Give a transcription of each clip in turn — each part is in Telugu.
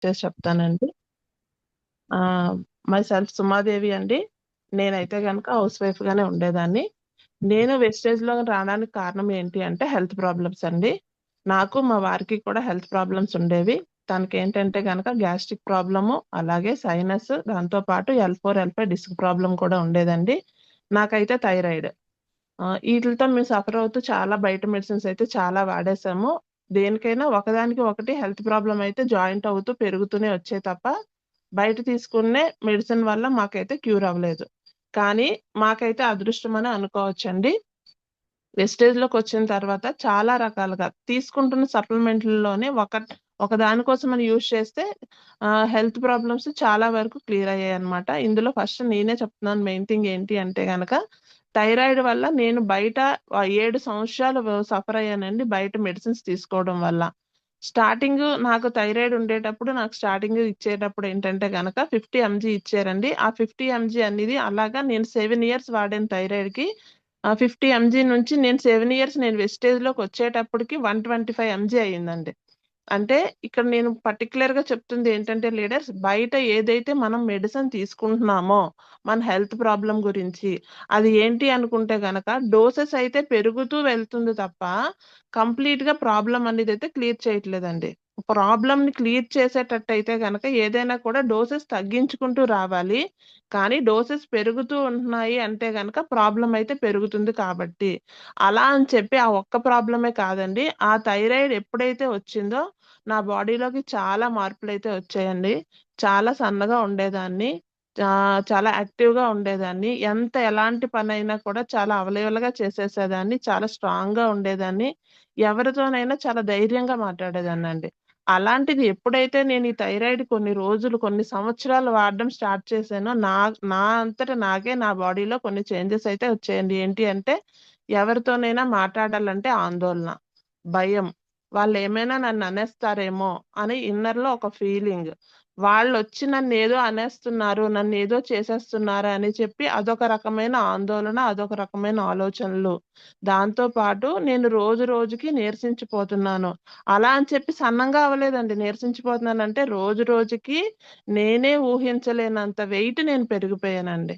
చేసి చెప్తానండి. మై సెల్ఫ్ సుమాదేవి అండి. నేనైతే గనక హౌస్ వైఫ్ గానే ఉండేదాన్ని. నేను వెస్టేజ్‌లో రావడానికి కారణం ఏంటి అంటే హెల్త్ ప్రాబ్లమ్స్ అండి. నాకు, మా వారికి కూడా హెల్త్ ప్రాబ్లమ్స్ ఉండేవి. తనకేంటంటే గనక గ్యాస్ట్రిక్ ప్రాబ్లము, అలాగే సైనస్, దాంతో పాటు L4, L5 డిస్క్ ప్రాబ్లమ్ కూడా ఉండేదండి. నాకైతే థైరాయిడ్. ఈటిలతో మేము సఫర్ అవుతూ చాలా బయట మెడిసిన్స్ అయితే చాలా వాడేసాము. దేనికైనా ఒకదానికి ఒకటి హెల్త్ ప్రాబ్లమ్ అయితే జాయింట్ అవుతూ పెరుగుతూనే వచ్చాయి తప్ప, బయట తీసుకునే మెడిసిన్ వల్ల మాకైతే క్యూర్ అవ్వలేదు. కానీ మాకైతే అదృష్టమని అనుకోవచ్చండి. వెస్టేజ్‌లోకొచ్చిన తర్వాత చాలా రకాలుగా తీసుకుంటున్న సప్లిమెంట్‌లలోనే ఒక దాని కోసమని యూజ్ చేస్తే హెల్త్ ప్రాబ్లమ్స్ చాలా వరకు క్లియర్ అయ్యాయన్నమాట. ఇందులో ఫస్ట్ నేనే చెప్తున్నాను మెయిన్ థింగ్ ఏంటి అంటే గనక, థైరాయిడ్ వల్ల నేను బయట 7 సంవత్సరాలు సఫర్ అయ్యానండి బయట మెడిసిన్స్ తీసుకోవడం వల్ల. నాకు థైరాయిడ్ ఉండేటప్పుడు నాకు స్టార్టింగ్ ఇచ్చేటప్పుడు ఏంటంటే గనక 50 ఎంజీ ఇచ్చారండి. ఆ 50 ఎంజీ అనేది అలాగా నేను 7 ఇయర్స్ వాడాను థైరాయిడ్‌కి. 50 ఎంజీ నుంచి నేను 7 ఇయర్స్ నేను వెస్టేజ్‌లోకొచ్చేటప్పటికి 125 ఎంజీ అయిందండి. అంటే ఇక్కడ నేను పర్టిక్యులర్‌గా చెప్తుంది ఏంటంటే లీడర్స్, బయట ఏదైతే మనం మెడిసిన్ తీసుకుంటున్నామో, మన హెల్త్ ప్రాబ్లమ్ గురించి, అది ఏంటి అనుకుంటే గనక డోసెస్ అయితే పెరుగుతూ వెళ్తుంది తప్ప, కంప్లీట్‌గా ప్రాబ్లమ్ అనేదైతే క్లియర్ చేయట్లేదండి. ప్రాబ్లమ్‌ని క్లియర్ చేసేటట్టయితే గనక ఏదైనా కూడా డోసెస్ తగ్గించుకుంటూ రావాలి. కానీ డోసెస్ పెరుగుతూ ఉంటున్నాయి అంటే గనక ప్రాబ్లమ్ అయితే పెరుగుతుంది కాబట్టి. అలా అని చెప్పి ఆ ఒక్క ప్రాబ్లమే కాదండి. ఆ థైరాయిడ్ ఎప్పుడైతే వచ్చిందో నా బాడీలోకి చాలా మార్పులైతే వచ్చాయండి. చాలా సన్నగా ఉండేదాన్ని. చాలా యాక్టివ్‌గా ఉండేదాన్ని. ఎలాంటి పనైనా కూడా చాలా అవలీలగా చేసేసేదాన్ని. చాలా స్ట్రాంగ్‌గా ఉండేదాన్ని. ఎవరితోనైనా చాలా ధైర్యంగా మాట్లాడేదాన్నండి. అలాంటిది ఎప్పుడైతే నేను ఈ థైరాయిడ్ కొన్ని రోజులు, కొన్ని సంవత్సరాలు వాడడం స్టార్ట్ చేశానో, నా నా అంతట నాకే నా బాడీలో కొన్ని చేంజెస్ అయితే వచ్చాయండి. ఏంటి అంటే, ఎవరితోనైనా మాట్లాడాలంటే ఆందోళన, భయం. వాళ్ళేమైనా నన్ననేస్తారేమో అని ఇన్నర్‌లో ఒక ఫీలింగ్. వాళ్ళొచ్చి నన్నేదో అనేస్తున్నారు, నన్నేదో చేసేస్తున్నారు అని చెప్పి అదొక రకమైన ఆందోళన, అదొక రకమైన ఆలోచనలు. దాంతో పాటు నేను రోజు రోజుకి నీరసించిపోతున్నాను. అలా అని చెప్పి సన్నంగా అవ్వలేదండి. నీరసించిపోతున్నానంటే రోజు రోజుకి నేనే ఊహించలేనంత వెయిట్ నేను పెరిగిపోయానండి.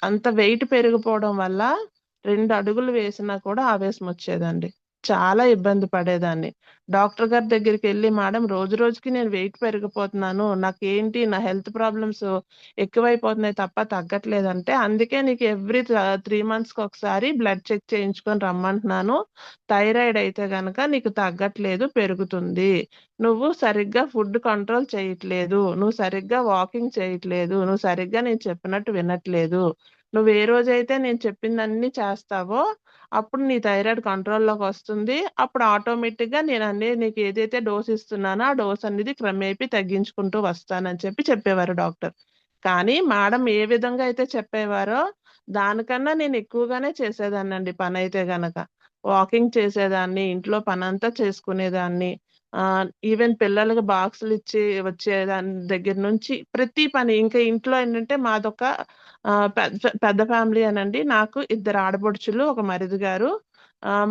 అంత వెయిట్ పెరిగిపోవడం వల్ల 2 అడుగులు వేసినా కూడా ఆవేశమొచ్చేదండి. చాలా ఇబ్బంది పడేదాన్ని. డాక్టర్ గారి దగ్గరికెళ్ళి మేడం రోజు రోజుకి నేను వెయిట్ పెరిగిపోతున్నాను. నా హెల్త్ ప్రాబ్లమ్స్ ఎక్కువైపోతున్నాయి తప్ప తగ్గట్లేదంటే, అందుకే నీకు ఎవ్రీ 3 మంత్స్‌కొకసారి బ్లడ్ చెక్ చేయించుకొని రమ్మంటున్నాను. థైరాయిడ్ అయితే గనక నీకు తగ్గట్లేదు, పెరుగుతుంది. నువ్వు సరిగ్గా ఫుడ్ కంట్రోల్ చేయట్లేదు. నువ్వు సరిగ్గా వాకింగ్ చేయట్లేదు. నువ్వు సరిగ్గా నేను చెప్పినట్టు వినట్లేదు. నువ్వు ఏ రోజైతే నేను చెప్పిందన్నీ చేస్తావో, అప్పుడు నీ థైరాయిడ్ కంట్రోల్‌లోకొస్తుంది. అప్పుడు ఆటోమేటిక్‌గా నీకు ఏదైతే డోస్ ఇస్తున్నానో, ఆ డోస్ అనేది క్రమేపీ తగ్గించుకుంటూ వస్తానని చెప్పేవారు డాక్టర్. కానీ మేడం ఏ విధంగా అయితే చెప్పేవారో, దానికన్నా నేను ఎక్కువగానే చేసేదాన్నండి పనైతే గనక. వాకింగ్ చేసేదాన్ని, ఇంట్లో పనంతా చేసుకునేదాన్ని. ఈవెన్ పిల్లలకి బాక్సులిచ్చి వచ్చేదాని దగ్గర నుంచి ప్రతి పని ఇంకా ఇంట్లో ఏంటంటే మాదొక పెద్ద ఫ్యామిలీయేనండి. నాకు ఇద్దరు ఆడపడుచులు, ఒక మరిది గారు.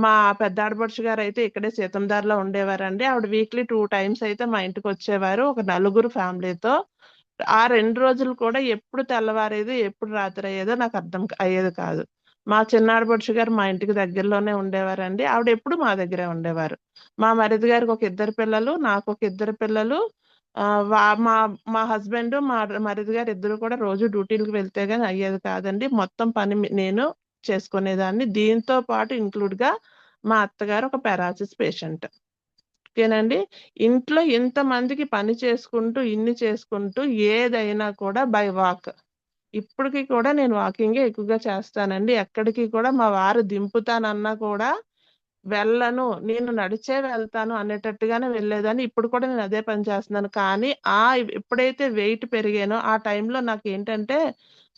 మా పెద్ద ఆడపడుచు గారైతే ఇక్కడే సీతందార్‌లో ఉండేవారండి. ఆవిడ వీక్లీ 2 టైమ్స్ అయితే మా ఇంటికొచ్చేవారు. ఒక నలుగురు ఫ్యామిలీతో. ఆ 2 రోజులు కూడా ఎప్పుడు తెల్లవారేదో, ఎప్పుడు రాత్రయ్యేదో అయ్యేది కాదు. మా చిన్న ఆడపడుచు గారు మా ఇంటికి దగ్గరలోనే ఉండేవారండి. ఆవిడెప్పుడు మా దగ్గరే ఉండేవారు. మా మరిది గారికి ఒక ఇద్దరు పిల్లలు, నాకొక ఇద్దరు పిల్లలు. ఆహ్, వా మా మా హస్బెండు, మరిది గారు ఇద్దరు కూడా రోజు డ్యూటీలకి వెళ్తే గాని అయ్యేది కాదండి. మొత్తం పని నేను చేసుకునేదాన్ని. దీంతో పాటు ఇంక్లూడ్‌గా మా అత్తగారు ఒక పారాలిసిస్ పేషెంట్. ఓకేనండి. ఇంట్లో ఇంతమందికి పని చేసుకుంటూ, ఇన్ని చేసుకుంటూ ఏదైనా కూడా బై వాక్. ఇప్పటికి కూడా నేను వాకింగే ఎక్కువగా చేస్తానండి. ఎక్కడికి కూడా మా వారు దింపుతానన్నా కూడా వెళ్ళను. నేను నడిచే వెళ్తాను అనేటట్టుగానే వెళ్ళేదాన్ని. ఇప్పుడు కూడా నేను అదే పని చేస్తున్నాను. కానీ ఎప్పుడైతే వెయిట్ పెరిగానో ఆ టైంలో నాకేంటంటే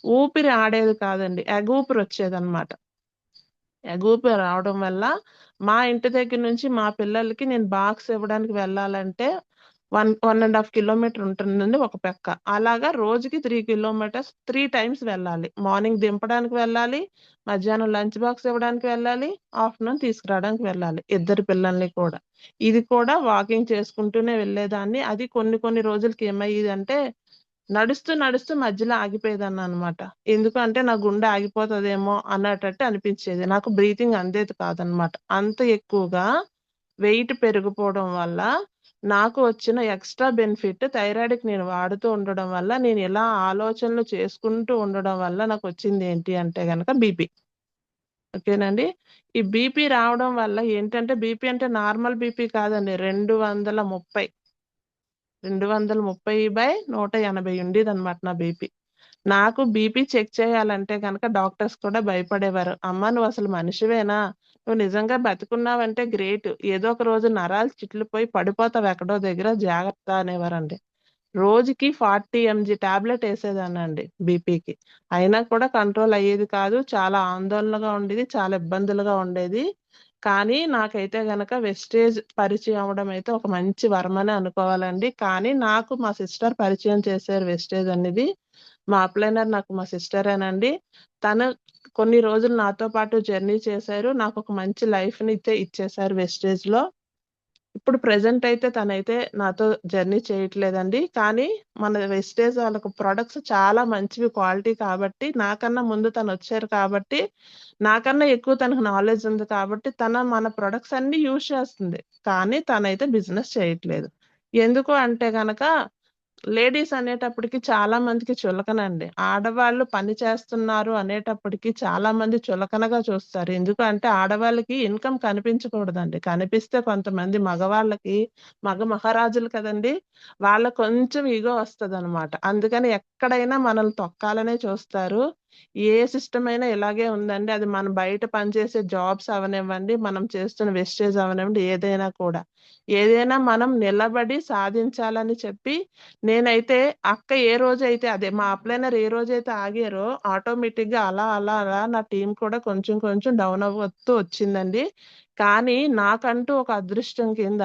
ఊపిరి ఆడేది కాదండి. ఎగూపిరొచ్చేదనమాట. ఎగూపి రావడం వల్ల మా ఇంటి దగ్గర నుంచి మా పిల్లలకి నేను బాక్స్ ఇవ్వడానికి వెళ్ళాలంటే 1.5 కిలోమీటర్ ఉంటుందండి ఒక పక్క. అలాగా రోజుకి 3 కిలోమీటర్స్ 3 టైమ్స్ వెళ్ళాలి. మార్నింగ్ దింపడానికి వెళ్ళాలి, మధ్యాహ్నం లంచ్ బాక్స్ ఇవ్వడానికి వెళ్ళాలి, ఆఫ్టర్నూన్ తీసుకురావడానికి వెళ్ళాలి. ఇద్దరు పిల్లల్ని కూడా. ఇది కూడా వాకింగ్ చేసుకుంటూనే వెళ్ళేదాన్ని. అది కొన్ని రోజులకి ఏమయ్యేదంటే నడుస్తూ నడుస్తూ మధ్యలో ఆగిపోయేదాన్ననమాట. ఎందుకంటే నా గుండె ఆగిపోతదేమో అన్నటట్టు అనిపించేది. నాకు బ్రీతింగ్ అందేది కాదనమాట. అంత ఎక్కువగా వెయిట్ పెరిగిపోవడం వల్ల నాకు వచ్చిన ఎక్స్ట్రా బెనిఫిట్ థైరాయిడ్‌కి నేను వాడుతూ ఉండడం వల్ల, నేను ఇలా ఆలోచనలు చేసుకుంటూ ఉండడం వల్ల నాకొచ్చింది ఏంటి అంటే గనక బీపీ. ఓకేనండి. ఈ బీపీ రావడం వల్ల ఏంటంటే బీపీ అంటే నార్మల్ బీపీ కాదండి. 230. 230/180 ఉండేదనమాట నా బీపీ. నాకు బీపీ చెక్ చేయాలంటే గనక డాక్టర్స్ కూడా భయపడేవారు. "అమ్మ నువ్వసలు మనిషివేనా? నువ్వు నిజంగా బతికున్నావంటే గ్రేట్. ఏదో ఒక రోజు నరాలు చిట్లిపోయి పడిపోతావు ఎక్కడో దగ్గర జాగ్రత్త" అనేవారండి. రోజుకి 40 ఎంజీ టాబ్లెట్ ఏసేదాన్నండి బీపీకి. అయినా కూడా కంట్రోల్ అయ్యేది కాదు. చాలా ఆందోళనగా ఉండేది. చాలా ఇబ్బందులుగా ఉండేది. కానీ నాకైతే గనక వెస్టేజ్ పరిచయం అవ్వడం అయితే ఒక మంచి వరమనే అనుకోవాలండి. కానీ నాకు మా సిస్టర్ పరిచయం చేశారు వెస్టేజ్ అనేది. మా అప్‌లైనర్ నాకు మా సిస్టరేనండి. తను కొన్ని రోజులు నాతో పాటు జర్నీ చేశారు. నాకొక మంచి లైఫ్‌నైతే ఇచ్చేశారు వెస్టేజ్‌లో. ఇప్పుడు ప్రెజెంట్ అయితే తనైతే నాతో జర్నీ చేయట్లేదండి. కానీ మన వెస్టేజ్ వాళ్ళకు ప్రొడక్ట్స్ చాలా మంచివి క్వాలిటీ కాబట్టి, నాకన్నా ముందు తనొచ్చారు కాబట్టి, నాకన్నా ఎక్కువ తనకు నాలెడ్జ్ ఉంది కాబట్టి, మన ప్రొడక్ట్స్ అన్నీ యూజ్ చేస్తుంది. కానీ తనైతే బిజినెస్ చేయట్లేదు. ఎందుకు అంటే గనక లేడీస్ అనేటప్పటికి చాలా మందికి చులకనండి. ఆడవాళ్ళు పని చేస్తున్నారు అనేటప్పటికి చాలా మంది చులకనగా చూస్తారు. ఎందుకు అంటే ఆడవాళ్ళకి ఇన్‌కమ్ కనిపించకూడదండి. కనిపిస్తే కొంతమంది మగవాళ్ళకి మగ మహారాజులు కదండీ! వాళ్ళకి కొంచెం ఇగో వస్తదనమాట. అందుకని ఎక్కడైనా మనల్ని తొక్కాలనే చూస్తారు. ఏ సిస్టమ్ అయినా ఇలాగే ఉందండి. అది మనం బయట పనిచేసే జాబ్స్ అవ్వనివ్వండి, మనం చేస్తున్న వెస్టేజ్ అవ్వనివ్వండి ఏదైనా కూడా. ఏదైనా మనం నిలబడి సాధించాలని చెప్పి నేనైతే ఏ రోజైతే అదే మా అప్‌లైనర్ ఏ రోజైతే ఆగారో ఆటోమేటిక్‌గా అలా నా టీమ్ కూడా కొంచెం డౌన్ అవ్వుతూ వచ్చిందండి. కానీ నాకంటూ ఒక అదృష్టం కింద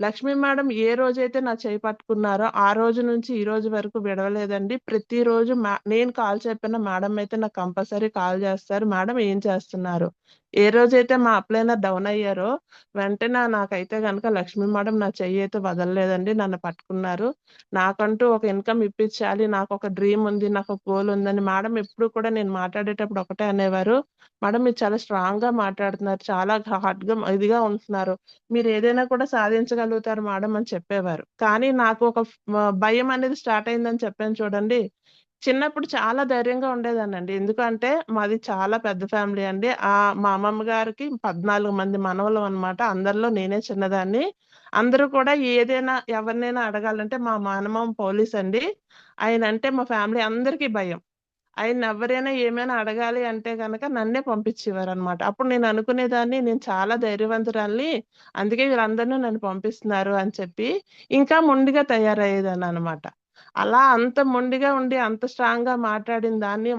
లక్ష్మీ మేడం ఏ రోజైతే నా చెయ్యి పట్టుకున్నారో ఆ రోజు నుంచి ఈ రోజు వరకు విడవలేదండి. ప్రతిరోజు నేను కాల్ చెప్పిన మేడం అయితే నాకు కంపల్సరీ కాల్ చేస్తారు. మేడం ఏం చేస్తున్నారు? ఏ రోజైతే మా అప్‌లైనర్ డౌన్ అయ్యారో వెంటనే నాకైతే గనక లక్ష్మీ మేడం నా చెయ్యయితే వదలలేదండి. నన్ను పట్టుకున్నారు. నాకంటూ ఒక ఇన్‌కమ్ ఇప్పించాలి. నాకొక డ్రీమ్ ఉంది. నాకొక గోల్ ఉందని మేడం ఎప్పుడు కూడా నేను మాట్లాడేటప్పుడు ఒకటే అనేవారు. మేడం మీరు చాలా స్ట్రాంగ్‌గా మాట్లాడుతున్నారు. చాలా హార్డ్‌గా ఇదిగా ఉంటున్నారు. మీరేదైనా కూడా సాధించగలుగుతారు మేడం అని చెప్పేవారు. కానీ నాకు ఒక భయం అనేది స్టార్ట్ అయిందని చెప్పాను చూడండి. చిన్నప్పుడు చాలా ధైర్యంగా ఉండేదాన్నండి. ఎందుకంటే మాది చాలా పెద్ద ఫ్యామిలీ అండి. మా అమ్మమ్మ గారికి 14 మంది మనవళ్ళం అన్నమాట. అందరిలో నేనే చిన్నదాన్ని. అందరూ కూడా ఏదైనా ఎవరినైనా అడగాలంటే మా మేనమామ పోలీసండి. ఆయనంటే మా ఫ్యామిలీ అందరికీ భయం. ఆయన్నెవ్వరైనా ఏమైనా అడగాలి అంటే గనక నన్నే పంపించేవారనమాట. అప్పుడు నేను అనుకునేదాన్ని నేను చాలా ధైర్యవంతురాలిని. అందుకే వీళ్ళందరూ నన్ను పంపిస్తున్నారు అని చెప్పి ఇంకా మొండిగా తయారయ్యేదాన్ననమాట. అలా అంత మొండిగా ఉండి, అంత స్ట్రాంగ్‌గా మాట్లాడిన దాన్ని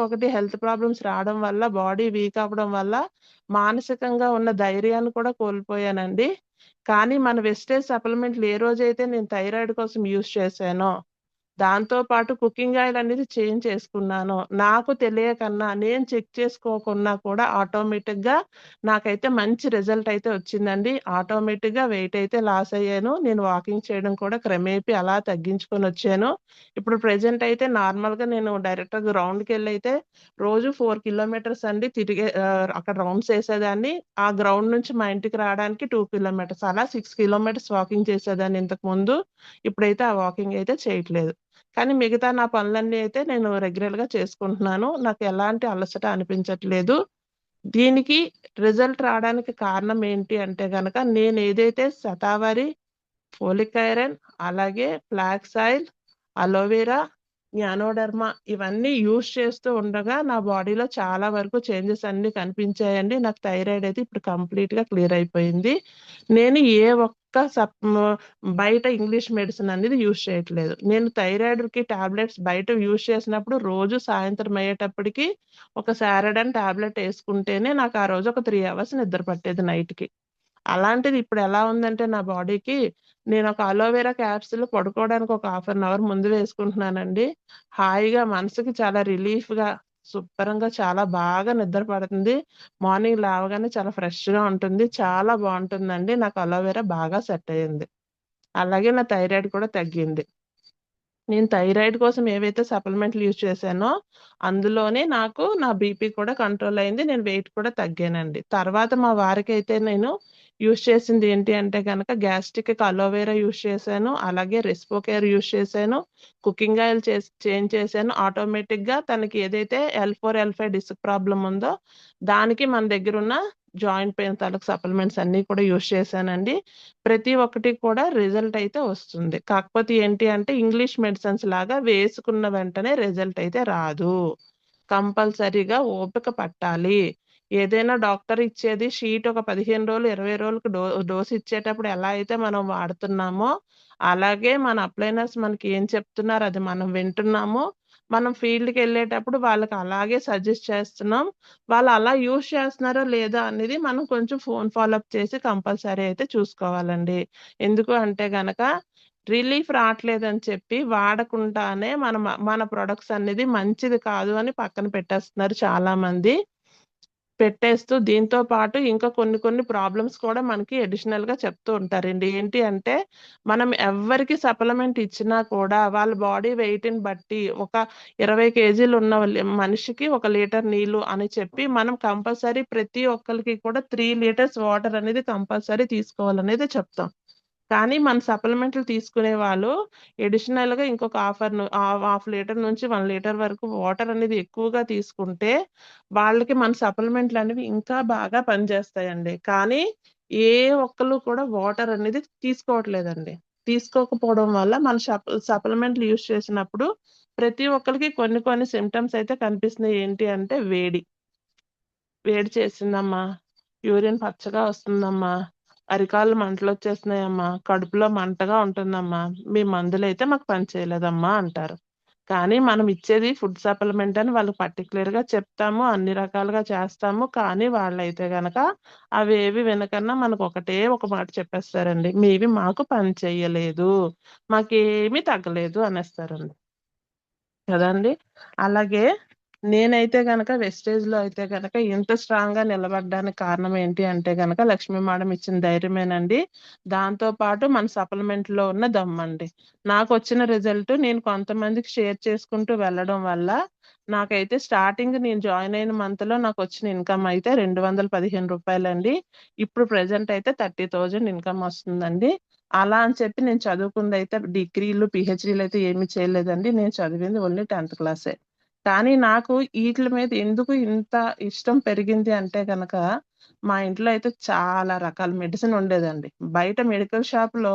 ఒకటి హెల్త్ ప్రాబ్లమ్స్ రావడం వల్ల, బాడీ వీక్ అవ్వడం వల్ల, మానసికంగా ఉన్న ధైర్యాన్ని కూడా కోల్పోయానండి. కానీ మన వెస్టేజ్ సప్లిమెంట్‌లు ఏ రోజైతే నేను థైరాయిడ్ కోసం యూజ్ చేశానో దాంతో పాటు కుకింగ్ ఆయిల్ అనేది చేంజ్ చేసుకున్నాను. నాకు తెలియకన్నా, నేను చెక్ చేసుకోకున్నా కూడా ఆటోమేటిక్‌గా నాకైతే మంచి రిజల్ట్ అయితే వచ్చిందండి. ఆటోమేటిక్‌గా వెయిట్ అయితే లాస్ అయ్యాను. నేను వాకింగ్ చేయడం కూడా క్రమేపీ అలా తగ్గించుకొనొచ్చాను. ఇప్పుడు ప్రెజెంట్ అయితే నార్మల్‌గా నేను డైరెక్ట్‌గా గ్రౌండ్‌కెళ్ళైతే రోజు 4 కిలోమీటర్స్ అండి అక్కడ రౌండ్స్ ఏసేదాన్ని. ఆ గ్రౌండ్ నుంచి మా ఇంటికి రావడానికి 2 కిలోమీటర్స్ అలా 6 కిలోమీటర్స్ వాకింగ్ చేసేదాన్ని ఇంతకుముందు. ఇప్పుడైతే ఆ వాకింగ్ అయితే చేయట్లేదు. కానీ మిగతా నా పనులన్నీ అయితే నేను రెగ్యులర్‌గా చేసుకుంటున్నాను. నాకు ఎలాంటి అలసట అనిపించట్లేదు. దీనికి రిజల్ట్ రావడానికి కారణం ఏంటి అంటే గనక నేనేదైతే శతావరి, ఫోలిక్ ఐరన్, అలాగే ఫ్లాక్స్ ఆయిల్, అలోవెరా, జ్ఞానోడర్మా ఇవన్నీ యూజ్ చేస్తూ ఉండగా నా బాడీలో చాలా వరకు చేంజెస్ అన్నీ కనిపించాయండి. నాకు థైరాయిడ్ అయితే ఇప్పుడు కంప్లీట్‌గా క్లియర్ అయిపోయింది. నేను ఏ ఒక్క బయట ఇంగ్లీష్ మెడిసిన్ అనేది యూజ్ చేయట్లేదు. నేను థైరాయిడ్‌కి టాబ్లెట్స్ బయట యూజ్ చేసినప్పుడు రోజు సాయంత్రం అయ్యేటప్పటికి ఒక సారడన్ టాబ్లెట్ యేసుకుంటేనే నాకు ఆ రోజు ఒక 3 అవర్స్ నిద్ర పట్టేది నైట్‌కి. అలాంటిది ఇప్పుడెలా ఉందంటే నా బాడీకి నేను ఒక అలోవెరా క్యాప్సూల్ పడుకోవడానికి ఒక హాఫ్ అన్ అవర్ ముందు వేసుకుంటున్నానండి. హాయిగా మనసుకి చాలా రిలీఫ్‌గా, శుభ్రంగా చాలా బాగా నిద్ర పడుతుంది. మార్నింగ్ లేవగానే చాలా ఫ్రెష్‌గా ఉంటుంది. చాలా బావుంటుందండి. నాకు అలోవెరా బాగా సెట్ అయింది. అలాగే నా థైరాయిడ్ కూడా తగ్గింది. నేను థైరాయిడ్ కోసం ఏవైతే సప్లిమెంట్లు యూజ్ చేశానో, అందులోనే నాకు నా బీపీ కూడా కంట్రోల్ అయింది. నేను వెయిట్ కూడా తగ్గానండి. తర్వాత మా వారికైతే నేను యూజ్ చేసింది ఏంటి అంటే గనక గ్యాస్ట్రిక్‌కి అలోవెరా యూజ్ చేశాను. అలాగే రెస్పోకేర్ యూజ్ చేశాను. కుకింగ్ ఆయిల్ చేంజ్ చేశాను. ఆటోమేటిక్‌గా తనకి ఏదైతే L4, L5 డిస్క్ ప్రాబ్లమ్ ఉందో, దానికి మన దగ్గరున్న జాయింట్ పెయిన్ తాలూకు సప్లిమెంట్స్ అన్నీ కూడా యూజ్ చేశానండి. ప్రతి ఒక్కటి కూడా రిజల్ట్ అయితే వస్తుంది. కాకపోతే ఏంటి అంటే ఇంగ్లీష్ మెడిసిన్స్ లాగా వేసుకున్న వెంటనే రిజల్ట్ అయితే రాదు. కంపల్సరీగా ఓపిక పట్టాలి. ఏదైనా డాక్టర్ ఇచ్చేది షీట్ ఒక 15 రోజులు, 20 రోజులకి డోస్ ఇచ్చేటప్పుడు ఎలా అయితే మనం వాడుతున్నామో, అలాగే మన అప్లైనర్స్ మనకి ఏం చెప్తున్నారో అది మనం వింటున్నాము. మనం ఫీల్డ్‌కెళ్ళేటప్పుడు వాళ్ళకి అలాగే సజెస్ట్ చేస్తున్నాం. వాళ్ళు అలా యూజ్ చేస్తున్నారో లేదా అనేది మనం కొంచెం ఫోన్ ఫాలో అప్ చేసి కంపల్సరీ అయితే చూసుకోవాలండి. ఎందుకు అంటే గనక రిలీఫ్ రాట్లేదని చెప్పి వాడకుండానే మన ప్రొడక్ట్స్ అనేది మంచిది కాదు అని పక్కన పెట్టేస్తున్నారు చాలామంది. పెట్టేస్తూ దీంతో పాటు ఇంకా కొన్ని ప్రాబ్లమ్స్ కూడా మనకి అడిషనల్‌గా చెప్తూ ఉంటారండి. ఏంటి అంటే మనం ఎవ్వరికి సప్లిమెంట్ ఇచ్చినా కూడా వాళ్ళ బాడీ వెయిట్‌ని బట్టి ఒక 20 కేజీలు ఉన్న మనిషికి 1 లీటర్ నీళ్ళు అని చెప్పి మనం కంపల్సరీ ప్రతి ఒక్కళ్ళకి కూడా 3 లీటర్స్ వాటర్ అనేది కంపల్సరీ తీసుకోవాలనేది చెప్తాం. కానీ మన సప్లిమెంట్లు తీసుకునే వాళ్ళు అడిషనల్‌గా ఇంకొక హాఫ్ లీటర్ నుంచి 1 లీటర్ వరకు వాటర్ అనేది ఎక్కువగా తీసుకుంటే, వాళ్ళకి మన సప్లిమెంట్లనేవి ఇంకా బాగా పనిచేస్తాయండి. కానీ ఏ ఒక్కళ్ళు కూడా వాటర్ అనేది తీసుకోవట్లేదండి. తీసుకోకపోవడం వల్ల మన సప్లిమెంట్లు యూజ్ చేసినప్పుడు ప్రతి ఒక్కళ్ళకి కొన్ని సింప్టమ్స్ అయితే కనిపిస్తున్నాయి. ఏంటి అంటే వేడి చేసిందమ్మా, యూరిన్ పచ్చగా వస్తుందమ్మా, అరికాళ్ళు మంటలొచ్చేస్తున్నాయమ్మా, కడుపులో మంటగా ఉంటుందమ్మా, మీ మందులైతే మాకు పని చేయలేదమ్మా అంటారు. కానీ మనం ఇచ్చేది ఫుడ్ సప్లిమెంట్ అని వాళ్ళకి పర్టిక్యులర్‌గా చెప్తాము. అన్ని రకాలుగా చేస్తాము. కానీ వాళ్ళైతే గనక అవేవి వినకన్నా మనకొకటే ఒక మాట చెప్పేస్తారండి. మీవి మాకు పని చెయ్యలేదు. మాకేమీ తగ్గలేదు అనేస్తారండి. కదండీ! అలాగే నేనైతే గనక వెస్టేజ్‌లో అయితే గనక ఇంత స్ట్రాంగ్‌గా నిలబడ్డానికి కారణం ఏంటి అంటే గనక లక్ష్మీ మేడం ఇచ్చిన ధైర్యమేనండి. దాంతో పాటు మన సప్లిమెంట్‌లో ఉన్న దమ్మండి. నాకొచ్చిన రిజల్ట్ నేను కొంతమందికి షేర్ చేసుకుంటూ వెళ్ళడం వల్ల నాకైతే స్టార్టింగ్ నేను జాయిన్ అయిన మంత్‌లో నాకొచ్చిన ఇన్‌కమ్ అయితే రూ. 215 ఇప్పుడు ప్రెజెంట్ అయితే 30,000 ఇన్‌కమ్ వస్తుందండి. అలా అని చెప్పి నేను చదువుకుందయితే డిగ్రీలు, పీహెచ్‌డీలయితే ఏమి చేయలేదండి. నేను చదివింది ఓన్లీ 10థ్ క్లాసే. కానీ నాకు ఈట్లి మీద ఎందుకు ఇంత ఇష్టం పెరిగింది అంటే గనక, మా ఇంట్లో అయితే చాలా రకాల మెడిసిన్ ఉండేదండి. బయట మెడికల్ షాప్‌లో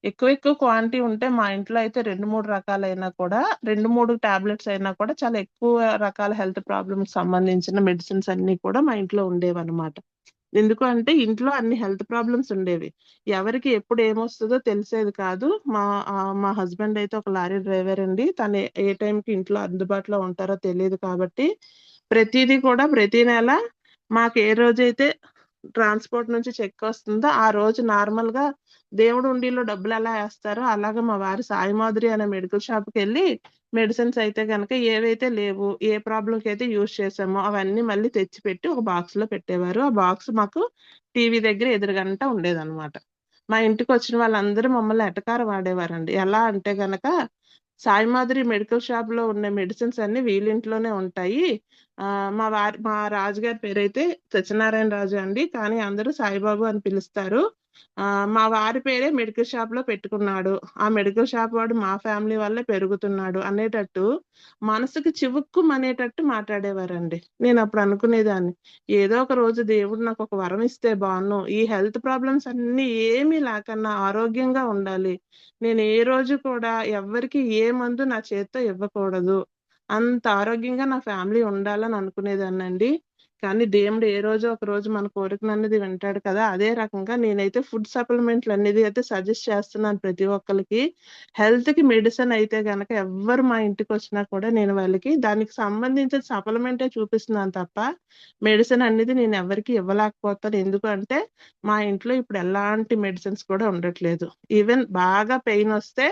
ఎక్కువ క్వాంటిటీ ఉంటే మా ఇంట్లో అయితే 2, 3 రకాలైనా కూడా 2, 3 టాబ్లెట్స్ అయినా కూడా చాలా ఎక్కువ రకాల హెల్త్ ప్రాబ్లమ్‌కి సంబంధించిన మెడిసిన్స్ అన్నీ కూడా మా ఇంట్లో ఉండేవన్నమాట. ఎందుకు అంటే ఇంట్లో అన్ని హెల్త్ ప్రాబ్లమ్స్ ఉండేవి. ఎవరికి ఎప్పుడు ఏమొస్తదో తెలిసేది కాదు. మా హస్బెండ్ అయితే ఒక లారీ డ్రైవర్ అండి. తను ఏ టైంకి ఇంట్లో అందుబాటులో ఉంటారో తెలీదు కాబట్టి, ప్రతీదీ కూడా ప్రతి నెల మాకు ఏ రోజైతే ట్రాన్స్‌పోర్ట్ నుంచి చెక్కొస్తుందో, ఆ రోజు నార్మల్‌గా దేవుడి హుండీలో డబ్బులెలా ఏస్తారో, అలాగా మా వారు సాయి మాధురి అనే మెడికల్ షాప్‌కెళ్ళి మెడిసిన్స్ అయితే గనక ఏవైతే లేవు, ఏ ప్రాబ్లమ్‌కైతే యూజ్ చేశామో అవన్నీ మళ్ళీ తెచ్చిపెట్టి ఒక బాక్స్‌లో పెట్టేవారు. ఆ బాక్స్ మాకు టీవీ దగ్గర ఎదురుగుంట ఉండేదనమాట. మా ఇంటికొచ్చిన వాళ్ళందరూ మమ్మల్ని ఎటకారం ఆడేవారండి. ఎలా అంటే గనక, సాయి మాధురి మెడికల్ షాప్‌లో ఉన్న మెడిసిన్స్ అన్నీ వీళ్ళింట్లోనే ఉంటాయి. మా రాజుగారి పేరైతే సత్యనారాయణ రాజు అండి. కానీ అందరూ సాయిబాబు అని పిలుస్తారు. మా వారి పేరే మెడికల్ షాప్‌లో పెట్టుకున్నాడు. ఆ మెడికల్ షాప్ వాడు మా ఫ్యామిలీ వల్లే పెరుగుతున్నాడు అనేటట్టు మనసుకి చివుక్కుమనేటట్టు మాట్లాడేవారండి. నేనప్పుడు అనుకునేదాన్ని, ఏదో ఒక రోజు దేవుడు నాకొక వరం ఇస్తే బావున్ను. ఈ హెల్త్ ప్రాబ్లమ్స్ అన్నీ ఏమీ లేకన్నా ఆరోగ్యంగా ఉండాలి. నేను ఏ రోజు కూడా ఎవ్వరికీ ఏ మందు నా చేత్తో ఇవ్వకూడదు. అంత ఆరోగ్యంగా నా ఫ్యామిలీ ఉండాలని అనుకునేదాన్నండి. కానీ దేవుడు ఏ రోజో ఒక రోజు మన కోరికను అనేది వింటాడు కదా. అదే రకంగా నేనైతే ఫుడ్ సప్లిమెంట్లు అనేది అయితే సజెస్ట్ చేస్తున్నాను ప్రతి ఒక్కరికి. హెల్త్ కి మెడిసిన్ అయితే గనక ఎవ్వరు మా ఇంటికి వచ్చినా కూడా నేను వాళ్ళకి దానికి సంబంధించిన సప్లిమెంటే చూపిస్తున్నాను తప్ప మెడిసిన్ అనేది నేను ఎవరికి ఇవ్వలేకపోతాను. ఎందుకంటే మా ఇంట్లో ఇప్పుడు ఎలాంటి మెడిసిన్స్ కూడా ఉండట్లేదు. ఈవెన్ బాగా పెయిన్ వస్తే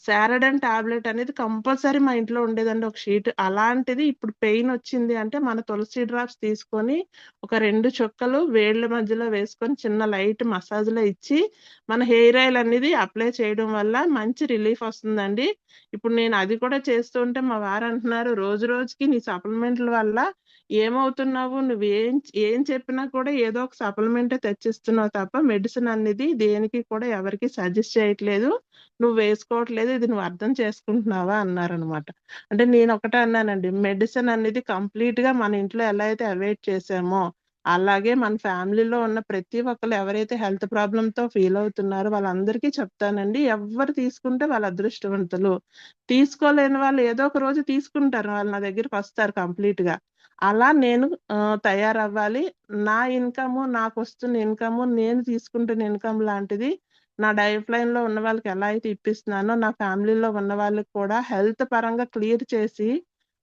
సారడన్ టాబ్లెట్ అనేది కంపల్సరీ మా ఇంట్లో ఉండేదండి, ఒక షీట్. అలాంటిది ఇప్పుడు పెయిన్ వచ్చింది అంటే మన తులసి డ్రాప్స్ తీసుకొని ఒక 2 చుక్కలు వేళ్ళ మధ్యలో వేసుకొని చిన్న లైట్ మసాజ్లో ఇచ్చి మన హెయిర్ ఆయిల్ అనేది అప్లై చేయడం వల్ల మంచి రిలీఫ్ వస్తుందండి. ఇప్పుడు నేను అది కూడా చేస్తుంటే మా వారు అంటున్నారు, రోజు రోజుకి నీ సప్లిమెంట్ల వల్ల ఏమవుతున్నావు, నువ్వేం ఏం చెప్పినా కూడా ఏదో ఒక సప్లిమెంటే తెచ్చిస్తున్నావు తప్ప మెడిసిన్ అనేది దేనికి కూడా ఎవరికి సజెస్ట్ చేయట్లేదు, నువ్వు వేసుకోవట్లేదు, ఇది నువ్వు అర్థం చేసుకుంటున్నావా అన్నారనమాట. అంటే నేను ఒకటే అన్నానండి, మెడిసిన్ అనేది కంప్లీట్ గా మన ఇంట్లో ఎలా అయితే అవాయిడ్ చేసామో అలాగే మన ఫ్యామిలీలో ఉన్న ప్రతి ఒక్కరు ఎవరైతే హెల్త్ ప్రాబ్లమ్ తో ఫీల్ అవుతున్నారో వాళ్ళందరికీ చెప్తానండి, ఎవరు తీసుకుంటే వాళ్ళ అదృష్టవంతులు. తీసుకోలేని వాళ్ళు ఏదో ఒక రోజు తీసుకుంటారు, వాళ్ళు నా దగ్గరికి వస్తారు కంప్లీట్ గా. అలా నేను తయారవ్వాలి. నా ఇన్కమ్, నాకు వస్తున్న ఇన్కమ్, నేను తీసుకుంటున్న ఇన్కమ్ లాంటిది నా లైఫ్ లైన్ లో ఉన్న వాళ్ళకి ఎలా అయితే ఇప్పిస్తున్నానో నా ఫ్యామిలీలో ఉన్న వాళ్ళకి కూడా హెల్త్ పరంగా క్లియర్ చేసి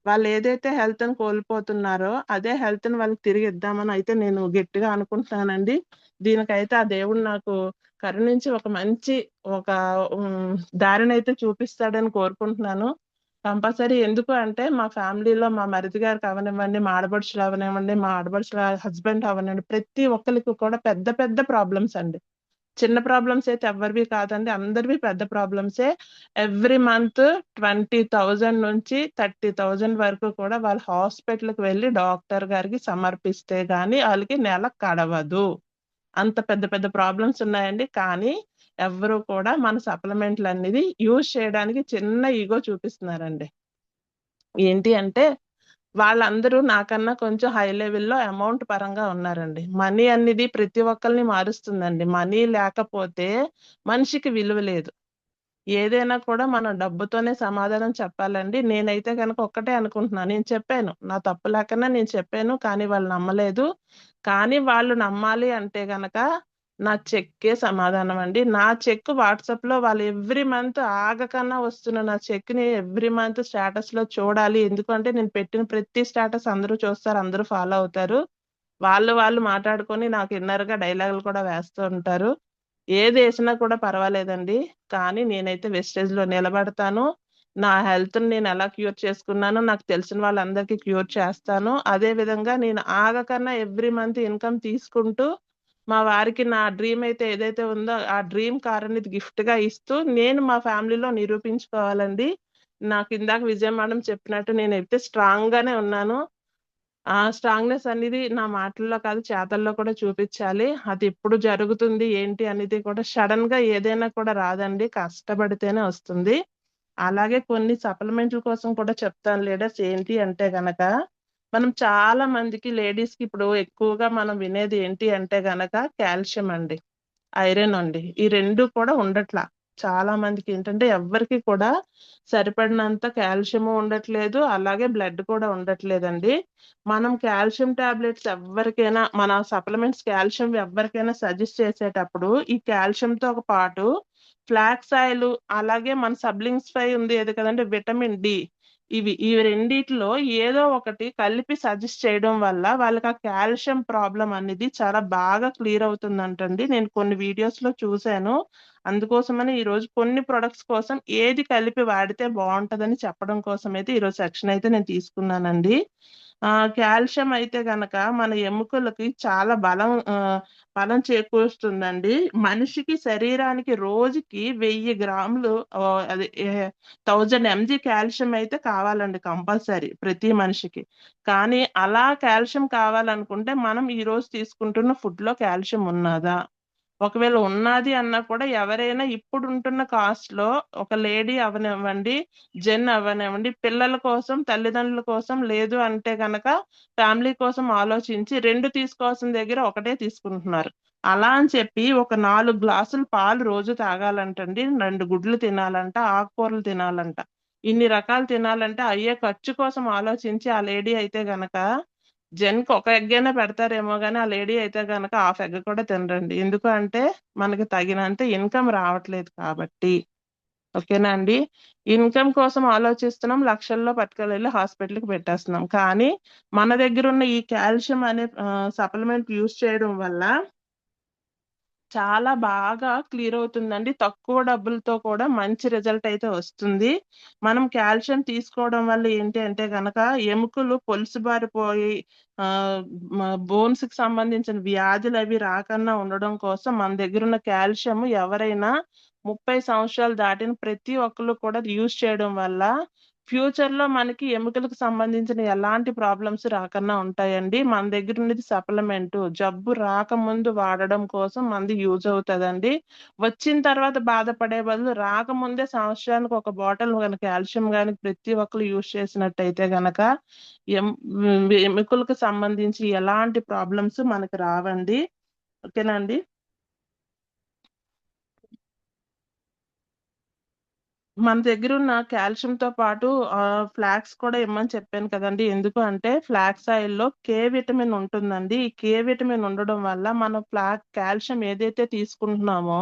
వాళ్ళు ఏదైతే హెల్త్ ని కోల్పోతున్నారో అదే హెల్త్ ని వాళ్ళకి తిరిగి ఇద్దామని అయితే నేను గట్టిగా అనుకుంటున్నానండి. దీనికైతే ఆ దేవుడు నాకు కరుణించి ఒక మంచి ఒక దారిని అయితే చూపిస్తాడని కోరుకుంటున్నాను. కంపల్సరీ. ఎందుకు అంటే మా ఫ్యామిలీలో మా మరిది గారికి అవనివ్వండి, మా ఆడపడుచులు అవనివ్వండి, మా ఆడపడుచుల హస్బెండ్ అవనివ్వండి, ప్రతి ఒక్కరికి కూడా పెద్ద పెద్ద ప్రాబ్లమ్స్ అండి. చిన్న ప్రాబ్లమ్స్ అయితే ఎవరివి కాదండి, అందరివి పెద్ద ప్రాబ్లమ్సే. ఎవ్రీ మంత్ 20,000 నుంచి 30,000 వరకు కూడా వాళ్ళు హాస్పిటల్కి వెళ్ళి డాక్టర్ గారికి సమర్పిస్తే గానీ వాళ్ళకి నెల గడవదు. అంత పెద్ద పెద్ద ప్రాబ్లమ్స్ ఉన్నాయండి. కానీ ఎవ్వరు కూడా మన సప్లిమెంట్లు అనేది యూజ్ చేయడానికి చిన్న ఈగో చూపిస్తున్నారండి. ఏంటి అంటే వాళ్ళందరూ నాకన్నా కొంచెం హై లెవెల్‌లో అమౌంట్ పరంగా ఉన్నారండి. మనీ అనేది ప్రతి ఒక్కళ్ళని మారుస్తుందండి. మనీ లేకపోతే మనిషికి విలువ లేదు. ఏదైనా కూడా మనం డబ్బుతోనే సమాధానం చెప్పాలండి. నేనైతే గనక ఒక్కటే అనుకుంటున్నాను. నేను చెప్పాను, నా తప్పు లేకన్నా నేను చెప్పాను. కానీ వాళ్ళు నమ్మలేదు. కానీ వాళ్ళు నమ్మాలి అంటే గనక నా చెక్కే సమాధానం అండి. నా చెక్ వాట్సాప్‌లో వాళ్ళు ఎవ్రీ మంత్ ఆగకన్నా వస్తున్న నా చెక్‌ని ఎవ్రీ మంత్ స్టేటస్‌లో చూడాలి. ఎందుకంటే నేను పెట్టిన ప్రతి స్టేటస్ అందరూ చూస్తారు, అందరూ ఫాలో అవుతారు. వాళ్ళు మాట్లాడుకొని నాకు ఇన్నర్‌గా డైలాగులు కూడా వేస్తూ ఉంటారు. ఏదేసినా కూడా పర్వాలేదండి. కానీ నేనైతే వెస్టేజ్‌లో నిలబడతాను. నా హెల్త్‌ని నేను ఎలా క్యూర్ చేసుకున్నానో నాకు తెలిసిన వాళ్ళందరికీ క్యూర్ చేస్తాను. అదే విధంగా నేను ఆగకన్నా ఎవ్రీ మంత్ ఇన్‌కమ్ తీసుకుంటూ మా వారికి నా డ్రీమ్ అయితే ఏదైతే ఉందో ఆ డ్రీమ్ కార్ అనేది గిఫ్ట్‌గా ఇస్తూ నేను మా ఫ్యామిలీలో నిరూపించుకోవాలండి. నాకు ఇందాక విజయ మేడం చెప్పినట్టు నేనైతే స్ట్రాంగ్‌గానే ఉన్నాను. ఆ స్ట్రాంగ్‌నెస్ అనేది నా మాటల్లో కాదు చేతల్లో కూడా చూపిచ్చాలి. అది ఎప్పుడు జరుగుతుంది ఏంటి అనేది కూడా సడెన్‌గా ఏదైనా కూడా రాదండి, కష్టపడితేనే వస్తుంది. అలాగే కొన్ని సప్లిమెంట్‌ల కోసం కూడా చెప్తాను లీడర్స్. ఏంటి అంటే గనక మనం చాలా మందికి లేడీస్‌కి ఇప్పుడు ఎక్కువగా మనం వినేది ఏంటి అంటే గనక కాల్షియం అండి, ఐరన్ అండి. ఈ 2 కూడా ఉండట్లా. చాలా మందికి ఏంటంటే ఎవ్వరికీ కూడా సరిపడినంత కాల్షియము ఉండట్లేదు. అలాగే బ్లడ్ కూడా ఉండట్లేదండి. మనం కాల్షియం టాబ్లెట్స్ ఎవ్వరికైనా మన సప్లిమెంట్స్ కాల్షియం ఎవ్వరికైనా సజెస్ట్ చేసేటప్పుడు ఈ కాల్షియంతో పాటు ఫ్లాక్స్ ఆయిల్ అలాగే మన సబ్లింగ్స్ ఫై ఉంది ఏది కదండీ విటమిన్ డి, ఈ రెండిట్లో ఏదో ఒకటి కలిపి సజెస్ట్ చేయడం వల్ల వాళ్ళకి ఆ కాల్షియం ప్రాబ్లం అనేది చాలా బాగా క్లియర్ అవుతుందంటండి. నేను కొన్ని వీడియోస్‌లో చూసాను. అందుకోసమని ఈరోజు కొన్ని ప్రొడక్ట్స్ కోసం ఏది కలిపి వాడితే బావుంటదని చెప్పడం కోసమైతే ఈరోజు సెక్షన్ అయితే నేను తీసుకున్నానండి. కాల్షియం అయితే గనక మన ఎముకలకి చాలా బలం చేకూరుస్తుందండి. మనిషికి శరీరానికి రోజుకి 1000 గ్రాములు అది 1000 ఎంజీ కాల్షియం అయితే కావాలండి కంపల్సరీ ప్రతి మనిషికి. కానీ అలా కాల్షియం కావాలనుకుంటే మనం ఈరోజు తీసుకుంటున్న ఫుడ్‌లో కాల్షియం ఉన్నదా? ఒకవేళ ఉన్నాది అన్నా కూడా ఎవరైనా ఇప్పుడుంటున్న కాస్ట్‌లో ఒక లేడీ అవ్వనివ్వండి, జెన్ అవ్వనివ్వండి, పిల్లల కోసం, తల్లిదండ్రుల కోసం లేదు అంటే గనక ఫ్యామిలీ కోసం ఆలోచించి 2 తీసుకోవాల్సిన దగ్గర ఒకటే తీసుకుంటున్నారు. అలా అని చెప్పి ఒక 4 గ్లాసులు పాలు రోజు తాగాలంటండి, 2 గుడ్లు తినాలంట, ఆకుకూరలు తినాలంట. ఇన్ని రకాలు తినాలంటే అయ్యే ఖర్చు కోసం ఆలోచించి ఆ లేడీ అయితే గనక జెన్‌కి ఒక ఎగ్ అయినా పెడతారేమో గానీ, ఆ లేడీ అయితే గనక హాఫ్ ఎగ్ కూడా తినరండి. ఎందుకు అంటే, మనకి తగినంత ఇన్‌కమ్ రావట్లేదు కాబట్టి. ఓకేనా అండి? ఇన్‌కమ్ కోసం ఆలోచిస్తున్నాం. లక్షల్లో పట్టుకెళ్ళెళ్ళి హాస్పిటల్‌కి పెట్టేస్తున్నాం. కానీ, మన దగ్గరున్న ఈ కాల్షియం అనే సప్లిమెంట్ యూజ్ చేయడం వల్ల చాలా బాగా క్లియర్ అవుతుందండి. తక్కువ డబ్బులతో కూడా మంచి రిజల్ట్ అయితే వస్తుంది. మనం కాల్షియం తీసుకోవడం వల్ల ఏంటి అంటే గనక ఎముకలు పొలుసుబారిపోయి ఆహ్, బోన్స్‌కి సంబంధించిన వ్యాధులవి రాకుండా ఉండడం కోసం మన దగ్గరున్న కాల్షియం ఎవరైనా 30 సంవత్సరాలు దాటిన ప్రతి ఒక్కళ్ళు కూడా యూజ్ చేయడం వల్ల ఫ్యూచర్‌లో మనకి ఎముకలకు సంబంధించిన ఎలాంటి ప్రాబ్లమ్స్ రాకుండా ఉంటాయండి. మన దగ్గరున్నది సప్లిమెంటు. జబ్బు రాకముందు వాడడం కోసం మనది యూజ్ అవుతదండి. వచ్చిన తర్వాత బాధపడే బదులు రాకముందే సంవత్సరానికి ఒక బాటిల్ గనక కాల్షియం గాని ప్రతి ఒక్కళ్ళు యూజ్ చేసినట్టయితే గనక ఎం ఎముకలకు సంబంధించి ఎలాంటి ప్రాబ్లమ్స్ మనకి రావండి. ఓకేనా అండి? మన దగ్గరున్న కాల్షియంతో పాటు ఫ్లాక్స్ కూడా ఇమ్మని చెప్పాను కదండీ! ఎందుకు అంటే ఫ్లాక్స్ ఆయిల్‌లో కే విటమిన్ ఉంటుందండి. ఈ కే విటమిన్ ఉండడం వల్ల మనం కాల్షియం ఏదైతే తీసుకుంటున్నామో,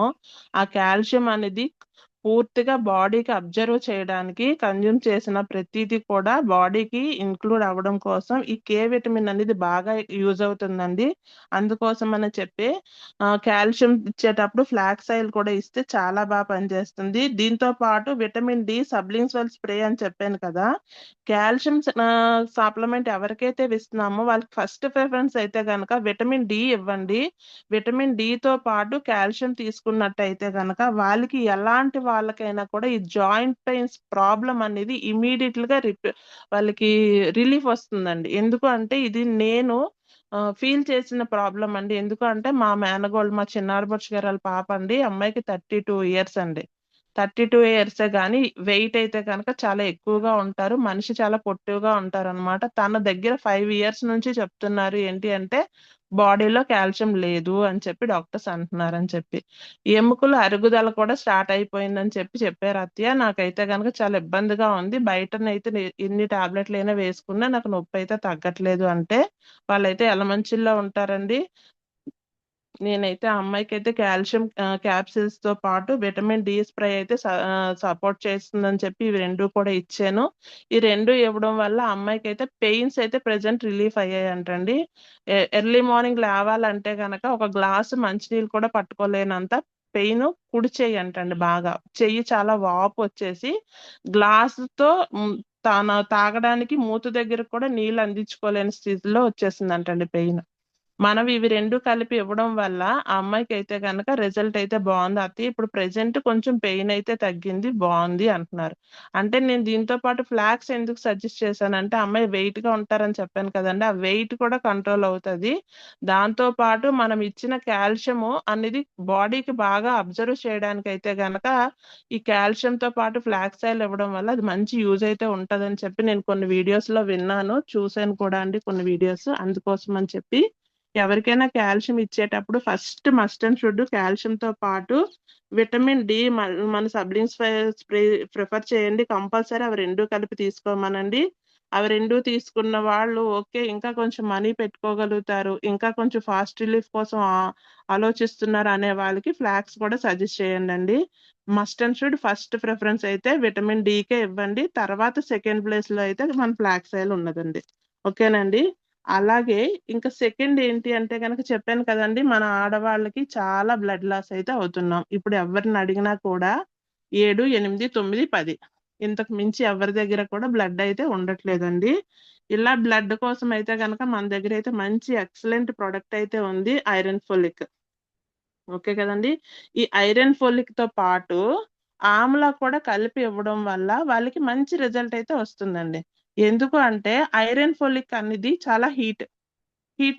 ఆ కాల్షియం అనేది పూర్తిగా బాడీకి అబ్జర్వ్ చేయడానికి కన్జ్యూమ్ చేసిన ప్రతీది కూడా బాడీకి ఇంక్లూడ్ అవ్వడం కోసం ఈ కే విటమిన్ అనేది బాగా యూజ్ అవుతుందండి. అందుకోసమని చెప్పి కాల్షియం ఇచ్చేటప్పుడు ఫ్లాక్స్ ఆయిల్ కూడా ఇస్తే చాలా పనిచేస్తుంది. దీంతో పాటు విటమిన్ డి సబ్లింగ్వల్ స్ప్రే అని చెప్పాను కదా! కాల్షియం సప్లిమెంట్ ఎవరికైతే ఇస్తున్నామో వాళ్ళకి ఫస్ట్ ప్రిఫరెన్స్ అయితే గనక విటమిన్ డి ఇవ్వండి. విటమిన్ డితో పాటు కాల్షియం తీసుకున్నట్టయితే గనక వాళ్ళకి ఎలాంటి వాళ్ళకైనా కూడా ఈ జాయింట్ పెయిన్స్ ప్రాబ్లమ్ అనేది ఇమ్మీడియేట్‌గా వాళ్ళకి రిలీఫ్ వస్తుందండి. ఎందుకు అంటే ఇది నేను ఫీల్ చేసిన ప్రాబ్లమ్ అండి. ఎందుకు అంటే మా మేనగోళ్ళు మా చిన్నారబొచ్చు గారాల పాప అండి. అమ్మాయికి 32 ఇయర్స్ అండి. 32 ఇయర్సే గానీ వెయిట్ అయితే గనక చాలా ఎక్కువగా ఉంటారు. మనిషి చాలా పొట్టిగా ఉంటారనమాట. తన దగ్గర 5 ఇయర్స్ నుంచి చెప్తున్నారు ఏంటి అంటే, బాడీలో కాల్షియం లేదు అని చెప్పి డాక్టర్స్ అంటున్నారని చెప్పి. ఎముకల అరుగుదల కూడా స్టార్ట్ అయిపోయిందని చెప్పారు అత్తయ్య. నాకైతే గనక చాలా ఇబ్బందిగా ఉంది. బయటనైతే ఎన్ని టాబ్లెట్లైనా వేసుకున్నా నాకు నొప్పైతే తగ్గట్లేదు అంటే, వాళ్ళైతే ఎలమంచిల్లో ఉంటారండి. నేనైతే ఆ అమ్మాయికైతే కాల్షియం క్యాప్సూల్స్‌తో పాటు విటమిన్ డి స్ప్రే అయితే సపోర్ట్ చేస్తుందని చెప్పి ఇవి 2 కూడా ఇచ్చాను. ఈ 2 ఇవ్వడం వల్ల ఆ అమ్మాయికైతే పెయిన్స్ అయితే ప్రెజెంట్ రిలీఫ్ అయ్యాయంటండి. ఎర్లీ మార్నింగ్ లేవాలంటే గనక ఒక గ్లాసు మంచినీళ్ళు కూడా పట్టుకోలేనంత పెయిను కుడి చెయ్యి అంటండి బాగా. చెయ్యి చాలా వాపొచ్చేసి గ్లాసుతో తాగడానికి మూతి దగ్గరకి కూడా నీళ్ళు అందించుకోలేని స్థితిలో వచ్చేసిందంటండి పెయిన్. మనం ఇవి 2 కలిపి ఇవ్వడం వల్ల ఆ అమ్మాయికైతే గనక రిజల్ట్ అయితే బావుంది అత్తయ్య. ఇప్పుడు ప్రెజెంట్ కొంచెం పెయిన్ అయితే తగ్గింది. బావుంది అంటున్నారు. అంటే నేను దీంతో పాటు ఫ్లాక్స్ ఎందుకు సజెస్ట్ చేశానంటే, ఆ అమ్మాయి వెయిట్‌గా ఉంటారని చెప్పాను కదండీ! ఆ వెయిట్ కూడా కంట్రోల్ అవుతది. దాంతో పాటు మనం ఇచ్చిన కాల్షియము అనేది బాడీకి బాగా అబ్జర్వ్ చేయడానికైతే గనక ఈ కాల్షియంతో పాటు ఫ్లాక్స్ ఆయిల్ ఇవ్వడం వల్ల అది మంచి యూజ్ అయితే ఉంటదని చెప్పి నేను కొన్ని వీడియోస్‌లో విన్నాను. చూసాను కూడా అండి కొన్ని వీడియోస్. అందుకోసమని చెప్పి ఎవరికైనా కాల్షియం ఇచ్చేటప్పుడు ఫస్ట్ మస్ట్ అండ్ షుడ్ కాల్షియంతో పాటు విటమిన్ డి మన సబ్లింగ్స్ స్ప్రే ప్రిఫర్ చేయండి. కంపల్సరీ అవి 2 కలిపి తీసుకోమనండి. అవి 2 తీసుకున్న వాళ్ళు ఓకే. ఇంకా కొంచెం మనీ పెట్టుకోగలుగుతారు. ఇంకా కొంచెం ఫాస్ట్ రిలీఫ్ కోసం ఆలోచిస్తున్నారు అనే వాళ్ళకి ఫ్లాక్స్ కూడా సజెస్ట్ చేయండండి. Must and should first preference అయితే విటమిన్ డికే ఇవ్వండి. తర్వాత సెకండ్ ప్లేస్‌లో అయితే మన ఫ్లాక్స్ ఆయిల్ ఉన్నదండి. ఓకేనండి. అలాగే ఇంకా సెకండ్ ఏంటి అంటే గనక చెప్పాను కదండీ! మన ఆడవాళ్ళకి చాలా బ్లడ్ లాస్ అయితే అవుతున్నాం. ఇప్పుడు ఎవరిని అడిగినా కూడా 7, 8, 9, 10 ఇంతకు మించి ఎవరి దగ్గర కూడా బ్లడ్ అయితే ఉండట్లేదండి. ఇలా బ్లడ్ కోసం అయితే గనక మన దగ్గరైతే మంచి ఎక్సలెంట్ ప్రొడక్ట్ అయితే ఉంది. Iron folic. ఓకే కదండీ! ఈ ఐరన్ ఫోలిక్‌తో పాటు ఆమ్లా కూడా కలిపి ఇవ్వడం వల్ల వాళ్ళకి మంచి రిజల్ట్ అయితే వస్తుందండి. ఎందుకు అంటే ఐరన్ ఫోలిక్ అనేది చాలా హీట్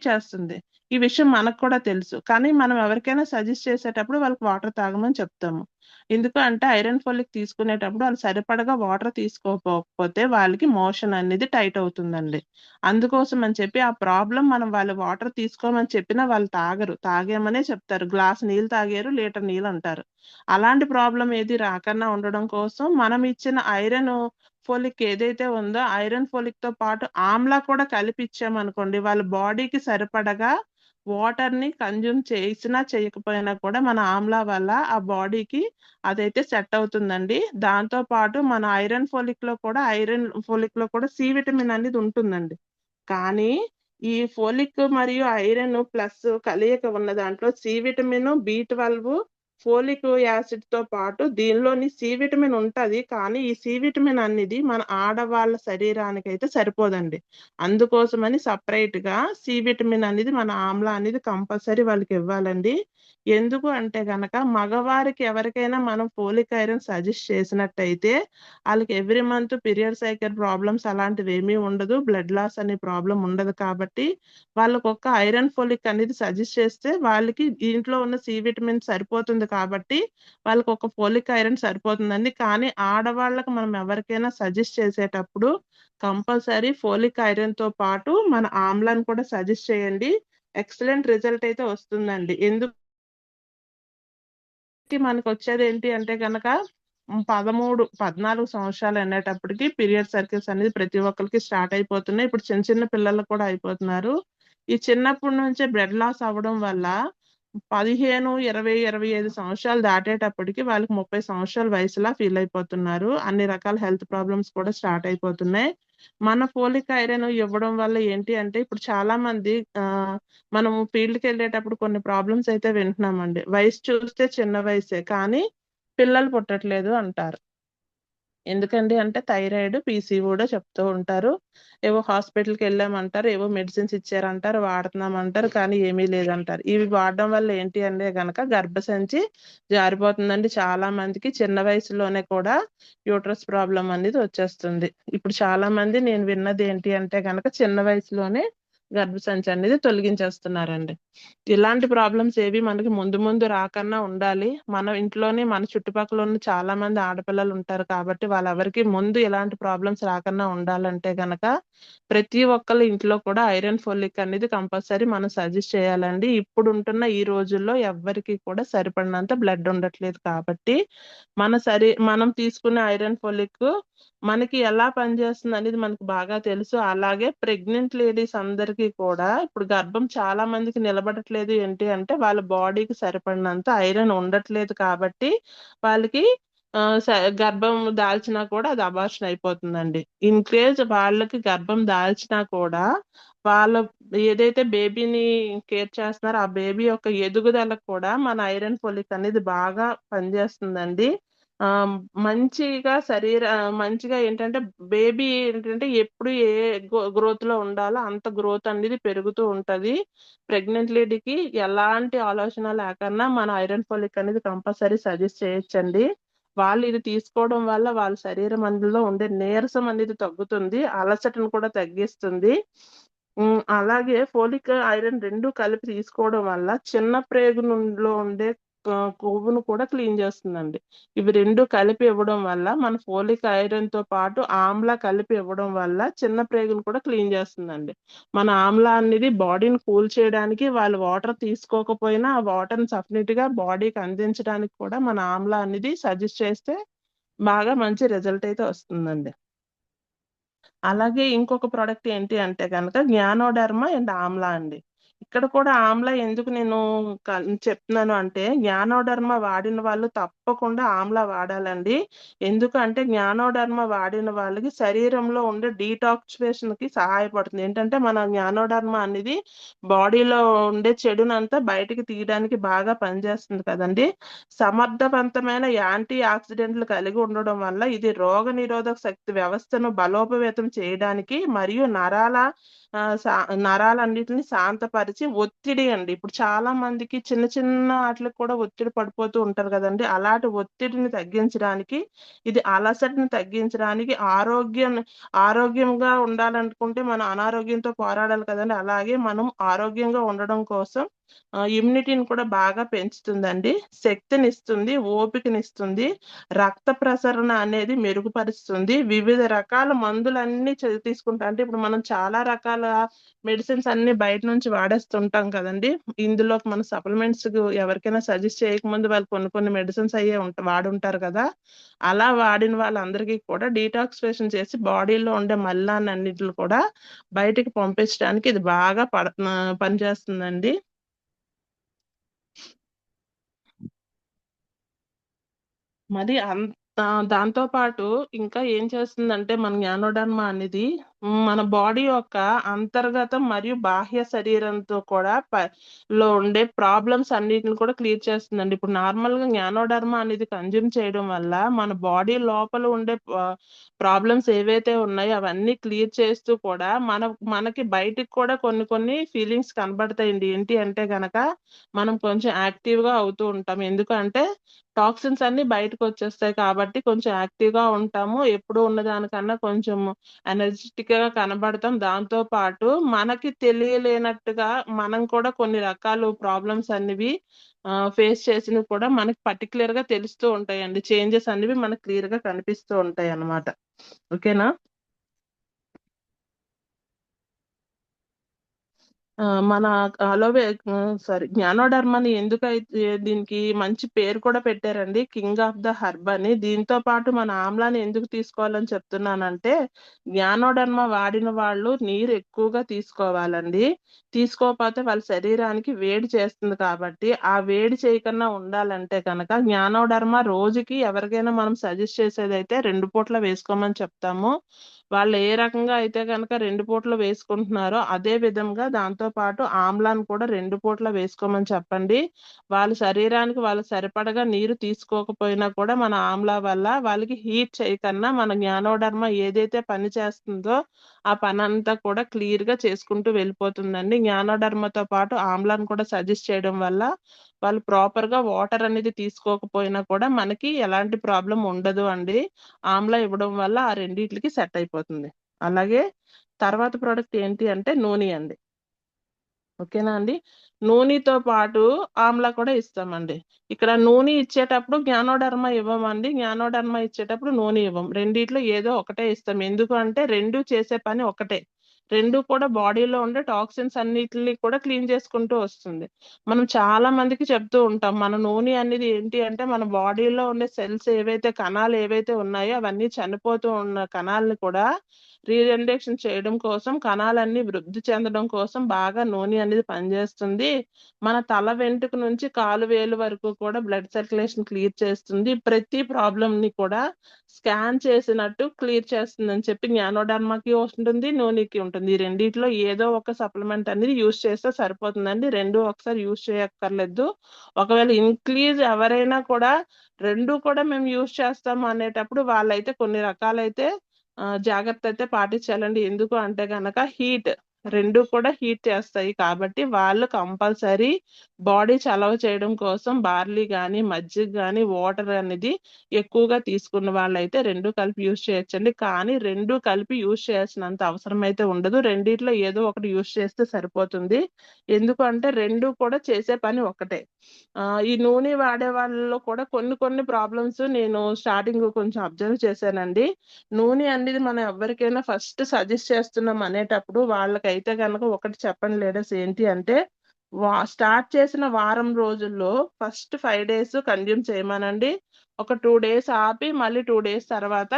చేస్తుంది. ఈ విషయం మనకు కూడా తెలుసు. కానీ మనం ఎవరికైనా సజెస్ట్ చేసేటప్పుడు వాళ్ళకి వాటర్ తాగమని చెప్తాము. ఎందుకు అంటే ఐరన్ ఫోలిక్ తీసుకునేటప్పుడు వాళ్ళు సరిపడగా వాటర్ తీసుకోకపోతే వాళ్ళకి మోషన్ అనేది టైట్ అవుతుందండి. అందుకోసం అని చెప్పి ఆ ప్రాబ్లమ్ మనం వాళ్ళు వాటర్ తీసుకోమని చెప్పినా వాళ్ళు తాగరు. తాగామనే చెప్తారు. గ్లాస్ నీళ్ళు తాగారు, లీటర్ నీళ్ళంటారు. అలాంటి ప్రాబ్లం ఏది రాకుండా ఉండడం కోసం మనం ఇచ్చిన ఐరన్ ఫోలిక్ ఏదైతే ఉందో ఐరన్ ఫోలిక్ తో పాటు ఆమ్లా కూడా కలిపి ఇచ్చామనుకోండి, వాళ్ళ బాడీకి సరిపడగా వాటర్ ని కన్జ్యూమ్ చేసినా చేయకపోయినా కూడా మన ఆమ్లా వల్ల ఆ బాడీకి అదైతే సెట్ అవుతుందండి. దాంతో పాటు మన ఐరన్ ఫోలిక్ లో కూడా సి విటమిన్ అనేది ఉంటుందండి. కానీ ఈ ఫోలిక్ మరియు ఐరన్ ప్లస్ కలయిక ఉన్న దాంట్లో C vitamin, B12, folic acid తో పాటు దీనిలోని సి విటమిన్ ఉంటది. కానీ ఈ సి విటమిన్ అనేది మన ఆడవాళ్ళ శరీరానికి అయితే సరిపోదండి. అందుకోసమని సపరేట్ గా సి విటమిన్ అనేది మన ఆమ్లా అనేది కంపల్సరీ వాళ్ళకి ఇవ్వాలండి. ఎందుకు అంటే గనక మగవారికి ఎవరికైనా మనం ఫోలిక్ ఐరన్ సజెస్ట్ చేసినట్టయితే వాళ్ళకి every month period cycle problems అలాంటివి ఏమీ ఉండదు, బ్లడ్ లాస్ అనే ప్రాబ్లం ఉండదు. కాబట్టి వాళ్ళకి ఒక ఐరన్ ఫోలిక్ అనేది సజెస్ట్ చేస్తే వాళ్ళకి దీంట్లో ఉన్న సి విటమిన్ సరిపోతుంది కాబట్టి వాళ్ళకి ఒక ఫోలిక్ ఐరన్ సరిపోతుందండి. కానీ ఆడవాళ్ళకి మనం ఎవరికైనా సజెస్ట్ చేసేటప్పుడు కంపల్సరీ ఫోలిక్ ఐరన్ తో పాటు మన ఆమ్లాన్ని కూడా సజెస్ట్ చేయండి. ఎక్సలెంట్ రిజల్ట్ అయితే వస్తుందండి. ఎందుకు మనకు వచ్చేది ఏంటి అంటే గనక 13, 14 సంవత్సరాలు అనేటప్పటికి పీరియడ్ సర్కిల్స్ అనేది ప్రతి ఒక్కరికి స్టార్ట్ అయిపోతున్నాయి. ఇప్పుడు చిన్న చిన్న పిల్లలకు కూడా అయిపోతున్నారు. ఈ చిన్నప్పటి నుంచే బ్లడ్ లాస్ అవ్వడం వల్ల 15, 20, 25 సంవత్సరాలు దాటేటప్పటికి వాళ్ళకి 30 సంవత్సరాల వయసులా ఫీల్ అయిపోతున్నారు. అన్ని రకాల హెల్త్ ప్రాబ్లమ్స్ కూడా స్టార్ట్ అయిపోతున్నాయి. మన ఫోలిక్ ఐరన్ ఇవ్వడం వల్ల ఏంటి అంటే ఇప్పుడు చాలా మంది మనము ఫీల్డ్‌కి వెళ్ళేటప్పుడు కొన్ని ప్రాబ్లమ్స్ అయితే వింటున్నామండి. వయసు చూస్తే చిన్న వయసే కానీ పిల్లలు పుట్టట్లేదు అంటారు. ఎందుకండి అంటే థైరాయిడ్, పీసీఓడీ చెప్తూ ఉంటారు. ఏవో హాస్పిటల్‌కి వెళ్ళామంటారు. ఏవో మెడిసిన్స్ ఇచ్చారంటారు. వాడుతున్నామంటారు. కానీ ఏమీ లేదంటారు. ఇవి వాడడం వల్ల ఏంటి అంటే గనక గర్భసంచి జారిపోతుందండి. చాలా మందికి చిన్న వయసులోనే కూడా యూట్రస్ ప్రాబ్లమ్ అనేది వచ్చేస్తుంది. ఇప్పుడు చాలా మంది నేను విన్నది ఏంటి అంటే గనక చిన్న వయసులోనే గర్భసంచి అనేది తొలగించేస్తున్నారండి. ఇలాంటి ప్రాబ్లమ్స్ ఏవి మనకి ముందు ముందు రాకన్నా ఉండాలి. మన ఇంట్లోనే మన చుట్టుపక్కల ఉన్న చాలా మంది ఆడపిల్లలు ఉంటారు కాబట్టి వాళ్ళెవరికీ ముందు ఇలాంటి ప్రాబ్లమ్స్ రాకన్నా ఉండాలంటే గనక ప్రతి ఒక్కళ్ళ ఇంట్లో కూడా ఐరన్ ఫోలిక్ అనేది కంపల్సరీ మనం సజెస్ట్ చేయాలండి. ఇప్పుడు ఉంటున్న ఈ రోజుల్లో ఎవ్వరికీ కూడా సరిపడినంత బ్లడ్ ఉండట్లేదు కాబట్టి మనం తీసుకునే ఐరన్ ఫోలిక్ మనకి ఎలా పనిచేస్తుంది అనేది మనకు బాగా తెలుసు. అలాగే ప్రెగ్నెంట్ లేడీస్ అందరికీ కూడా ఇప్పుడు గర్భం చాలా మందికి నిలబడట్లేదు ఏంటి అంటే వాళ్ళ బాడీకి సరిపడినంత ఐరన్ ఉండట్లేదు కాబట్టి వాళ్ళకి గర్భం దాల్చినా కూడా అది అబార్షన్ అయిపోతుందండి. ఇన్ కేస్ వాళ్ళకి గర్భం దాల్చినా కూడా వాళ్ళ ఏదైతే బేబీని కేర్ చేస్తున్నారో ఆ బేబీ యొక్క ఎదుగుదలకు కూడా మన ఐరన్ ఫోలిక్ అనేది బాగా పనిచేస్తుందండి. ఆహ్, మంచిగా ఏంటంటే బేబీ ఏంటంటే ఎప్పుడు ఏ గ్రోత్ లో ఉండాలో అంత గ్రోత్ అనేది పెరుగుతూ ఉంటది. ప్రెగ్నెంట్ లేడీకి ఎలాంటి ఆలోచన లేకన్నా మన ఐరన్ ఫోలిక్ అనేది కంపల్సరీ సజెస్ట్ చేయొచ్చండి. వాళ్ళు ఇది తీసుకోవడం వల్ల వాళ్ళ శరీరం అందులో ఉండే నీరసం అనేది తగ్గుతుంది. అలసటను కూడా తగ్గిస్తుంది. అలాగే ఫోలిక్, ఐరన్ 2 కలిపి తీసుకోవడం వల్ల చిన్న ప్రేగులో ఉండే కొవ్వును కూడా క్లీన్ చేస్తుందండి. ఇవి 2 కలిపి ఇవ్వడం వల్ల మన ఫోలిక్ ఐరన్ తో పాటు ఆమ్లా కలిపి ఇవ్వడం వల్ల చిన్న ప్రేగును కూడా క్లీన్ చేస్తుందండి. మన ఆమ్లా అనేది బాడీని కూల్ చేయడానికి వాళ్ళు వాటర్ తీసుకోకపోయినా ఆ వాటర్‌ని సఫినిట్‌గా బాడీకి అందించడానికి కూడా మన ఆమ్లా అనేది సజెస్ట్ చేస్తే బాగా మంచి రిజల్ట్ అయితే వస్తుందండి. అలాగే ఇంకొక ప్రొడక్ట్ ఏంటి అంటే గనక జ్ఞానోడర్మ అండ్ ఆమ్లా అండి. ఇక్కడ కూడా ఆమ్లా ఎందుకు నేను చెప్తున్నాను అంటే జ్ఞానోడర్మ వాడిన వాళ్ళు తప్పకుండా ఆమ్లా వాడాలండి. ఎందుకంటే జ్ఞానోడర్మ వాడిన వాళ్ళకి శరీరంలో ఉండే డీటాక్సిఫికేషన్‌కి సహాయపడుతుంది. ఏంటంటే మన జ్ఞానోడర్మ అనేది బాడీలో ఉండే చెడునంతా బయటికి తీయడానికి బాగా పనిచేస్తుంది కదండీ! సమర్థవంతమైన యాంటీ ఆక్సిడెంట్లు కలిగి ఉండడం వల్ల ఇది రోగనిరోధక శక్తి వ్యవస్థను బలోపేతం చేయడానికి మరియు నరాలన్నిటిని శాంతపరిచి ఒత్తిడి అండి. ఇప్పుడు చాలా మందికి చిన్న చిన్న ఆట్లకి కూడా ఒత్తిడి పడిపోతూ ఉంటారు కదండీ! అలాంటి ఒత్తిడిని తగ్గించడానికి, ఇది అలసటని తగ్గించడానికి, ఆరోగ్యంగా ఉండాలనుకుంటే మనం అనారోగ్యంతో పోరాడాలి కదండీ! అలాగే మనం ఆరోగ్యంగా ఉండడం కోసం ఇమ్యూనిటీని కూడా బాగా పెంచుతుందండి, శక్తినిస్తుంది, ఓపికనిస్తుంది, రక్త ప్రసరణ అనేది మెరుగుపరుస్తుంది, వివిధ రకాల మందులన్నీ తీసుకుంటా అంటే ఇప్పుడు మనం చాలా రకాల మెడిసిన్స్ అన్ని బయట నుంచి వాడేస్తుంటాం కదండి. ఇందులో మన సప్లిమెంట్స్ ఎవరికైనా సజెస్ట్ చేయకముందు వాళ్ళు కొన్ని మెడిసిన్స్ అయ్యే వాడుంటారు కదా. అలా వాడిన వాళ్ళందరికీ కూడా డీటాక్సిఫికేషన్ చేసి బాడీలో ఉండే మలినాన్ని అన్నిటిని కూడా బయటికి పంపించడానికి ఇది బాగా పనిచేస్తుందండి. మరి దాంతో పాటు ఇంకా ఏం చేస్తుందంటే మన జ్ఞానోడర్మా అనేది మన బాడీ యొక్క అంతర్గతం మరియు బాహ్య శరీరంతో కూడా లో ఉండే ప్రాబ్లమ్స్ అన్నిటిని కూడా క్లియర్ చేస్తుందండి. ఇప్పుడు నార్మల్ గా జ్ఞానోడర్మా అనేది కన్జ్యూమ్ చేయడం వల్ల మన బాడీ లోపల ఉండే ప్రాబ్లమ్స్ ఏవైతే ఉన్నాయో అవన్నీ క్లియర్ చేస్తూ కూడా మనకి బయటికి కూడా కొన్ని ఫీలింగ్స్ కనబడతాయండి. ఏంటి అంటే గనక మనం కొంచెం యాక్టివ్ గా అవుతూ ఉంటాం. ఎందుకంటే టాక్సిన్స్ అన్ని బయటకు వచ్చేస్తాయి కాబట్టి కొంచెం యాక్టివ్ గా ఉంటాము. ఎప్పుడు ఉన్నదానికన్నా కొంచెం ఎనర్జెటిక్ గా కనబడతాం. దాంతో పాటు మనకి తెలియలేనట్టుగా మనం కూడా కొన్ని రకాల ప్రాబ్లమ్స్ అనేవి ఫేస్ చేసినవి కూడా మనకి పర్టికులర్ గా తెలుస్తూ ఉంటాయండి. చేంజెస్ అనేవి మనకు క్లియర్ గా కనిపిస్తూ ఉంటాయి అన్నమాట. ఓకేనా? మన జ్ఞానోడర్మని ఎందుకైతే దీనికి మంచి పేరు కూడా పెట్టారండి, కింగ్ ఆఫ్ ద హర్బ్ అని. దీంతో పాటు మన ఆమ్లాని ఎందుకు తీసుకోవాలని చెప్తున్నానంటే జ్ఞానోడర్మ వాడిన వాళ్ళు నీరు ఎక్కువగా తీసుకోవాలండి. తీసుకోకపోతే వాళ్ళ శరీరానికి వేడి చేస్తుంది కాబట్టి ఆ వేడి చేయకుండా ఉండాలంటే కనుక జ్ఞానోడర్మ రోజుకి ఎవరికైనా మనం సజెస్ట్ చేసేది అయితే 2 పూట్ల వేసుకోమని చెప్తాము. వాళ్ళు ఏ రకంగా అయితే కనుక 2 పూటలు వేసుకుంటున్నారో అదే విధంగా దాంతో పాటు ఆమ్లాన్ని కూడా 2 పూటల వేసుకోమని చెప్పండి. వాళ్ళ శరీరానికి వాళ్ళు సరిపడగా నీరు తీసుకోకపోయినా కూడా మన ఆమ్లా వల్ల వాళ్ళకి హీట్ చేయకన్నా మన జ్ఞానోడర్మ ఏదైతే పని చేస్తుందో ఆ పని అంతా కూడా క్లియర్ గా చేసుకుంటూ వెళ్ళిపోతుందండి. జ్ఞానోడర్మతో పాటు ఆమ్లాన్ని కూడా సజెస్ట్ చేయడం వల్ల వాళ్ళు ప్రాపర్ గా వాటర్ అనేది తీసుకోకపోయినా కూడా మనకి ఎలాంటి ప్రాబ్లం ఉండదు అండి. ఆమ్లా ఇవ్వడం వల్ల ఆ రెండిట్లకి సెట్ అయిపోతుంది. అలాగే తర్వాత ప్రోడక్ట్ ఏంటి అంటే నూనె అండి. ఓకేనా అండి? నూనెతో పాటు ఆమ్లా కూడా ఇస్తామండి. ఇక్కడ నూనె ఇచ్చేటప్పుడు జ్ఞానోడర్మ ఇవ్వమండి. జ్ఞానోడర్మ ఇచ్చేటప్పుడు నూనె ఇవ్వం. రెండిట్లో ఏదో ఒకటే ఇస్తాం. ఎందుకు అంటే 2 చేసే పని ఒకటే. 2 కూడా బాడీలో ఉండే టాక్సిన్స్ అన్నిటిని కూడా క్లీన్ చేసుకుంటూ వస్తుంది. మనం చాలా మందికి చెప్తూ ఉంటాం. మన నూనె అనేది ఏంటి అంటే మన బాడీలో ఉండే సెల్స్ ఏవైతే కణాలు ఏవైతే ఉన్నాయో అవన్నీ చనిపోతూ ఉన్న కణాలను కూడా రీజనరేషన్ చేయడం కోసం, కణాలన్నీ వృద్ధి చెందడం కోసం బాగా నూనె అనేది పనిచేస్తుంది. మన తల వెంట్రుక నుంచి కాలు వేలు వరకు కూడా బ్లడ్ సర్క్యులేషన్ క్లియర్ చేస్తుంది. ప్రతి ప్రాబ్లమ్ ని కూడా స్కాన్ చేసినట్టు క్లియర్ చేస్తుంది అని చెప్పి జ్ఞానోడర్మాకి ఉంటుంది, నూనెకి ఉంటుంది. ఈ రెండిట్లో ఏదో ఒక సప్లిమెంట్ అనేది యూజ్ చేస్తే సరిపోతుందండి. 2 ఒకసారి యూజ్ చేయక్కర్లేదు. ఒకవేళ ఇన్క్రీజ్ ఎవరైనా కూడా 2 కూడా మేము యూజ్ చేస్తాము అనేటప్పుడు వాళ్ళైతే కొన్ని రకాలైతే జాగ్రత్త అయితే పాటించాలండి. ఎందుకు అంటే గనక హీట్ 2 కూడా హీట్ చేస్తాయి కాబట్టి వాళ్ళు కంపల్సరీ బాడీ చలవ చేయడం కోసం బార్లీ గాని, మజ్జిగ గాని, వాటర్ అనేది ఎక్కువగా తీసుకున్న వాళ్ళైతే 2 కలిపి యూజ్ చేయొచ్చండి. కానీ 2 కలిపి యూజ్ చేయాల్సినంత అవసరం అయితే ఉండదు. రెండిట్లో ఏదో ఒకటి యూజ్ చేస్తే సరిపోతుంది. ఎందుకు అంటే 2 కూడా చేసే పని ఒకటే. ఈ నూనె వాడే వాళ్ళలో కూడా కొన్ని ప్రాబ్లమ్స్ నేను స్టార్టింగ్ కొంచెం అబ్జర్వ్ చేశానండి. నూనె అనేది మనం ఎవరికైనా ఫస్ట్ సజెస్ట్ చేస్తున్నాం అనేటప్పుడు వాళ్ళకైతే గనక ఒకటి చెప్పండి లేడీస్, ఏంటి అంటే స్టార్ట్ చేసిన వారం రోజుల్లో ఫస్ట్ 5 డేస్ కన్జ్యూమ్ చేయమనండి. ఒక 2 డేస్ ఆపి మళ్ళీ 2 డేస్ తర్వాత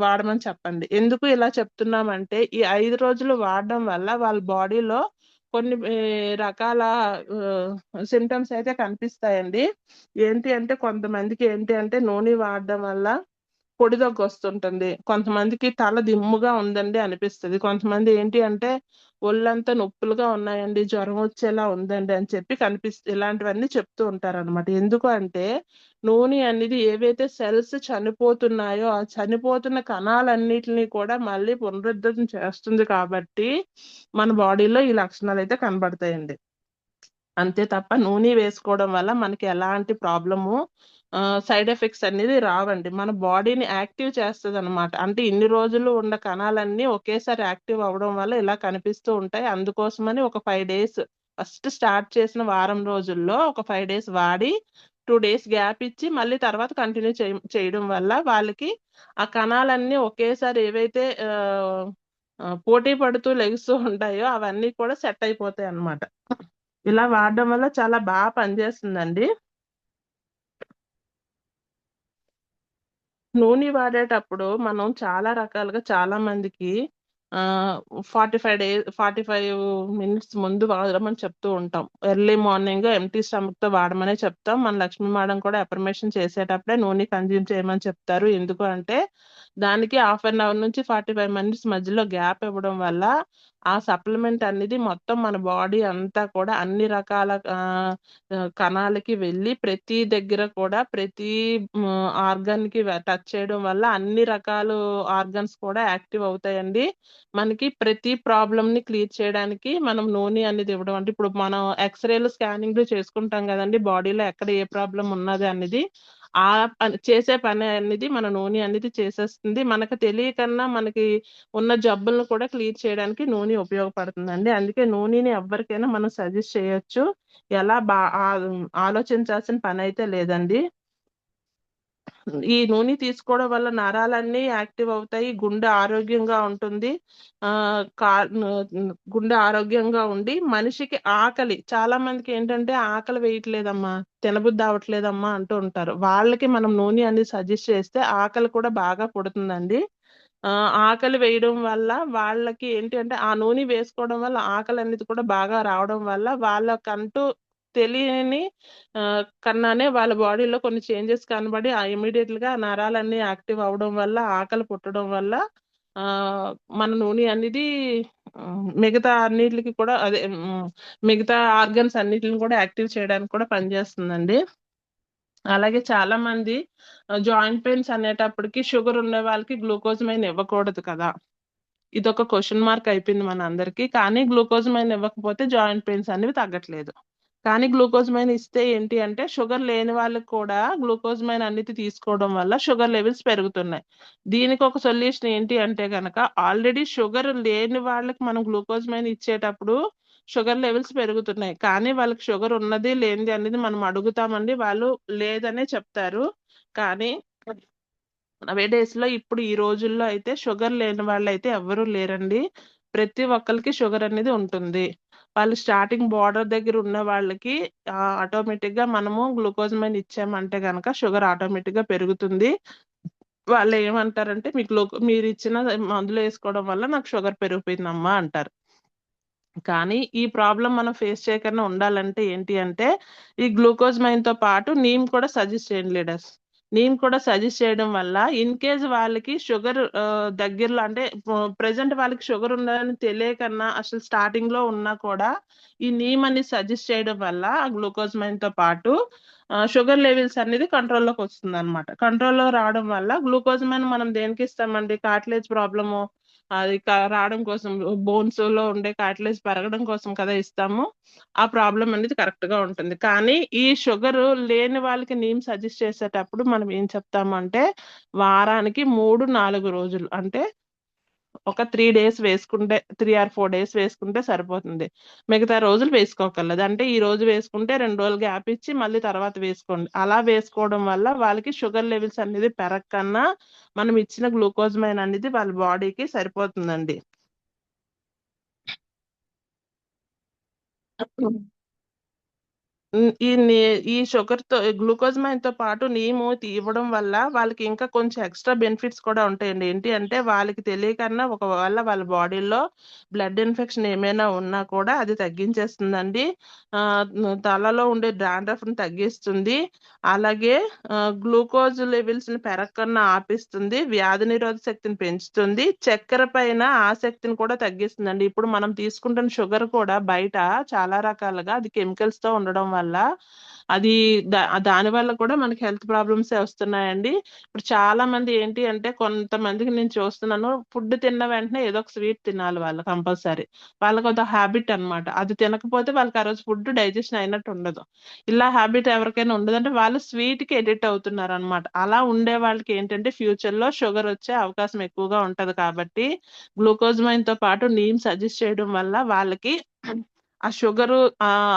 వాడమని చెప్పండి. ఎందుకు ఇలా చెప్తున్నామంటే ఈ 5 రోజులు వాడడం వల్ల వాళ్ళ బాడీలో కొన్ని రకాల సింప్టమ్స్ అయితే కనిపిస్తాయండి. ఏంటి అంటే కొంతమందికి ఏంటి అంటే నూనె వాడడం వల్ల పొడి దగ్గు వస్తుంటుంది. కొంతమందికి తల దిమ్ముగా ఉందండి అనిపిస్తది. కొంతమంది ఏంటి అంటే ఒళ్ళంతా నొప్పులుగా ఉన్నాయండి, జ్వరం వచ్చేలా ఉందండి అని చెప్పి ఇలాంటివన్నీ చెప్తూ ఉంటారనమాట. ఎందుకు అంటే నూనె అనేది ఏవైతే సెల్స్ చనిపోతున్నాయో ఆ చనిపోతున్న కణాలన్నిటిని కూడా మళ్ళీ పునరుద్ధరణ చేస్తుంది కాబట్టి మన బాడీలో ఈ లక్షణాలు అయితే కనబడతాయండి. అంతే తప్ప నూనె వేసుకోవడం వల్ల మనకి ఎలాంటి ప్రాబ్లము సైడ్ ఎఫెక్ట్స్ అనేది రావండి. మన బాడీని యాక్టివ్ చేస్తదనమాట. అంటే ఇన్ని రోజులు ఉన్న కణాలన్నీ ఒకేసారి యాక్టివ్ అవ్వడం వల్ల ఇలా కనిపిస్తూ ఉంటాయి. అందుకోసమని ఒక 5 డేస్ ఫస్ట్ స్టార్ట్ చేసిన వారం రోజుల్లో ఒక 5 డేస్ వాడి 2 డేస్ గ్యాప్ ఇచ్చి మళ్ళీ తర్వాత కంటిన్యూ చేయడం వల్ల వాళ్ళకి ఆ కణాలన్నీ ఒకేసారి ఏవైతే పోటీ పడుతూ లెగుస్తూ ఉంటాయో అవన్నీ కూడా సెట్ అయిపోతాయి అన్నమాట. ఇలా వాడడం వల్ల చాలా బాగా పనిచేస్తుందండి. నూనె వాడేటప్పుడు మనం చాలా రకాలుగా చాలా మందికి 45 మినిట్స్ ముందు వాడమని చెప్తూ ఉంటాం. ఎర్లీ మార్నింగ్ ఎంటీ స్టమక్ తో వాడమనే చెప్తాం. మన లక్ష్మీ మేడం కూడా అఫర్మేషన్ చేసేటప్పుడే నూనె కన్జ్యూమ్ చేయమని చెప్తారు. ఎందుకు అంటే దానికి హాఫ్ అన్ అవర్ నుంచి 45 మినిట్స్ మధ్యలో గ్యాప్ ఇవ్వడం వల్ల ఆ సప్లిమెంట్ అనేది మొత్తం మన బాడీ అంతా కూడా అన్ని రకాల కణాలకి వెళ్ళి ప్రతి దగ్గర కూడా ప్రతి ఆర్గన్ కి టచ్ చేయడం వల్ల అన్ని రకాల ఆర్గన్స్ కూడా యాక్టివ్ అవుతాయండి. మనకి ప్రతి ప్రాబ్లమ్ ని క్లియర్ చేయడానికి మనం నూనె అనేది ఇవ్వడం అంటే ఇప్పుడు మనం ఎక్స్రేలు స్కానింగ్ చేసుకుంటాం కదండి బాడీలో ఎక్కడ ఏ ప్రాబ్లం ఉన్నది అనేది ఆ చేసే పని అనేది మన నూనె అనేది చేసేస్తుంది. మనకు తెలియకన్నా మనకి ఉన్న జబ్బులను కూడా క్లియర్ చేయడానికి నూనె ఉపయోగపడుతుందండి. అందుకే నూనెని ఎవరికైనా మనం సజెస్ట్ చేయొచ్చు. ఎలా ఆలోచించాల్సిన పని అయితే లేదండి. ఈ నూనె తీసుకోవడం వల్ల నరాలన్నీ యాక్టివ్ అవుతాయి. గుండె ఆరోగ్యంగా ఉంటుంది. గుండె ఆరోగ్యంగా ఉండి మనిషికి ఆకలి చాలా మందికి ఏంటంటే ఆకలి వేయట్లేదమ్మా, తినబుద్ధి అవ్వట్లేదమ్మా అంటూ ఉంటారు. వాళ్ళకి మనం నూనె అనేది సజెస్ట్ చేస్తే ఆకలి కూడా బాగా పుడుతుందండి. ఆకలి వేయడం వల్ల వాళ్ళకి ఏంటి అంటే ఆ నూనె వేసుకోవడం వల్ల ఆకలి అనేది కూడా బాగా రావడం వల్ల వాళ్ళకంటూ తెలియని కన్నానే వాళ్ళ బాడీలో కొన్ని చేంజెస్ కనబడి ఇమీడియట్ గా నరాలన్నీ యాక్టివ్ అవడం వల్ల ఆకలి పుట్టడం వల్ల మన నూనె అనేది మిగతా అన్నిటికి కూడా అదే మిగతా ఆర్గన్స్ అన్నిటిని కూడా యాక్టివ్ చేయడానికి కూడా పనిచేస్తుందండి. అలాగే చాలా మంది జాయింట్ పెయిన్స్ అనేటప్పటికి షుగర్ ఉన్న వాళ్ళకి గ్లూకోజమైన్ ఇవ్వకూడదు కదా. ఇదొక క్వశ్చన్ మార్క్ అయిపోయింది మన అందరికి. కానీ గ్లూకోజమైన్ ఇవ్వకపోతే జాయింట్ పెయిన్స్ అనేవి తగ్గట్లేదు. కానీ గ్లూకోజమైన్ ఇస్తే ఏంటి అంటే షుగర్ లేని వాళ్ళకి కూడా గ్లూకోజమైన్ అనేది తీసుకోవడం వల్ల షుగర్ లెవెల్స్ పెరుగుతున్నాయి. దీనికి ఒక సొల్యూషన్ ఏంటి అంటే గనక ఆల్రెడీ షుగర్ లేని వాళ్ళకి మనం గ్లూకోజమైన్ ఇచ్చేటప్పుడు షుగర్ లెవెల్స్ పెరుగుతున్నాయి. కానీ వాళ్ళకి షుగర్ ఉన్నది లేనిది అనేది మనం అడుగుతామండి, వాళ్ళు లేదనే చెప్తారు. కానీ డేస్ లో ఇప్పుడు ఈ రోజుల్లో అయితే షుగర్ లేని వాళ్ళు అయితే ఎవరు లేరండి. ప్రతి ఒక్కరికి షుగర్ అనేది ఉంటుంది. వాళ్ళు స్టార్టింగ్ బార్డర్ దగ్గర ఉన్న వాళ్ళకి ఆటోమేటిక్ గా మనము గ్లూకోజమైన్ ఇచ్చామంటే గనక షుగర్ ఆటోమేటిక్ గా పెరుగుతుంది. వాళ్ళు ఏమంటారంటే మీరు ఇచ్చిన మందులు వేసుకోవడం వల్ల నాకు షుగర్ పెరిగిపోయిందమ్మా అంటారు. కానీ ఈ ప్రాబ్లం మనం ఫేస్ చేయకుండా ఉండాలంటే ఏంటి అంటే ఈ గ్లూకోజమైన్ తో పాటు నీమ్ కూడా సజెస్ట్ చేయండి లీడర్స్. నీమ్ కూడా సజెస్ట్ చేయడం వల్ల ఇన్ కేస్ వాళ్ళకి షుగర్ దగ్గరలో అంటే ప్రెసెంట్ వాళ్ళకి షుగర్ ఉందని తెలియకన్నా అసలు స్టార్టింగ్ లో ఉన్నా కూడా ఈ నీమ్ అనేది సజెస్ట్ చేయడం వల్ల ఆ గ్లూకోజమైన్ తో పాటు షుగర్ లెవెల్స్ అనేది కంట్రోల్లోకి వస్తుంది అనమాట. కంట్రోల్లో రావడం వల్ల గ్లూకోజమైన్ మనం దేనికి ఇస్తామండి, కార్టిలేజ్ ప్రాబ్లము అది రావడం కోసం, బోన్స్ లో ఉండే కార్టిలేజ్ పెరగడం కోసం కదా ఇస్తాము. ఆ ప్రాబ్లం అనేది కరెక్ట్ గా ఉంటుంది. కానీ ఈ షుగర్ లేని వాళ్ళకి నీమ్ సజెస్ట్ చేసేటప్పుడు మనం ఏం చెప్తామంటే వారానికి 3-4 రోజులు అంటే ఒక 3 డేస్ వేసుకుంటే 3 or 4 డేస్ వేసుకుంటే సరిపోతుంది. మిగతా రోజులు వేసుకోకర్లేదు. అంటే ఈ రోజు వేసుకుంటే 2 రోజులు గ్యాప్ ఇచ్చి మళ్ళీ తర్వాత వేసుకోండి. అలా వేసుకోవడం వల్ల వాళ్ళకి షుగర్ లెవెల్స్ అనేది పెరగకన్నా మనం ఇచ్చిన గ్లూకోజమైన్ అనేది వాళ్ళ బాడీకి సరిపోతుందండి. ఈ షుగర్ తో గ్లూకోజమైన్ తో పాటు నీము ఇవ్వడం వల్ల వాళ్ళకి ఇంకా కొంచెం ఎక్స్ట్రా బెనిఫిట్స్ కూడా ఉంటాయండి. ఏంటి అంటే వాళ్ళకి తెలియకన్నా ఒకవేళ వాళ్ళ బాడీలో బ్లడ్ ఇన్ఫెక్షన్ ఏమైనా ఉన్నా కూడా అది తగ్గించేస్తుందండి. తలలో ఉండే డాండ్రఫ్ ని తగ్గిస్తుంది. అలాగే గ్లూకోజ్ లెవెల్స్ ని పెరగకన్నా ఆపిస్తుంది. వ్యాధి నిరోధక శక్తిని పెంచుతుంది. చక్కెర పైన ఆసక్తిని కూడా తగ్గిస్తుందండి. ఇప్పుడు మనం తీసుకుంటున్న షుగర్ కూడా బయట చాలా రకాలుగా అది కెమికల్స్ తో ఉండడం వల్ల అది దాని వల్ల కూడా మనకి హెల్త్ ప్రాబ్లమ్స్ వస్తున్నాయండి. ఇప్పుడు చాలా మంది ఏంటి అంటే కొంతమందికి నేను చూస్తున్నాను, ఫుడ్ తిన్న వెంటనే ఏదో ఒక స్వీట్ తినాలి వాళ్ళు కంపల్సరీ. వాళ్ళకి ఒక హ్యాబిట్ అన్నమాట. అది తినకపోతే వాళ్ళకి ఆ రోజు ఫుడ్ డైజెషన్ అయినట్టు ఉండదు. ఇలా హ్యాబిట్ ఎవరికైనా ఉండదంటే వాళ్ళు స్వీట్ కి ఎడిక్ట్ అవుతున్నారు అనమాట. అలా ఉండే వాళ్ళకి ఏంటంటే ఫ్యూచర్ లో షుగర్ వచ్చే అవకాశం ఎక్కువగా ఉంటది. కాబట్టి గ్లూకోజమైన్ తో పాటు నీమ్ సజెస్ట్ చేయడం వల్ల వాళ్ళకి ఆ షుగరు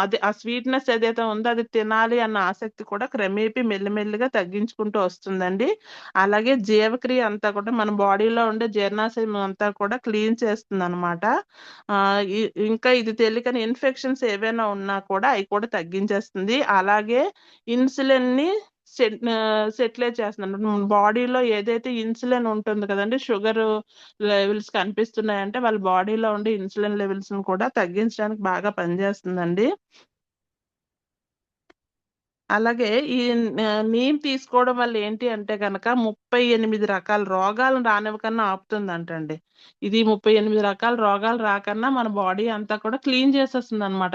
అది ఆ స్వీట్‌నెస్ ఏదైతే ఉందో అది తినాలి అన్న ఆసక్తి కూడా క్రమేపీ మెల్లిమెల్లిగా తగ్గించుకుంటూ వస్తుందండి. అలాగే జీవక్రియ అంతా కూడా మన బాడీలో ఉండే జీర్ణాశయం అంతా కూడా క్లీన్ చేస్తుందనమాట. ఇ ఇంకా ఇది తెలియకని ఇన్ఫెక్షన్స్ ఏవైనా ఉన్నా కూడా అయి కూడా తగ్గించేస్తుంది. అలాగే ఇన్సులిన్‌ని సెటిలైజ్ చేస్తుందనమాట. బాడీలో ఏదైతే ఇన్సులిన్ ఉంటుంది కదండీ! షుగరు లెవెల్స్ కనిపిస్తున్నాయంటే వాళ్ళ బాడీలో ఉండే ఇన్సులిన్ లెవెల్స్‌ని కూడా తగ్గించడానికి బాగా పనిచేస్తుందండి. అలాగే ఈ నీమ్ తీసుకోవడం వల్ల ఏంటి అంటే గనక 38 రకాల రోగాలను రానివ్వకన్నా ఆపుతుందంటండి. ఇది 38 రకాల రోగాలు రాకన్నా మన బాడీ అంతా కూడా క్లీన్ చేసేస్తుందనమాట.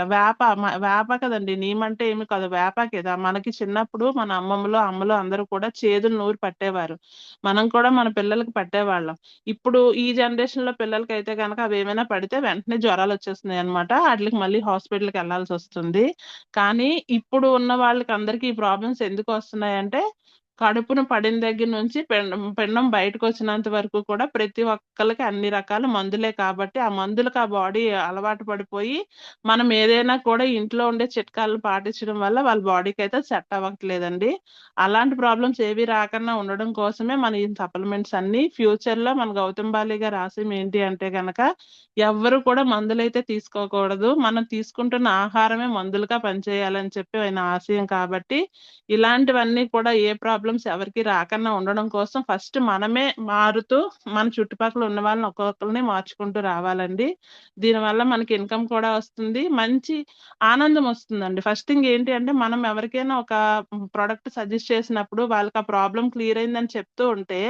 వేప కదండీ! నీమ్ అంటే ఏమి కాదు వేపాకే. మనకి చిన్నప్పుడు మన అమ్మమ్మలు, అమ్మలు అందరూ కూడా చేదులు నూరి పట్టేవారు. మనం కూడా మన పిల్లలకి పట్టేవాళ్ళం. ఇప్పుడు ఈ జనరేషన్‌లో పిల్లలకైతే గనక అవేమైనా పడితే వెంటనే జ్వరాలొచ్చేస్తున్నాయన్నమాట. ఆటిలకి మళ్ళీ హాస్పిటల్‌కెళ్ళాల్సొస్తుంది. కానీ ఇప్పుడు ఉన్న వాళ్ళకందరికీ ఈ ప్రాబ్లమ్స్ ఎందుకొస్తున్నాయంటే, కడుపున పడిన దగ్గర నుంచి పిండం బయటకొచ్చినంత వరకు కూడా ప్రతి ఒక్కళ్ళకి అన్ని రకాల మందులే కాబట్టి, ఆ మందులకు ఆ బాడీ అలవాటు పడిపోయి, మనం ఏదైనా కూడా ఇంట్లో ఉండే చిట్కాలను పాటించడం వల్ల వాళ్ళ బాడీకైతే సెట్ అవ్వట్లేదండి. అలాంటి ప్రాబ్లమ్స్ ఏవి రాకుండా ఉండడం కోసమే మన ఈ సప్లిమెంట్స్ అన్నీ. ఫ్యూచర్‌లో మన గౌతమ్ బాలి గారి ఆశయం ఏంటి అంటే గనక, ఎవ్వరు కూడా మందులైతే తీసుకోకూడదు. మనం తీసుకుంటున్న ఆహారమే మందులుగా పనిచేయాలని చెప్పి ఆయన ఆశయం కాబట్టి, ఇలాంటివన్నీ కూడా ఏ ప్రాబ్లమ్స్ ఎవరికీ రాకుండా ఉండడం కోసం ఫస్ట్ మనమే మారుతూ, మన చుట్టుపక్కల ఉన్న వాళ్ళని ఒక్కొక్కళ్ళని మార్చుకుంటూ రావాలండి. దీనివల్ల మనకి ఇన్‌కమ్ కూడా వస్తుంది. మంచి ఆనందం వస్తుందండి. ఫస్ట్ థింగ్ ఏంటి అంటే, మనం ఎవరికైనా ఒక ప్రొడక్ట్ సజెస్ట్ చేసినప్పుడు వాళ్ళకి ఆ ప్రాబ్లమ్ క్లియర్ అయిందని చెప్తూ ఉంటే,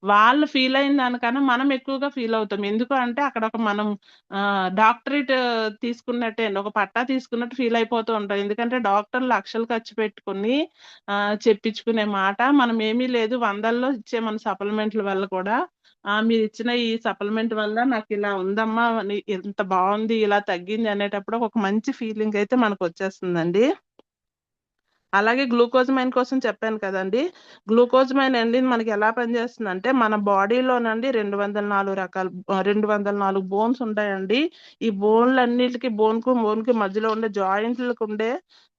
వాళ్ళు ఫీల్ అయిన దానికన్నా మనం ఎక్కువగా ఫీల్ అవుతాం. ఎందుకు అంటే అక్కడ ఒక మనం డాక్టరేట్ తీసుకున్నట్టే అండి. ఒక పట్టా తీసుకున్నట్టు ఫీల్ అయిపోతూ ఉంటాం. ఎందుకంటే డాక్టర్లు లక్షలు ఖర్చు పెట్టుకొని చెప్పించుకునే మాట మనం ఏమీ లేదు వందల్లో ఇచ్చే మన సప్లిమెంట్‌ల వల్ల కూడా మీరిచ్చిన ఈ సప్లిమెంట్ వల్ల నాకిలా ఉందమ్మా ఇంత బావుంది, ఇలా తగ్గింది అనేటప్పుడు ఒక మంచి ఫీలింగ్ అయితే మనకొచ్చేస్తుందండి. అలాగే గ్లూకోజమైన్ కోసం చెప్పాను కదండీ! గ్లూకోజమైన్ అండి మనకి ఎలా పనిచేస్తుందంటే, మన బాడీలోనండి 204 బోన్స్ ఉంటాయండి. ఈ బోన్‌లన్నిటికి బోన్‌కి మధ్యలో ఉండే జాయింట్‌లకుండే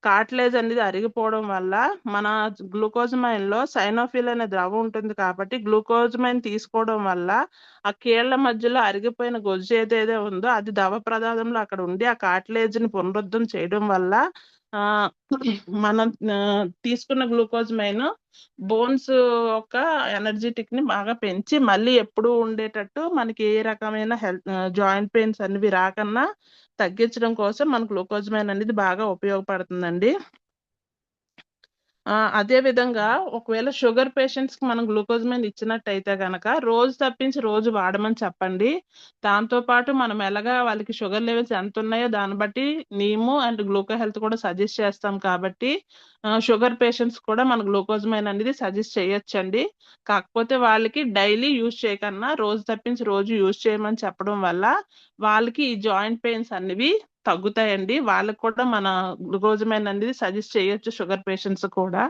కార్టిలేజ్ అనేది అరిగిపోవడం వల్ల, మన గ్లూకోజమైన్‌లో సైనోఫిల్ అనే ద్రవం ఉంటుంది కాబట్టి, గ్లూకోజమైన్ తీసుకోవడం వల్ల, ఆ కీళ్ళ మధ్యలో అరిగిపోయిన గొజ్జు ఏదైతే ఉందో, అది ద్రవ పదార్థంలో అక్కడ ఉండి, ఆ కార్టిలేజ్‌ని పునరుద్ధం చేయడం వల్ల ఆహ్, మనం తీసుకున్న గ్లూకోజమైన్ బోన్స్ యొక్క ఎనర్జిటిక్‌ని బాగా పెంచి, మళ్ళీ ఎప్పుడూ ఉండేటట్టు మనకి ఏ రకమైన జాయింట్ పెయిన్స్ అనేవి రాకన్నా తగ్గించడం కోసం మన గ్లూకోజమైన్ అనేది బాగా ఉపయోగపడుతుందండి. అదే విధంగా ఒకవేళ షుగర్ పేషెంట్స్‌కి మనం గ్లూకోజమైన్ ఇచ్చినట్టయితే గనక, రోజు తప్పించి రోజు వాడమని చెప్పండి. దాంతో పాటు మనం ఎలాగా వాళ్ళకి షుగర్ లెవెల్స్ ఎంతున్నాయో దాన్ని బట్టి నీము అండ్ గ్లూకో హెల్త్ కూడా సజెస్ట్ చేస్తాం కాబట్టి, షుగర్ పేషెంట్స్ కూడా మన గ్లూకోజమైన్ అనేది సజెస్ట్ చేయొచ్చండి. కాకపోతే వాళ్ళకి డైలీ యూజ్ చేయకన్నా రోజు తప్పించి రోజు యూజ్ చేయమని చెప్పడం వల్ల, వాళ్ళకి ఈ జాయింట్ పెయిన్స్ అనేవి తగ్గుతాయండి. వాళ్ళకి కూడా మన గ్లూకోజమైన్ అనేది సజెస్ట్ చేయొచ్చు షుగర్ పేషెంట్స్ కూడా.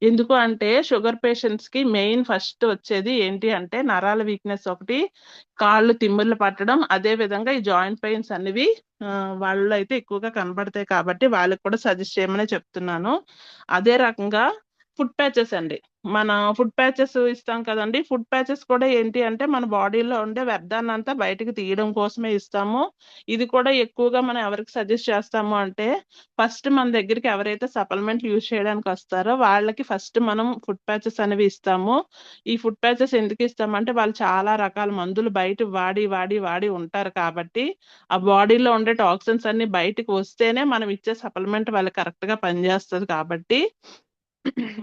ఎందుకు అంటే షుగర్ పేషెంట్స్‌కి మెయిన్ ఫస్ట్ వచ్చేది ఏంటి అంటే నరాల వీక్‌నెస్ ఒకటి, కాళ్ళు తిమ్మిర్లు పట్టడం, అదే విధంగా ఈ జాయింట్ పెయిన్స్ అనేవి వాళ్ళలో అయితే ఎక్కువగా కనబడతాయి కాబట్టి వాళ్ళకి కూడా సజెస్ట్ చేయమనే చెప్తున్నాను. అదే రకంగా ఫుడ్ ప్యాచెస్ అండి. మన ఫుడ్ ప్యాచెస్ ఇస్తాం కదండీ! ఫుడ్ ప్యాచెస్ కూడా ఏంటి అంటే మన బాడీలో ఉండే వ్యర్థాన్నంతా బయటకి తీయడం కోసమే ఇస్తాము. ఇది కూడా ఎక్కువగా మనం ఎవరికి సజెస్ట్ చేస్తాము అంటే, ఫస్ట్ మన దగ్గరికి ఎవరైతే సప్లిమెంట్లు యూజ్ చేయడానికొస్తారో వాళ్ళకి ఫస్ట్ మనం ఫుడ్ ప్యాచెస్ అనేవి ఇస్తాము. ఈ ఫుడ్ ప్యాచెస్ ఎందుకిస్తామంటే, వాళ్ళు చాలా రకాల మందులు బయట వాడి ఉంటారు కాబట్టి, ఆ బాడీలో ఉండే టాక్సిన్స్ అన్నీ బయటికి వస్తేనే మనం ఇచ్చే సప్లిమెంట్ వాళ్ళకి కరెక్ట్‌గా పనిచేస్తది కాబట్టి,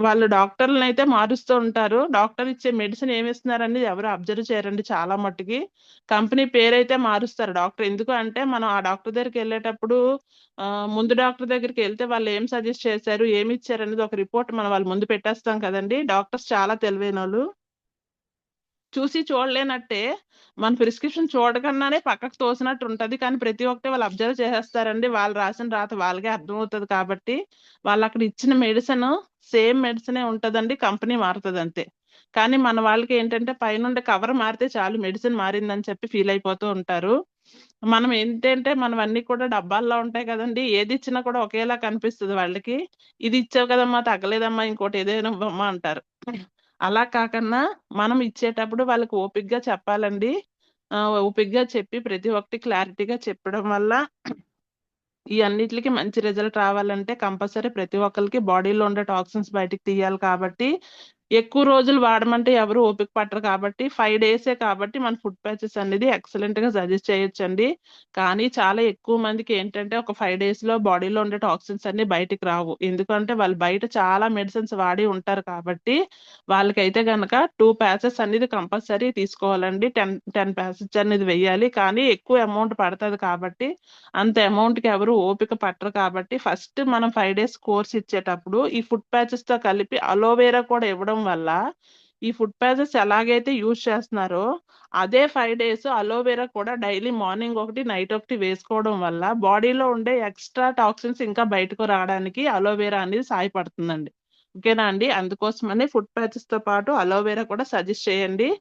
వాళ్ళు డాక్టర్‌లనైతే మారుస్తూ ఉంటారు. డాక్టర్ ఇచ్చే మెడిసిన్ ఏమిస్తున్నారనేది ఎవరు అబ్జర్వ్ చేయరండి చాలా మట్టుకి. కంపెనీ పేరైతే మారుస్తారు డాక్టర్. ఎందుకు అంటే మనం ఆ డాక్టర్ దగ్గరికెళ్ళేటప్పుడు ముందు డాక్టర్ దగ్గరికెళ్తే వాళ్ళేం సజెస్ట్ చేశారు, ఏమిచ్చారనేది ఒక రిపోర్ట్ మనం వాళ్ళ ముందు పెట్టేస్తాం కదండీ! డాక్టర్స్ చాలా తెలివైనోళ్ళు. చూసి చూడలేనట్టే మన ప్రిస్క్రిప్షన్ చూడకుండానే పక్కకు తోసినట్టుంటది. కానీ ప్రతి ఒక్కటి వాళ్ళు అబ్జర్వ్ చేసేస్తారండి. వాళ్ళు రాసిన రాత వాళ్ళకే అర్థమవుతది కాబట్టి, వాళ్ళక్కడ ఇచ్చిన మెడిసిను సేమ్ మెడిసినే ఉంటదండి. కంపెనీ మారుతదంతే. కానీ మన వాళ్ళకేంటంటే పైనుండే కవర్ మారితే చాలు మెడిసిన్ మారిందని చెప్పి ఫీల్ అయిపోతూ ఉంటారు. మనం ఏంటంటే మనం అన్ని కూడా డబ్బాల్లో ఉంటాయి కదండి, ఏది ఇచ్చినా కూడా ఒకేలా కనిపిస్తుంది వాళ్ళకి. ఇది ఇచ్చావు కదమ్మా, తగ్గలేదమ్మా, ఇంకోటి ఏదైనా ఇవ్వమ్మా అంటారు. అలా కాకుండా మనం ఇచ్చేటప్పుడు వాళ్ళకి ఓపిగ్గా చెప్పాలండి. ఓపిగ్గా చెప్పి ప్రతి ఒక్కటి క్లారిటీగా చెప్పడం వల్ల ఈ అన్నిటికి మంచి రిజల్ట్ రావాలంటే కంపల్సరీ ప్రతి ఒక్కరికి బాడీలో ఉండే టాక్సిన్స్ బయటికి తీయాలి. కాబట్టి ఎక్కువ రోజులు వాడమంటే ఎవరు ఓపిక పట్టరు. కాబట్టి 5 డేసే కాబట్టి మన ఫుడ్ ప్యాచెస్ అనేది ఎక్సలెంట్ గా సజెస్ట్ చేయొచ్చండి. కానీ చాలా ఎక్కువ మందికి ఏంటంటే ఒక 5 డేస్ లో బాడీలో ఉండే టాక్సిన్స్ అన్ని బయటికి రావు. ఎందుకంటే వాళ్ళు బయట చాలా మెడిసిన్స్ వాడి ఉంటారు. కాబట్టి వాళ్ళకైతే గనక 2 ప్యాచెస్ అనేది కంపల్సరీ తీసుకోవాలండి. 10 ప్యాచెస్ అనేది వెయ్యాలి. కానీ ఎక్కువ అమౌంట్ పడుతుంది కాబట్టి అంత అమౌంట్ కి ఎవరు ఓపిక పట్టరు. కాబట్టి ఫస్ట్ మనం 5 డేస్ కోర్స్ ఇచ్చేటప్పుడు ఈ ఫుడ్ ప్యాచెస్ తో కలిపి అలోవేరా కూడా ఇవ్వడం వల్ల ఈ ఫుడ్ ప్యాచెస్ ఎలాగైతే యూజ్ చేస్తున్నారో అదే 5 డేస్ అలోవేరా కూడా డైలీ మార్నింగ్ ఒకటి నైట్ ఒకటి వేసుకోవడం వల్ల బాడీలో ఉండే ఎక్స్ట్రా టాక్సిన్స్ ఇంకా బయటకు రావడానికి అలోవేరా అనేది సహాయపడుతుందండి. ఓకేనా అండి? అందుకోసమని ఫుడ్ ప్యాచెస్ తో పాటు అలోవేరా కూడా సజెస్ట్ చేయండి.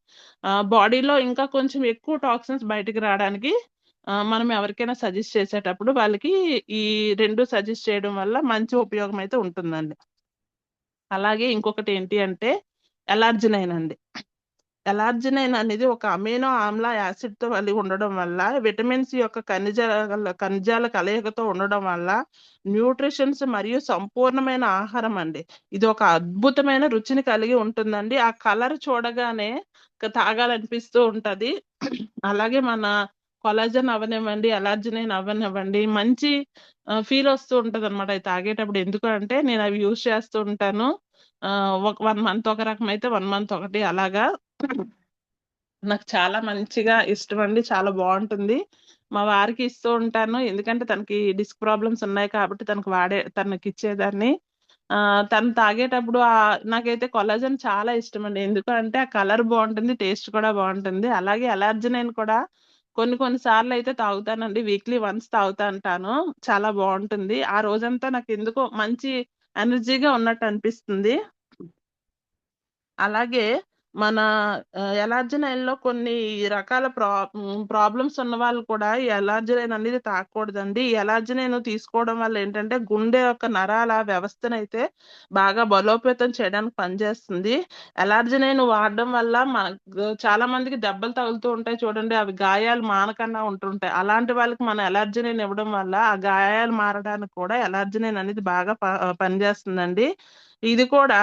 బాడీలో ఇంకా కొంచెం ఎక్కువ టాక్సిన్స్ బయటకు రావడానికి మనం ఎవరికైనా సజెస్ట్ చేసేటప్పుడు వాళ్ళకి ఈ 2 సజెస్ట్ చేయడం వల్ల మంచి ఉపయోగం అయితే ఉంటుందండి. అలాగే ఇంకొకటి ఏంటి అంటే ఎలార్జినైన్ అండి. ఎలార్జినైన్ అనేది ఒక అమైనో ఆమ్ల యాసిడ్ తో కలిగి ఉండడం వల్ల విటమిన్స్ యొక్క ఖనిజాల కలయికతో ఉండడం వల్ల న్యూట్రిషన్స్ మరియు సంపూర్ణమైన ఆహారం అండి. ఇది ఒక అద్భుతమైన రుచిని కలిగి ఉంటుందండి. ఆ కలర్ చూడగానే తాగాలనిపిస్తూ ఉంటది. అలాగే మన కొలాజన్ అవనివ్వండి, ఎలార్జినైన్ అవనివ్వండి, మంచి ఫీల్ వస్తూ ఉంటది అనమాట అవి తాగేటప్పుడు. ఎందుకంటే నేను అవి యూజ్ చేస్తూ ఉంటాను. ఒక 1 మంత్ ఒక రకం అయితే 1 మంత్ ఒకటి అలాగా. నాకు చాలా మంచిగా ఇష్టం అండి. చాలా బాగుంటుంది. మా వారికి ఇస్తూ ఉంటాను. ఎందుకంటే తనకి డిస్క్ ప్రాబ్లమ్స్ ఉన్నాయి కాబట్టి తనకి ఇచ్చేదాన్ని. తను తాగేటప్పుడు నాకైతే కొలాజన్ చాలా ఇష్టం అండి. ఎందుకంటే ఆ కలర్ బాగుంటుంది, టేస్ట్ కూడా బాగుంటుంది. అలాగే ఎలార్జినైన్ కూడా కొన్ని కొన్ని సార్లు అయితే తాగుతానండి. వీక్లీ వన్స్ తాగుతా ఉంటాను. చాలా బాగుంటుంది. ఆ రోజంతా నాకు ఎందుకో మంచి ఎనర్జీగా ఉన్నట్టు అనిపిస్తుంది. అలాగే మన ఎలార్జినైన్ లో కొన్ని రకాల ప్రాబ్లమ్స్ ఉన్న వాళ్ళు కూడా ఈ ఎలార్జినైన్ అనేది తాగకూడదండి. ఈ ఎలార్జినైన్ తీసుకోవడం వల్ల ఏంటంటే గుండె యొక్క నరాల వ్యవస్థను అయితే బాగా బలోపేతం చేయడానికి పనిచేస్తుంది. ఎలార్జినైన్ వాడడం వల్ల మనకు చాలా మందికి దెబ్బలు తగులుతూ ఉంటాయి చూడండి, అవి గాయాలు మానకుండా ఉంటుంటాయి. అలాంటి వాళ్ళకి మన ఎలార్జినైన్ ఇవ్వడం వల్ల ఆ గాయాలు మారడానికి కూడా ఎలార్జినైన్ అనేది బాగా పనిచేస్తుందండి. ఇది కూడా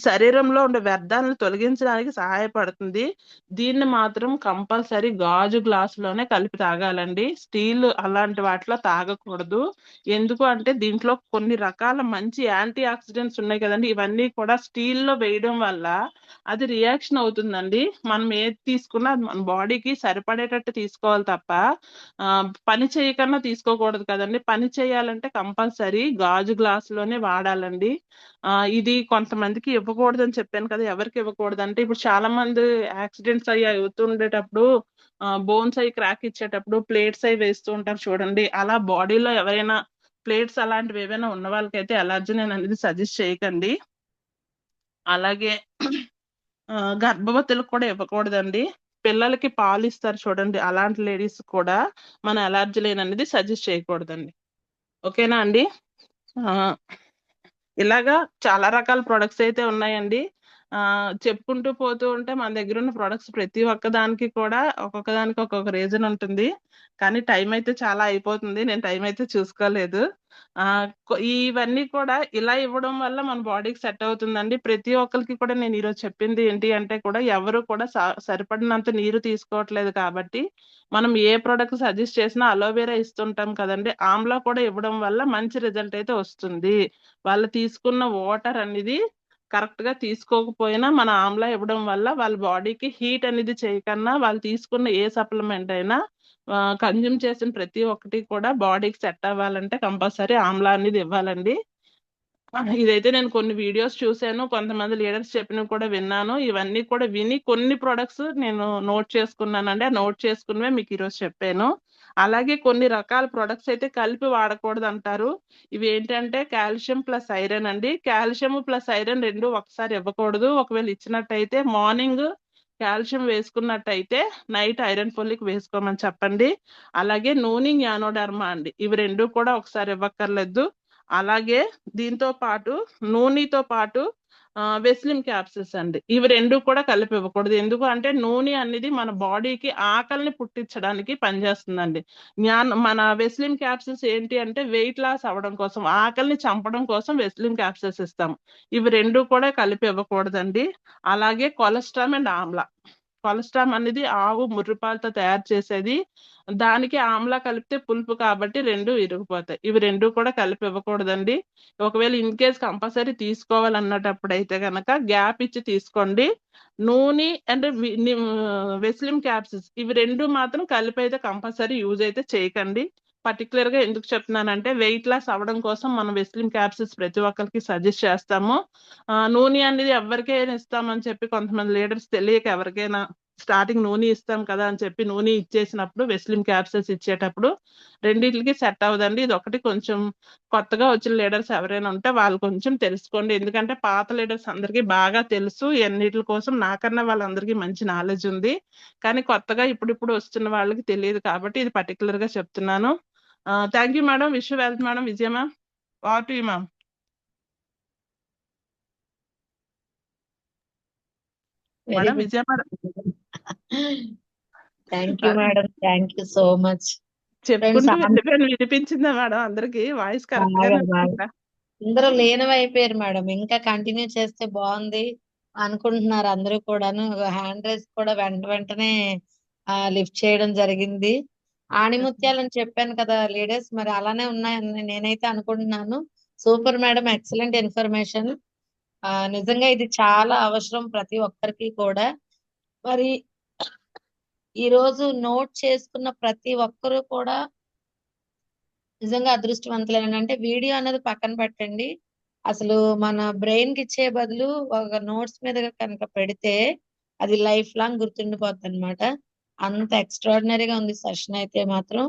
శరీరంలో ఉండే వ్యర్థాలను తొలగించడానికి సహాయపడుతుంది. దీన్ని మాత్రం కంపల్సరీ గాజు గ్లాసులోనే కలిపి తాగాలండి. స్టీల్ అలాంటి వాటిలో తాగకూడదు. ఎందుకు అంటే దీంట్లో కొన్ని రకాల మంచి యాంటీ ఆక్సిడెంట్స్ ఉన్నాయి కదండి, ఇవన్నీ కూడా స్టీల్ లో వేయడం వల్ల అది రియాక్షన్ అవుతుందండి. మనం ఏది తీసుకున్నా అది మన బాడీకి సరిపడేటట్టు తీసుకోవాలి తప్ప పని చేయకన్నా తీసుకోకూడదు కదండి. పని చేయాలంటే కంపల్సరీ గాజు గ్లాసులోనే వాడాలండి. ఇది కొంతమందికి ఇవ్వకూడదని చెప్పాను కదా, ఎవరికి ఇవ్వకూడదు అంటే ఇప్పుడు చాలా మంది యాక్సిడెంట్స్ అయ్యి అవుతుండేటప్పుడు బోన్స్ అవి క్రాక్ ఇచ్చేటప్పుడు ప్లేట్స్ అవి వేస్తూ ఉంటారు చూడండి. అలా బాడీలో ఎవరైనా ప్లేట్స్ అలాంటివి ఏవైనా ఉన్న వాళ్ళకైతే ఎలర్జీనైన్ అనేది సజెస్ట్ చేయకండి. అలాగే గర్భవతులకు కూడా ఇవ్వకూడదండి. పిల్లలకి పాలు ఇస్తారు చూడండి, అలాంటి లేడీస్ కూడా మన ఎలర్జీలైన్ అనేది సజెస్ట్ చేయకూడదండి. ఓకేనా అండి? ఇలాగా చాలా రకాల ప్రొడక్ట్స్ అయితే ఉన్నాయండి. చెప్పుకుంటూ పోతూ ఉంటే మన దగ్గర ఉన్న ప్రొడక్ట్స్ ప్రతి ఒక్క దానికి కూడా ఒక్కొక్క దానికి ఒక్కొక్క రీజన్ ఉంటుంది. కానీ టైం అయితే చాలా అయిపోతుంది. నేను టైం అయితే చూసుకోలేదు. ఇవన్నీ కూడా ఇలా ఇవ్వడం వల్ల మన బాడీకి సెట్ అవుతుందండి. ప్రతి ఒక్కరికి కూడా నేను ఈరోజు చెప్పింది ఏంటి అంటే కూడా ఎవరు కూడా సరిపడినంత నీరు తీసుకోవట్లేదు. కాబట్టి మనం ఏ ప్రొడక్ట్ సజెస్ట్ చేసినా అలోవెరా ఇస్తుంటాం కదండి, ఆమ్లా కూడా ఇవ్వడం వల్ల మంచి రిజల్ట్ అయితే వస్తుంది. వాళ్ళు తీసుకున్న వాటర్ అనేది కరెక్ట్ గా తీసుకోకపోయినా మన ఆమ్లా ఇవ్వడం వల్ల వాళ్ళ బాడీకి హీట్ అనేది చేయకన్నా వాళ్ళు తీసుకున్న ఏ సప్లిమెంట్ అయినా కన్జ్యూమ్ చేసిన ప్రతి ఒక్కటి కూడా బాడీకి సెట్ అవ్వాలంటే కంపల్సరీ ఆమ్లా అనేది ఇవ్వాలండి. ఇదైతే నేను కొన్ని వీడియోస్ చూశాను, కొంతమంది లీడర్స్ చెప్పినవి కూడా విన్నాను. ఇవన్నీ కూడా విని కొన్ని ప్రొడక్ట్స్ నేను నోట్ చేసుకున్నానండి. ఆ నోట్ చేసుకున్నవే మీకు ఈరోజు చెప్పాను. అలాగే కొన్ని రకాల ప్రొడక్ట్స్ అయితే కలిపి వాడకూడదు అంటారు. ఇవి ఏంటంటే కాల్షియం ప్లస్ ఐరన్ అండి. కాల్షియం ప్లస్ ఐరన్ రెండు ఒకసారి ఇవ్వకూడదు. ఒకవేళ ఇచ్చినట్టయితే మార్నింగ్ కాల్షియం వేసుకున్నట్టయితే నైట్ ఐరన్ ఫోలిక్ వేసుకోమని చెప్పండి. అలాగే నూనె జ్ఞానోడర్మా అండి, ఇవి రెండు కూడా ఒకసారి ఇవ్వక్కర్లేదు. అలాగే దీంతో పాటు నూనెతో పాటు వెస్లిన్ క్యాప్సిల్స్ అండి, ఇవి రెండు కూడా కలిపి ఇవ్వకూడదు. ఎందుకు అంటే నూనె అనేది మన బాడీకి ఆకలిని పుట్టించడానికి పనిచేస్తుందండి. మన వెస్లిన్ క్యాప్సిల్స్ ఏంటి అంటే వెయిట్ లాస్ అవ్వడం కోసం, ఆకలిని చంపడం కోసం వెస్లిన్ క్యాప్సిల్స్ ఇస్తాం. ఇవి రెండు కూడా కలిపి ఇవ్వకూడదండి. అలాగే కొలెస్ట్రామ్ అండ్ ఆమ్లా, కొలెస్ట్రామ్ అనేది ఆవు ముర్రిపాలతో తయారు చేసేది, దానికి ఆమ్లా కలిపితే పులుపు కాబట్టి రెండు ఇరిగిపోతాయి. ఇవి రెండు కూడా కలిపి ఇవ్వకూడదండి. ఒకవేళ ఇన్ కేస్ కంపల్సరీ తీసుకోవాలన్నటప్పుడు అయితే కనుక గ్యాప్ ఇచ్చి తీసుకోండి. నూనె అండ్ వెస్లిమ్ క్యాప్సిల్స్ ఇవి రెండు మాత్రం కలిపి అయితే కంపల్సరీ యూజ్ అయితే చేయకండి. పర్టికులర్ గా ఎందుకు చెప్తున్నానంటే వెయిట్ లాస్ అవ్వడం కోసం మనం వెస్లిమ్ క్యాప్సిల్స్ ప్రతి ఒక్కరికి సజెస్ట్ చేస్తాము. నూనె అనేది ఎవరికైనా ఇస్తామని చెప్పి కొంతమంది లీడర్స్ తెలియక ఎవరికైనా స్టార్టింగ్ నూనె ఇస్తాం కదా అని చెప్పి నూనె ఇచ్చేసినప్పుడు వెస్లిమ్ క్యాప్సిల్స్ ఇచ్చేటప్పుడు రెండింటికి సెట్ అవ్వదండి. ఇది ఒకటి కొంచెం కొత్తగా వచ్చిన లీడర్స్ ఎవరైనా ఉంటే వాళ్ళు కొంచెం తెలుసుకోండి. ఎందుకంటే పాత లీడర్స్ అందరికీ బాగా తెలుసు ఎన్నిటి కోసం, నాకన్నా వాళ్ళందరికీ మంచి నాలెడ్జ్ ఉంది. కానీ కొత్తగా ఇప్పుడు వస్తున్న వాళ్ళకి తెలియదు కాబట్టి ఇది పర్టికులర్ గా చెప్తున్నాను. Thank you madam. Wish wealth madam. Vijaya ma'am, what you ma'am. Madam Vijaya madam thank you madam, thank you so much. చెప్పుకుంటూ వెళ్ళిపోయాను, వినిపించిందా మేడం అందరికి? వాయిస్ కరెక్ట్ గా అందరూ లేనవైపోయారు మేడం, ఇంకా కంటిన్యూ చేస్తే బాగుంది అనుకుంటున్నారు అందరూ కూడాను. హ్యాండ్ రైస్ కూడా వెంటనే లిఫ్ట్ చేయడం జరిగింది. ఆణిముత్యాలని చెప్పాను కదా లీడర్స్, మరి అలానే ఉన్నాయని నేనైతే అనుకుంటున్నాను. Super madam, excellent information. నిజంగా ఇది చాలా అవసరం ప్రతి ఒక్కరికి కూడా. మరి ఈ రోజు నోట్ చేసుకున్న ప్రతి ఒక్కరూ కూడా నిజంగా అదృష్టవంతులేనండి. అంటే వీడియో అనేది పక్కన పెట్టండి, అసలు మన బ్రెయిన్ కి ఇచ్చే బదులు ఒక నోట్స్ మీద కనుక పెడితే అది లైఫ్ లాంగ్ గుర్తుండిపోద్ది అనమాట. అంత ఎక్స్ట్రాడినరీగా ఉంది సెషన్ అయితే మాత్రం.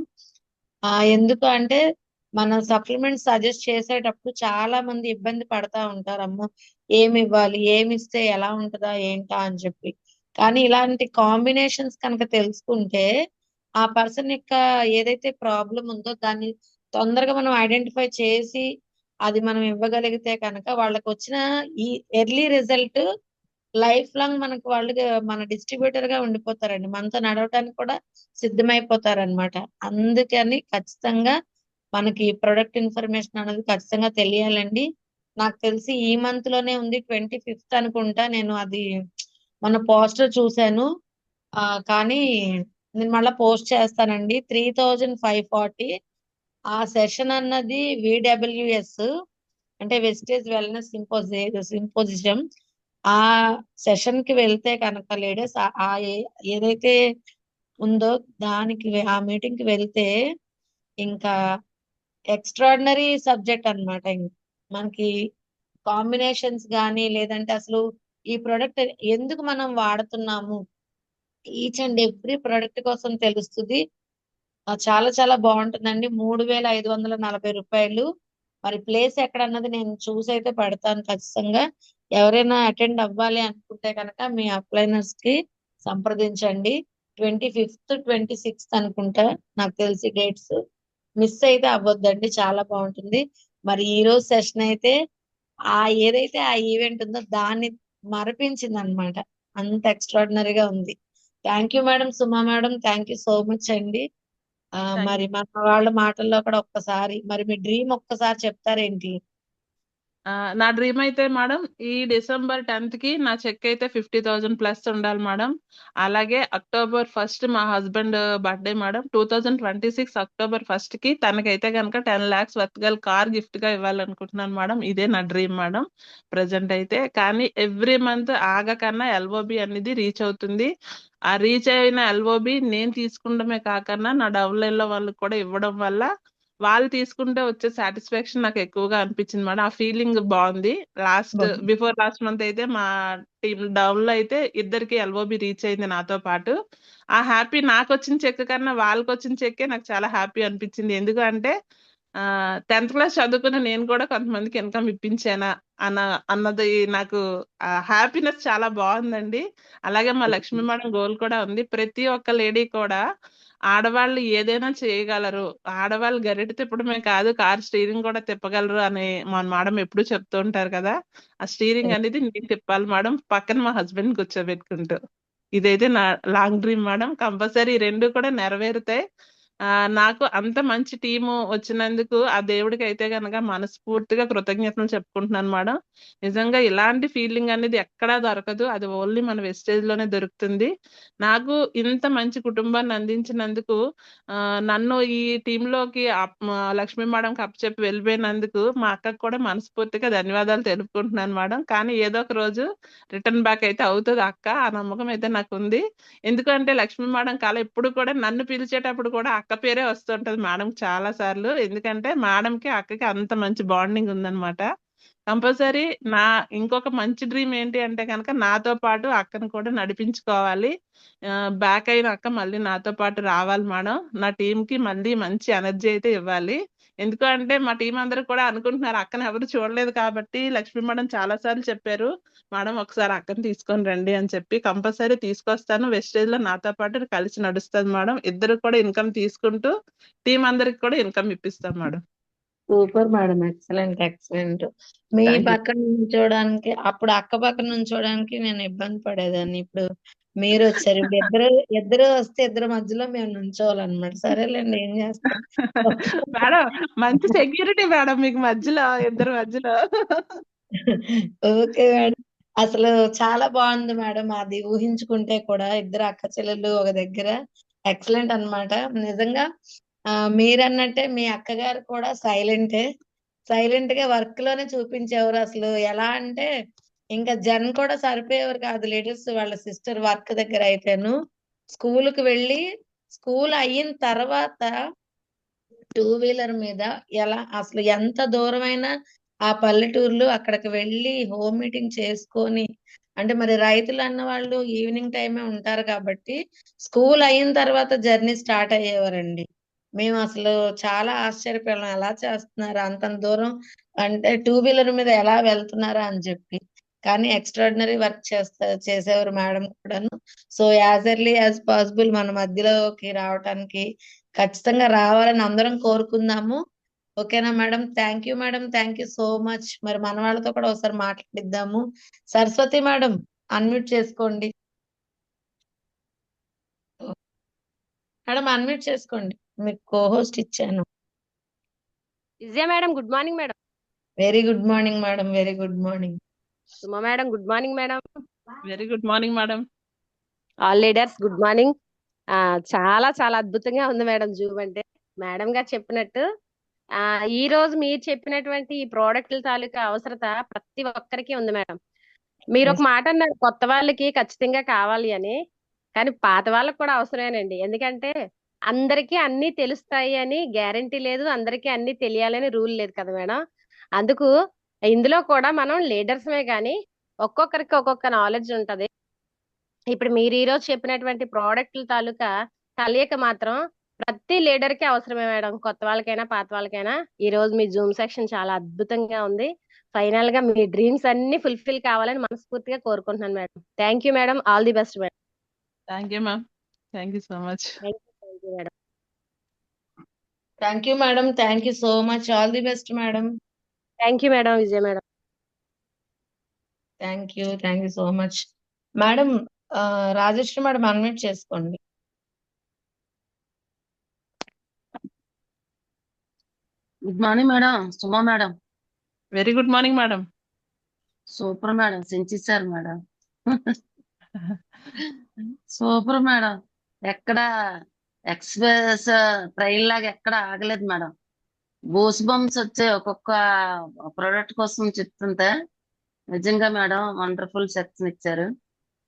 ఎందుకు అంటే మనం సప్లిమెంట్ సజెస్ట్ చేసేటప్పుడు చాలా మంది ఇబ్బంది పడతా ఉంటారు, అమ్మో ఏమి ఇవ్వాలి, ఏమి ఇస్తే ఎలా ఉంటుందా ఏంటా అని చెప్పి. కానీ ఇలాంటి కాంబినేషన్స్ కనుక తెలుసుకుంటే ఆ పర్సన్ యొక్క ఏదైతే ప్రాబ్లం ఉందో దాన్ని తొందరగా మనం ఐడెంటిఫై చేసి అది మనం ఇవ్వగలిగితే కనుక వాళ్ళకి వచ్చిన ఈ ఎర్లీ రిజల్ట్ లైఫ్ లాంగ్ మనకు వాళ్ళు మన డిస్ట్రిబ్యూటర్ గా ఉండిపోతారండి, మనతో నడవటానికి కూడా సిద్ధమైపోతారనమాట. అందుకని ఖచ్చితంగా మనకి ప్రొడక్ట్ ఇన్ఫర్మేషన్ అనేది ఖచ్చితంగా తెలియాలండి. నాకు తెలిసి ఈ మంత్ లోనే ఉంది, 25th అనుకుంటా. నేను అది మన పోస్టర్ చూశాను. కానీ నేను మళ్ళీ పోస్ట్ చేస్తానండి. 3540 ఆ సెషన్ అన్నది VWS అంటే వెస్టేజ్ వెల్నెస్ సింపోజియం. ఆ సెషన్ కి వెళ్తే కనుక లేడీస్ ఏదైతే ఉందో దానికి ఆ మీటింగ్ కి వెళ్తే ఇంకా ఎక్స్ట్రాడినరీ సబ్జెక్ట్ అనమాట. మనకి కాంబినేషన్స్ గానీ లేదంటే అసలు ఈ ప్రొడక్ట్ ఎందుకు మనం వాడుతున్నాము, ఈచ్ అండ్ ఎవ్రీ ప్రొడక్ట్ కోసం తెలుస్తుంది. చాలా చాలా బాగుంటుందండి. 3540 రూపాయలు. మరి ప్లేస్ ఎక్కడ అన్నది నేను చూసి అయితే పెడతాను ఖచ్చితంగా. ఎవరైనా అటెండ్ అవ్వాలి అనుకుంటే కనుక మీ అప్లైనర్స్ కి సంప్రదించండి. 25th 26th అనుకుంటా నాకు తెలిసి డేట్స్. మిస్ అయితే అవ్వద్దండి, చాలా బాగుంటుంది. మరి ఈ రోజు సెషన్ అయితే ఏదైతే ఆ ఈవెంట్ ఉందో దాన్ని మరపించింది అనమాట. అంత ఎక్స్ట్రాడినరీగా ఉంది. Thank you madam, Suma madam, thank you so much అండి. మరి మన వాళ్ళ మాటల్లో కూడా ఒక్కసారి మరి మీ డ్రీమ్ ఒక్కసారి చెప్తారేంటి? నా డ్రీమ్ అయితే మేడం ఈ December 10th కి నా చెక్ అయితే 50,000+ ఉండాలి మేడం. అలాగే October 1st మా husband birthday madam. 2026 October 1st కి తనకైతే కనుక 10 lakhs వర్త్ గల కార్ గిఫ్ట్ గా ఇవ్వాలనుకుంటున్నాను మేడం. ఇదే నా డ్రీమ్ మేడం ప్రజెంట్ అయితే. కానీ ఎవ్రీ మంత్ ఆగకన్నా LOB అనేది రీచ్ అవుతుంది. ఆ రీచ్ అయిన LOB నేను తీసుకుంటమే కాకన్నా నా డౌన్లైన్ లో వాళ్ళకి కూడా ఇవ్వడం వల్ల వాళ్ళు తీసుకుంటే వచ్చే సాటిస్ఫాక్షన్ నాకు ఎక్కువగా అనిపించింది మేడం. ఆ ఫీలింగ్ బాగుంది. బిఫోర్ లాస్ట్ మంత్ అయితే మా టీమ్ డౌన్ లో అయితే ఇద్దరికి LOB రీచ్ అయింది నాతో పాటు. ఆ హ్యాపీ నాకు వచ్చిన చెక్ కన్నా వాళ్ళకి వచ్చిన చెక్కే నాకు చాలా హ్యాపీ అనిపించింది. ఎందుకంటే 10th క్లాస్ చదువుకున్న నేను కూడా కొంతమందికి ఇన్కమ్ ఇప్పించానా, అన్న అన్నది నాకు హ్యాపీనెస్ చాలా బాగుందండి. అలాగే మా లక్ష్మీ మేడం గోల్ కూడా ఉంది, ప్రతి ఒక్క లేడీ కూడా ఆడవాళ్ళు ఏదైనా చేయగలరు, ఆడవాళ్ళు గరిటె తిప్పడమే కాదు కార్ స్టీరింగ్ కూడా తిప్పగలరు అని మా మేడం ఎప్పుడు చెప్తూ ఉంటారు కదా. ఆ స్టీరింగ్ అనేది నేను తిప్పాలి మేడం, పక్కన మా హస్బెండ్ కూర్చోబెట్టుకుంటూ. ఇదైతే నా లాంగ్ డ్రీమ్ మేడం. కంపల్సరీ రెండు కూడా నెరవేరుతాయి. ఆ నాకు అంత మంచి టీము వచ్చినందుకు ఆ దేవుడికి అయితే గనక మనస్ఫూర్తిగా కృతజ్ఞతలు చెప్పుకుంటున్నాను మేడం. నిజంగా ఇలాంటి ఫీలింగ్ అనేది ఎక్కడా దొరకదు, అది ఓన్లీ మన వెస్టేజ్ లోనే దొరుకుతుంది. నాకు ఇంత మంచి కుటుంబాన్ని అందించినందుకు, నన్ను ఈ టీంలోకి లక్ష్మీ మేడంకి అప్పచెప్పి వెళ్ళిపోయినందుకు మా అక్కకు కూడా మనస్ఫూర్తిగా ధన్యవాదాలు తెలుపుకుంటున్నాను మేడం. కానీ ఏదో ఒక రోజు రిటర్న్ బ్యాక్ అయితే అవుతుంది అక్క, ఆ నమ్మకం అయితే నాకు ఉంది. ఎందుకంటే లక్ష్మీ మేడం కళ ఎప్పుడు కూడా నన్ను పిలిచేటప్పుడు కూడా అక్క పేరే వస్తుంటది మేడం చాలా సార్లు. ఎందుకంటే మేడంకి అక్కకి అంత మంచి బాండింగ్ ఉందన్నమాట. కంపల్సరీ నా ఇంకొక మంచి డ్రీమ్ ఏంటి అంటే కనుక నాతో పాటు అక్కను కూడా నడిపించుకోవాలి. బ్యాక్ అయిన అక్క మళ్ళీ నాతో పాటు రావాలి మేడం. నా టీం కి మళ్ళీ మంచి ఎనర్జీ అయితే ఇవ్వాలి. ఎందుకంటే మా టీం అందరూ కూడా అనుకుంటున్నారు, అక్కను ఎవరు చూడలేదు కాబట్టి. లక్ష్మీ మేడం చాలా సార్లు చెప్పారు, మేడం ఒకసారి అక్కని తీసుకొని రండి అని చెప్పి. కంపల్సరీ తీసుకొస్తాను, వెస్టేజ్ లో నాతో పాటు కలిసి నడుస్తుంది మేడం. ఇద్దరు కూడా ఇన్కమ్ తీసుకుంటూ టీం అందరికి కూడా ఇన్కమ్ ఇప్పిస్తాం madam. Super madam, excellent excellent. మీ థ్యాంక్ యూ. పక్కన నుంచోడానికి, అప్పుడు అక్క పక్కన నుంచోడానికి నేను ఇబ్బంది పడేదాన్ని. ఇప్పుడు మీరు వచ్చారు, ఇప్పుడు ఇద్దరు ఇద్దరు వస్తే ఇద్దరు మధ్యలో మేము నుంచోవాలన్నమాట. సరేలేండి, ఏం చేస్తాం. మేడం మంచి సెక్యూరిటీ మేడం మీకు మధ్యలో, ఇద్దరు మధ్యలో. Okay madam. అసలు చాలా బాగుంది మేడం. అది ఊహించుకుంటే కూడా ఇద్దరు అక్క చెల్లెళ్ళు ఒక దగ్గర ఎక్సలెంట్ అన్నమాట. నిజంగా మీరన్నట్టే మీ అక్కగారు కూడా సైలెంటే. సైలెంట్ గా వర్క్ లోనే చూపించేవారు. అసలు ఎలా అంటే ఇంకా జన్ కూడా సరిపోయేవారు కాదు లేడీస్. వాళ్ళ సిస్టర్ వర్క్ దగ్గర అయితేను స్కూల్ కి వెళ్ళి, స్కూల్ అయిన తర్వాత టూ వీలర్ మీద ఎలా అసలు ఎంత దూరమైనా ఆ పల్లెటూర్లు అక్కడికి వెళ్ళి హోమ్ మీటింగ్ చేసుకొని, అంటే మరి రైతులు అన్న వాళ్ళు ఈవినింగ్ టైమే ఉంటారు కాబట్టి స్కూల్ అయిన తర్వాత జర్నీ స్టార్ట్ అయ్యేవారండి. మేము అసలు చాలా ఆశ్చర్యపోయాం, ఎలా చేస్తున్నారు అంత దూరం, అంటే టూ వీలర్ మీద ఎలా వెళ్తున్నారా అని చెప్పి. కానీ ఎక్స్ట్రాడినరీ వర్క్ చేసేవారు మేడం కూడాను. So as early as possible మన మధ్యలోకి రావటానికి ఖచ్చితంగా రావాలని అందరం కోరుకుందాము. ఓకేనా madam? Thank you madam, thank you so much. మరి మన వాళ్ళతో కూడా ఒకసారి మాట్లాడిద్దాము. సరస్వతి మేడం, అన్మ్యూట్ చేసుకోండి. మేడం అన్మ్యూట్ చేసుకోండి, మీకు కోహోస్ట్ ఇచ్చాను. Vijaya madam, good morning madam. Very good morning madam, very good morning. Suma madam, good morning madam. Very good morning madam. All leaders good morning. చాలా చాలా అద్భుతంగా ఉంది మేడం జూమ్ అంటే. మేడం గారు చెప్పినట్టు ఆ ఈ రోజు మీరు చెప్పినటువంటి ఈ ప్రోడక్ట్ల తాలూకా అవసరత ప్రతి ఒక్కరికి ఉంది మేడం. మీరు ఒక మాట అన్నారు, కొత్త వాళ్ళకి ఖచ్చితంగా కావాలి అని. కానీ పాత వాళ్ళకి కూడా అవసరమేనండి. ఎందుకంటే అందరికీ అన్ని తెలుస్తాయి అని గ్యారంటీ లేదు, అందరికీ అన్ని తెలియాలని రూల్ లేదు కదా మేడం. అందుకు ఇందులో కూడా మనం లీడర్స్మే కానీ ఒక్కొక్కరికి ఒక్కొక్క నాలెడ్జ్ ఉంటది. ఇప్పుడు మీరు ఈ రోజు చెప్పినటువంటి ప్రోడక్ట్ల తాలూకా కలయిక మాత్రం ప్రతి లీడర్ కి అవసరమే మేడం, కొత్త వాళ్ళకైనా పాత వాళ్ళకైనా. ఈ రోజు మీ జూమ్ సెక్షన్ చాలా అద్భుతంగా ఉంది. ఫైనల్ గా మీ డ్రీమ్స్ అన్ని ఫుల్ఫిల్ కావాలని మనస్ఫూర్తిగా కోరుకుంటున్నాను madam. Thank you madam, all the best madam. Thank you ma'am, thank you so much. Thank you madam. Thank you madam, thank you so much. All the best madam. Thank you madam, Vijaya madam. Thank you so much. Madam Rajashree madam unmute చేసుకోండి. Good morning madam, Suma madam. Very good morning madam. Super madam, సించేశారు మేడం. Super madam. ఎక్కడ ఎక్స్ప్రెస్ ట్రైన్ లాగా ఎక్కడ ఆగలేదు మేడం. గూస్ బంప్స్ వచ్చే ఒక్కొక్క ప్రోడక్ట్ కోసం చెప్తుంటే నిజంగా మేడం వండర్ఫుల్ సెక్షన్ ఇచ్చారు.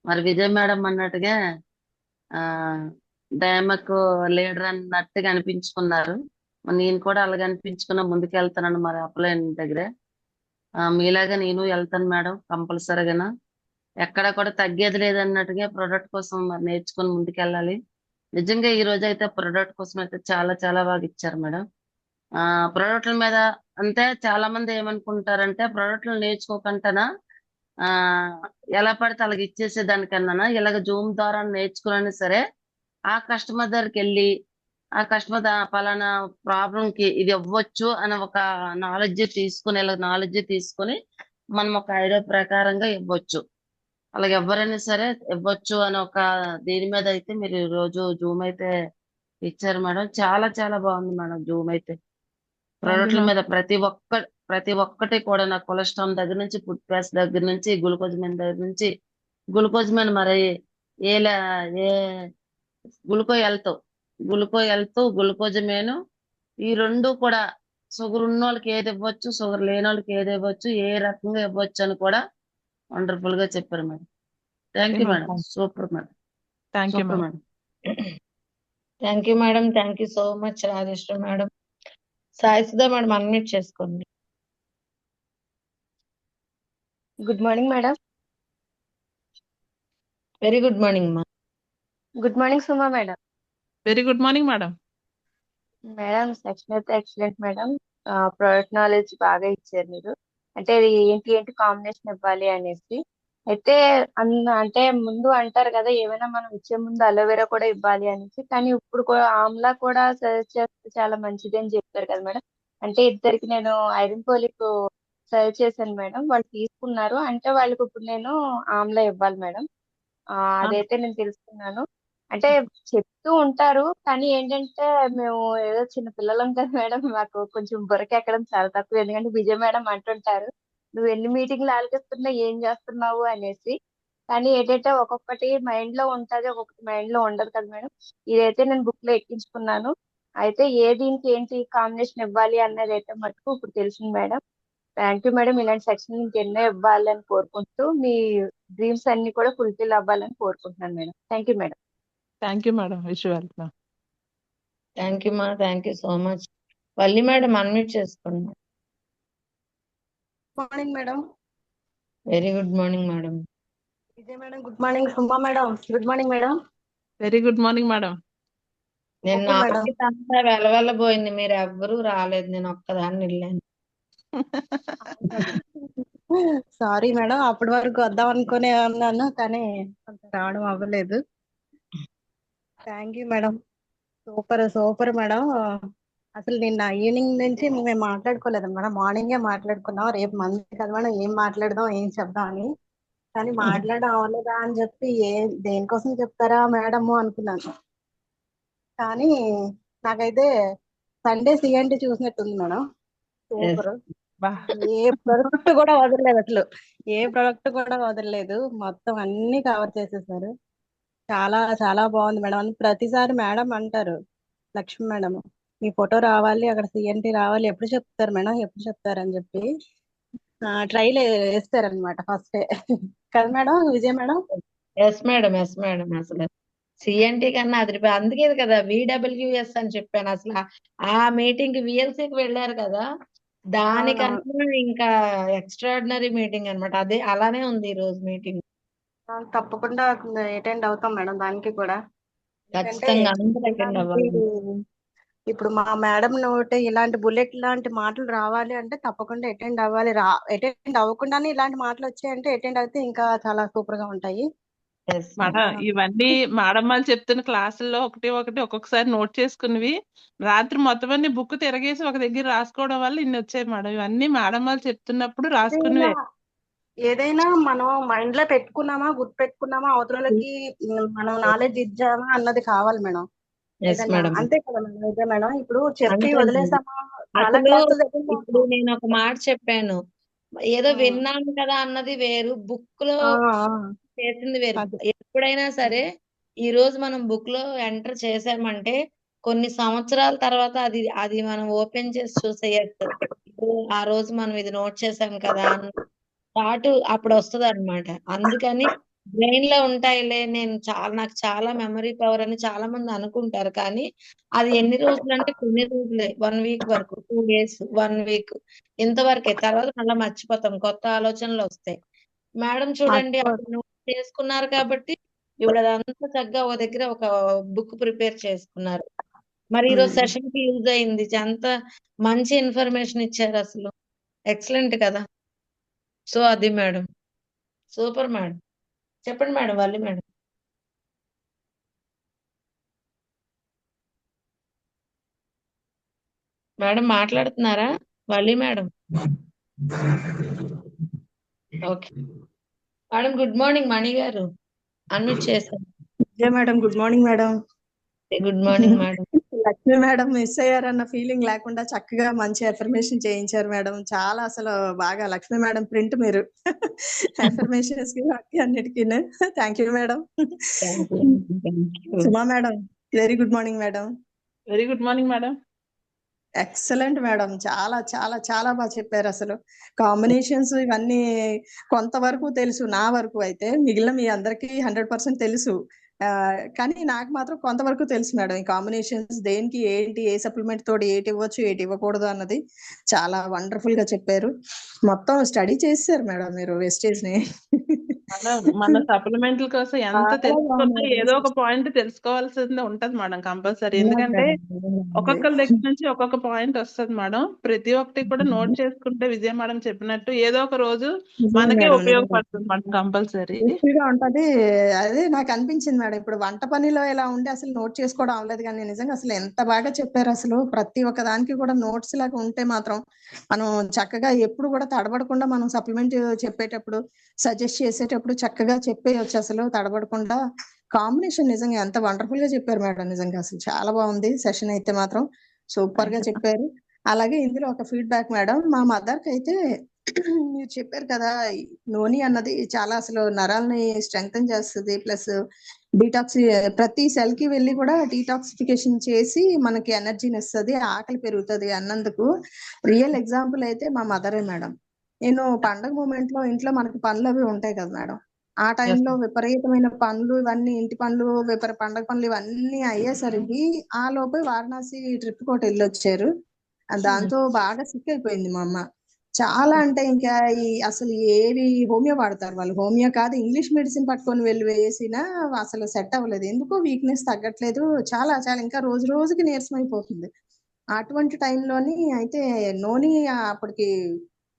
మరి విజయ్ మేడం అన్నట్టుగా ఆ డైమక్ లీడర్ అన్నట్టుగా అనిపించుకున్నారు. మరి నేను కూడా అలాగే అనిపించుకున్నా, ముందుకెళ్తానని మరి అప్లైన్ దగ్గర. మీలాగా నేను వెళ్తాను మేడం కంపల్సరీగా. ఎక్కడ కూడా తగ్గేది లేదన్నట్టుగా ప్రొడక్ట్ కోసం మరి నేర్చుకుని ముందుకెళ్ళాలి. నిజంగా ఈ రోజు అయితే ప్రొడక్ట్ కోసం అయితే చాలా చాలా బాగా ఇచ్చారు మేడం. ప్రొడక్ట్ల మీద అంటే చాలా మంది ఏమనుకుంటారంటే ప్రోడక్ట్లు నేర్చుకోకుండా ఆ ఎలా పడితే అలాగ ఇచ్చేసే దానికన్నా ఇలాగ జూమ్ ద్వారా నేర్చుకున్నా సరే ఆ కస్టమర్ దగ్గరికి వెళ్ళి ఆ కస్టమర్ పలానా ప్రాబ్లం కి ఇది ఇవ్వచ్చు అని ఒక నాలెడ్జ్ తీసుకుని మనం ఒక ఐడియా ప్రకారంగా ఇవ్వచ్చు. అలాగే ఎవరైనా సరే ఇవ్వచ్చు అని ఒక దీని మీద అయితే మీరు ఈ రోజు జూమ్ అయితే ఇచ్చారు మేడం. చాలా చాలా బాగుంది మేడం జూమ్ అయితే. థ్యాంక్ యూ ప్రోడక్ట్ల మ్యామ్. మీద ప్రతి ఒక్కటి కూడా నా కొలెస్ట్రాల్ దగ్గర నుంచి ఫుడ్ ప్యాస్ దగ్గర నుంచి గ్లూకోజ్ మీద దగ్గర నుంచి గ్లూకోజ్ మీద మరి ఏ ఏ గ్లూకో హెల్త్ గ్లూకోజ్ మేను ఈ రెండు కూడా షుగర్ ఉన్న వాళ్ళకి ఏది ఇవ్వచ్చు, షుగర్ లేని వాళ్ళకి ఏది ఇవ్వచ్చు, ఏ రకంగా ఇవ్వచ్చు అని కూడా వండర్ఫుల్ గా చెప్పారు madam. Thank okay you ma'am. Madam. Super madam. Thank you super ma'am. Madam. Thank you madam. Thank you so much Rajeshwari madam. Sai Sudha madam unmute చేసుకోండి. Good morning madam. Very good morning ma'am. Good morning Suma madam. Very good morning madam. Madam section అయితే ఎక్సలెంట్ మేడం. ప్రోడక్ట్ నాలెడ్జ్ బాగా ఇచ్చారు మీరు. అంటే అది ఏంటి ఏంటి కాంబినేషన్ ఇవ్వాలి అనేసి. అయితే అంటే ముందు అంటారు కదా ఏమైనా మనం ఇచ్చే ముందు అలోవెరా కూడా ఇవ్వాలి అనేసి. కానీ ఇప్పుడు ఆమ్లా కూడా సజెస్ట్ చేస్తే చాలా మంచిది అని చెప్పారు కదా మేడం. అంటే ఇద్దరికి నేను ఐరన్ ఫోలిక్ సజెస్ట్ చేశాను మేడం. వాళ్ళు తీసుకున్నారు. అంటే వాళ్ళకి ఇప్పుడు నేను ఆమ్లా ఇవ్వాలి మేడం. అదైతే నేను తెలుసుకున్నాను. అంటే చెప్తూ ఉంటారు కానీ ఏంటంటే మేము ఏదో చిన్న పిల్లలం కదా మేడం, మాకు కొంచెం బుర్రకెక్కడం చాలా తక్కువ. ఎందుకంటే విజయ్ మేడం అంటుంటారు నువ్వు ఎన్ని మీటింగ్లు ఆలకిస్తున్నా ఏం చేస్తున్నావు అనేసి. కానీ ఏంటంటే ఒక్కొక్కటి మైండ్ లో ఉంటది, ఒక్కొక్కటి మైండ్ లో ఉండదు కదా మేడం. ఇదైతే నేను బుక్ లో ఎక్కించుకున్నాను. అయితే ఏ దీనికి ఏంటి కాంబినేషన్ ఇవ్వాలి అన్నది అయితే మటుకు ఇప్పుడు తెలిసింది మేడం. Thank you madam. ఇలాంటి సెక్షన్ ఇంకెన్నో ఇవ్వాలని కోరుకుంటూ మీ డ్రీమ్స్ అన్ని కూడా ఫుల్ఫిల్ అవ్వాలని కోరుకుంటున్నాను madam. Thank you madam. Thank you madam. Wish you well ma'am. Thank you ma'am. Thank you so much. Valli madam unmute చేసుకోండి. Morning madam. Very good morning madam. Vijay madam good morning. Suma madam good morning madam. Very good morning madam. నిన్న ఓకే మేడం. ఆఫీస్ అంతా వెలవెల్లబోయింది, మీరు ఎవ్వరూ రాలేదు, నేను ఒక్కదాన్ని వెళ్ళాను. సారీ మేడం, అప్పటి వరకు వద్దాం అనుకునే అన్నాను కానీ కొంత రావడం అవ్వలేదు. Thank you madam. Super super madam. అసలు నిన్న ఈవినింగ్ నుంచి మేము మాట్లాడుకోలేదు మేడం. మార్నింగే మాట్లాడుకున్నాం రేపు మంది కదా మేడం ఏం మాట్లాడదాం ఏం చెప్దాం అని. కానీ మాట్లాడడం అవ్వలేదా అని చెప్పి దేనికోసం చెప్తారా మేడము అనుకున్నాను. కానీ నాకైతే సండే సిఎన్టీ చూసినట్టుంది మేడం. సూపర్. బా. ఏ ప్రొడక్ట్ కూడా వదలలేదు, అసలు ఏ ప్రొడక్ట్ కూడా వదలలేదు, మొత్తం అన్ని కవర్ చేసేసారు. చాలా చాలా బాగుంది మేడం. అని ప్రతిసారి మేడం అంటారు, లక్ష్మి మేడం మీ ఫోటో రావాలి అక్కడ సిఎన్టీ రావాలి, ఎప్పుడు చెప్తారు మేడం ఎప్పుడు చెప్తారు అని చెప్పి ట్రైల్ వేస్తారనమాట ఫస్ట్ కదా madam Vijay madam. Yes madam, yes madam. అసలు సిఎన్టీ కన్నా అది అందుకే కదా విడబ్ల్యూఎస్ అని చెప్పాను. అసలు ఆ మీటింగ్ కి విఎల్సీకి వెళ్ళారు కదా, దానికన్నా ఇంకా ఎక్స్ట్రాడినరీ మీటింగ్ అన్నమాట. అదే అలానే ఉంది ఈ రోజు మీటింగ్. తప్పకుండా అటెండ్ అవుతాం మేడం దానికి కూడా. ఎందుకంటే ఖచ్చితంగా అందరూ అటెండ్ అవ్వాలి. ఇప్పుడు మా మేడం నోటి ఇలాంటి బుల్లెట్ లాంటి మాటలు రావాలి అంటే తప్పకుండా అటెండ్ అవ్వాలి. అటెండ్ అవ్వకుండానే ఇలాంటి మాటలు వచ్చాయంటే అటెండ్ అయితే ఇంకా చాలా సూపర్ గా ఉంటాయి. ఎస్ మేడం ఇవన్నీ మేడం వాళ్ళు చెప్తున్న క్లాసుల్లో ఒకటి ఒకటి ఒక్కొక్కసారి నోట్ చేసుకున్నవి రాత్రి మొత్తం అన్ని బుక్ తిరగేసి ఒక దగ్గర రాసుకోవడం వల్ల ఇన్ని వచ్చాయి మేడం. ఇవన్నీ మేడం వాళ్ళు చెప్తున్నప్పుడు రాసుకున్నవే. ఏదైనా మనం మైండ్ లో పెట్టుకున్నామా గుర్తు పెట్టుకున్నామా అవతలకి మనం నాలెడ్జ్ ఇచ్చామా అన్నది కావాలి మేడం. ఎస్ ఏదైనా మేడం. అంతే కదా మేడం. ఇదే మేడం ఇప్పుడు చెప్పి అంతే మేడం. వదిలేసామా చాలా అసలు క్లాసులు ఇప్పుడు నేను ఒక మాట చెప్పాను, ఏదో విన్నాను కదా అన్నది వేరు, బుక్ లో చేసింది వేరు. ఎప్పుడైనా సరే ఈ రోజు మనం బుక్ లో ఎంటర్ చేసామంటే కొన్ని సంవత్సరాల తర్వాత అది అది మనం ఓపెన్ చేసి చూసేయచ్చు. ఆ రోజు మనం ఇది నోట్ చేసాం కదా అన్న థాట్ అప్పుడు వస్తుంది అనమాట. అందుకని బ్రెయిన్ లో ఉంటాయిలే, నాకు చాలా మెమరీ పవర్ అని చాలా మంది అనుకుంటారు. కానీ అది ఎన్ని రోజులు అంటే కొన్ని రోజులే, 1 వీక్ వరకు, 2 days, 1 week ఇంతవరకే. తర్వాత మళ్ళీ మర్చిపోతాం, కొత్త ఆలోచనలు వస్తాయి. మేడం చూడండి అప్పుడు నోట్ చేసుకున్నారు కాబట్టి ఇప్పుడు అదంతా చక్కగా ఒక దగ్గర ఒక బుక్ ప్రిపేర్ చేసుకున్నారు. మరి ఈరోజు ఉమ్. సెషన్ కి యూజ్ అయింది. అంత మంచి ఇన్ఫర్మేషన్ ఇచ్చారు అసలు. ఎక్సలెంట్ కదా. సో అది మేడం, సూపర్ మేడం. చెప్పండి మేడం, వల్లి మేడం. మేడం మాట్లాడుతున్నారా? Valli madam. Okay madam, good morning Mani garu, unmute చేశారు. Vijaya madam, good morning madam. Good morning madam. Lakshmi madam miss అయ్యారన్న ఫీలింగ్ లేకుండా చక్కగా మంచి ఎఫర్మేషన్ చేయించారు మేడం. చాలా అసలు బాగా లక్ష్మి మేడం ప్రింట్ మీరు ఎఫర్మేషన్స్ కి వాటికి అన్నిటికీ. Thank you madam. Thank you thank you. Suma madam, very good morning madam. Very good morning madam. Excellent madam, చాలా చాలా చాలా బాగా చెప్పారు. అసలు కాంబినేషన్స్ ఇవన్నీ కొంతవరకు తెలుసు, నా వరకు అయితే. మిగిలిన మీ అందరికీ 100% తెలుసు. కానీ నాకు మాత్రం కొంతవరకు తెలుసు మేడం. ఈ కాంబినేషన్స్ దేనికి ఏంటి, ఏ సప్లిమెంట్ తోటి ఏటి ఇవ్వచ్చు ఏటి ఇవ్వకూడదు అన్నది చాలా వండర్ఫుల్ గా చెప్పారు. మొత్తం స్టడీ చేశారు మేడం మీరు వెస్టేజ్ ని. మన సప్లిమెంట్ల కోసం ఎంత చాలా తెలుసుకున్నా బాగుంది. ఏదో ఒక పాయింట్ తెలుసుకోవాల్సింది ఉంటది మేడం కంపల్సరీ. ఎందుకంటే ఒక్కొక్కరి అవునండి. దగ్గర నుంచి ఒక్కొక్క పాయింట్ వస్తుంది మేడం. ప్రతి ఒక్కటి కూడా నోట్ చేసుకుంటే విజయ మేడం చెప్పినట్టు ఏదో ఒక రోజు నిజమే మనకే మేడం, నిజమే. ఉపయోగపడుతుంది మేడం కంపల్సరీ. గా ఉంటది. అదే నాకు అనిపించింది మేడం. ఇప్పుడు వంట పనిలో ఎలా ఉండి అసలు నోట్ చేసుకోవడం అవ్వలేదు, కానీ నిజంగా అసలు ఎంత బాగా చెప్పారు. అసలు ప్రతి ఒక్క దానికి కూడా నోట్స్ లాగా ఉంటే మాత్రం మనం చక్కగా ఎప్పుడు కూడా తడబడకుండా మనం సప్లిమెంట్ చెప్పేటప్పుడు, సజెస్ట్ చేసేటప్పుడు చక్కగా చెప్పేయచ్చు అసలు తడబడకుండా. కాంబినేషన్ నిజంగా ఎంత వండర్ఫుల్ గా చెప్పారు మేడం. నిజంగా అసలు చాలా బాగుంది సెషన్ అయితే మాత్రం. సూపర్ గా చెప్పారు. అలాగే ఇందులో ఒక ఫీడ్బ్యాక్ మేడం, మా మదర్ కి అయితే మీరు చెప్పారు కదా, ఈ నోని అన్నది చాలా అసలు నరాలని స్ట్రెంగ్తన్ చేస్తుంది. ప్లస్ డీటాక్సి ప్రతి సెల్ కి వెళ్ళి కూడా డీటాక్సిఫికేషన్ చేసి మనకి ఎనర్జీని ఇస్తుంది, ఆకలి పెరుగుతుంది అన్నందుకు రియల్ ఎగ్జాంపుల్ అయితే మా మదరే మేడం. నేను పండగ మూమెంట్ లో ఇంట్లో మనకి పనులు అవి ఉంటాయి కదా మేడం, ఆ టైంలో విపరీతమైన పనులు ఇవన్నీ, ఇంటి పనులు, పండగ పనులు ఇవన్నీ అయ్యేసరికి ఆ లోపే వారణాసి ట్రిప్ కోటి వెళ్ళొచ్చారు. దాంతో బాగా సిక్ అయిపోయింది మా అమ్మ. చాలా అంటే ఇంకా ఈ అసలు ఏవి హోమియో వాడతారు వాళ్ళు, హోమియో కాదు ఇంగ్లీష్ మెడిసిన్ పట్టుకొని వెళ్ళి వేసినా అసలు సెట్ అవ్వలేదు. ఎందుకో వీక్నెస్ తగ్గట్లేదు, చాలా చాలా ఇంకా రోజు రోజుకి నీరసం అయిపోతుంది. అటువంటి టైంలోని అయితే నోని అప్పటికి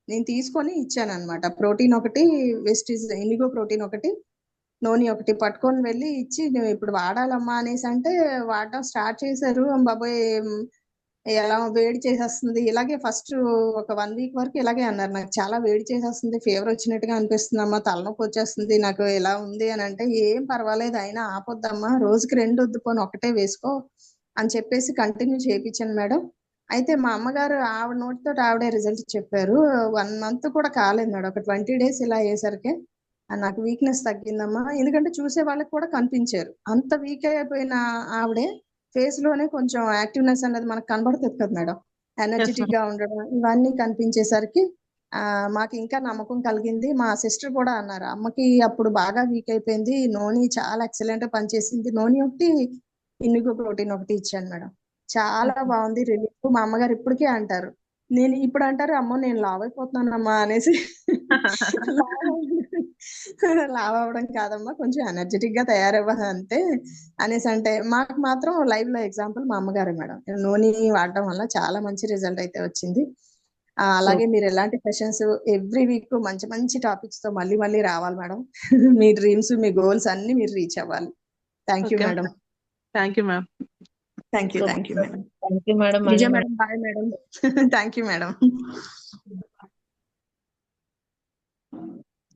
నేను తీసుకొని ఇచ్చాను అనమాట. ప్రోటీన్ ఒకటి, వెస్టీజ్ ఇండిగో ప్రోటీన్ ఒకటి, నోని ఒకటి పట్టుకొని వెళ్ళి ఇచ్చి, నువ్వు ఇప్పుడు వాడాలమ్మా అనేసి అంటే వాడటం స్టార్ట్ చేశారు. బాబోయ్ ఎలా వేడి చేసేస్తుంది. ఇలాగే ఫస్ట్ ఒక 1 వీక్ వరకు ఇలాగే అన్నారు, నాకు చాలా వేడి చేసేస్తుంది, ఫీవర్ వచ్చినట్టుగా అనిపిస్తుంది అమ్మా, తలనొప్పి వచ్చేస్తుంది నాకు, ఎలా ఉంది అని అంటే, ఏం పర్వాలేదు అయినా ఆపొద్దమ్మా, రోజుకి 2 వద్దు పోనీ ఒకటే వేసుకో అని చెప్పేసి కంటిన్యూ చేయించాను మేడం. అయితే మా అమ్మగారు ఆవిడ నోటితో ఆవిడే రిజల్ట్ చెప్పారు. 1 మంత్ కూడా కాలేదు మేడం, ఒక 20 days ఇలా అయ్యేసరికి నాకు వీక్నెస్ తగ్గిందమ్మా. ఎందుకంటే చూసే వాళ్ళకి కూడా కనిపించారు, అంత వీక్ అయిపోయిన ఆవిడే ఫేస్ లోనే కొంచెం యాక్టివ్నెస్ అనేది మనకు కనబడుతుంది కదా మేడం, ఎనర్జెటిక్ గా ఉండడం ఇవన్నీ కనిపించేసరికి మాకు ఇంకా నమ్మకం కలిగింది. మా సిస్టర్ కూడా అన్నారు, అమ్మకి అప్పుడు బాగా వీక్ అయిపోయింది, నోని చాలా ఎక్సలెంట్ గా పనిచేసింది, నోని ఒకటి ఇన్నిగో ప్రోటీన్ ఒకటి ఇచ్చాను మేడం, చాలా బాగుంది రిలీఫ్. మా అమ్మగారు ఇప్పటికీ అంటారు, నేను ఇప్పుడు అంటారు, అమ్మో నేను లావ్ అయిపోతున్నానమ్మా అనేసి. లావ్ అవ్వడం కాదమ్మా, కొంచెం ఎనర్జెటిక్ గా తయారవ్వాలి అంతే అనేసి అంటే, మాకు మాత్రం లైవ్ లో ఎగ్జాంపుల్ మా అమ్మగారే మేడం. నూనె వాడడం వల్ల చాలా మంచి రిజల్ట్ అయితే వచ్చింది. అలాగే మీరు ఎలాంటి సెషన్స్ ఎవ్రీ వీక్ మంచి మంచి టాపిక్స్ తో మళ్ళీ మళ్ళీ రావాలి మేడం. మీ డ్రీమ్స్, మీ గోల్స్ అన్ని మీరు రీచ్ అవ్వాలి. Thank you madam. Thank you ma'am. Thank you madam. Thank you madam. Vijaya madam, bye madam. Thank you madam.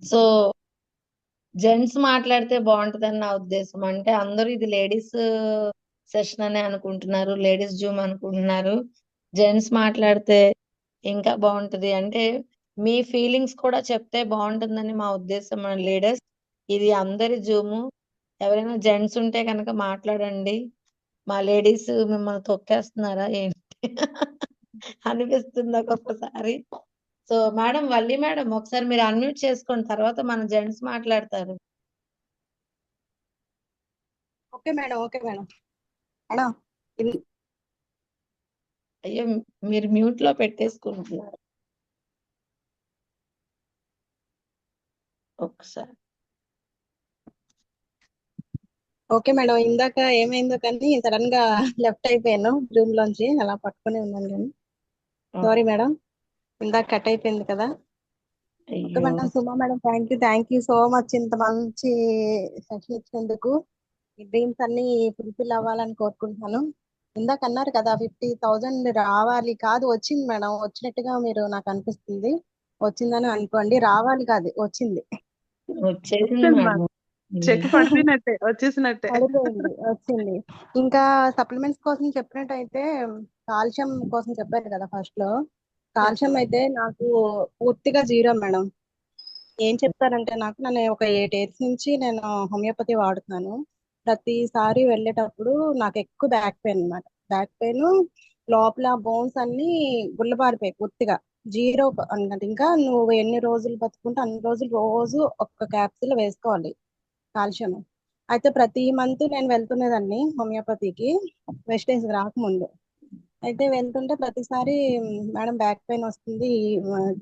So gents మాట్లాడితే బాగుంటదని నా ఉద్దేశం. అంటే అందరూ ఇది లేడీస్ సెషన్ అనే అనుకుంటున్నారు, లేడీస్ జూమ్ అనుకుంటున్నారు. జెంట్స్ మాట్లాడితే ఇంకా బాగుంటది. అంటే మీ ఫీలింగ్స్ కూడా చెప్తే బాగుంటుందని మా ఉద్దేశం. మన లీడర్స్, ఇది అందరి జూము, ఎవరైనా జెంట్స్ ఉంటే కనుక మాట్లాడండి. మా లేడీస్ మిమ్మల్ని తొక్కేస్తున్నారా ఏంటి అనిపిస్తుంది ఒక్కొక్కసారి. సో మేడం, వల్లి మేడం, ఒకసారి మీరు అన్మ్యూట్ చేసుకోండి, తర్వాత మన జెంట్స్ మాట్లాడతారు. Okay madam, okay madam. Madam ఇది అయ్యో, మీరు మ్యూట్ లో పెట్టేసుకుంటున్నారు. ఒకసారి ఓకే మేడం, ఇందాక ఏమైందో కానీ సడన్ గా లెఫ్ట్ అయిపోయాను రూమ్ లోంచి, అలా పట్టుకొని ఉన్నాను కానీ సారీ మేడం, ఇందాక కట్ అయిపోయింది కదా. ఓకే అయ్యో madam, Suma madam, thank you so much ఇంత మంచి సెషన్ ఇచ్చినందుకు. ఈ డ్రీమ్స్ అన్ని ఫుల్ఫిల్ అవ్వాలని కోరుకుంటున్నాను. ఇందాక అన్నారు కదా 50,000 రావాలి, కాదు వచ్చింది మేడం, వచ్చినట్టుగా మీరు నాకు అనిపిస్తుంది. వచ్చిందని అనుకోండి, రావాలి కాదు వచ్చింది. వచ్చేసింది వచ్చింది మేడం. మ్యామ్. చెక్ పడిపోయినట్టే, వచ్చేసినట్టే. పడిపోయింది, వచ్చింది. ఇంకా సప్లిమెంట్స్ కోసం చెప్పినట్టయితే కాల్షియం కోసం చెప్పారు కదా ఫస్ట్ లో. కాల్షియం అయితే నాకు పూర్తిగా జీరో మేడం. ఏం చెప్తారంటే నన్ను ఒక 8 ఇయర్స్ నుంచి నేను హోమియోపతి వాడుతున్నాను. ప్రతిసారి వెళ్ళేటప్పుడు నాకు ఎక్కువ బ్యాక్ పెయిన్ అన్నమాట. బ్యాక్ పెయిన్, లోపల బోన్స్ అన్ని గుల్లబారిపోయాయి పూర్తిగా. జీరో అన్నది. ఇంకా నువ్వు ఎన్ని రోజులు బతుకుంటే అన్ని రోజులు రోజు ఒక్క క్యాప్సూల్ వేసుకోవాలి కాల్షియం. అయితే ప్రతి మంత్ నేను వెళ్తున్నదాన్ని హోమియోపతికి, వెస్టేజ్ రాకముందు. అయితే వెళ్తుంటే ప్రతిసారి మేడం బ్యాక్ పెయిన్ వస్తుంది,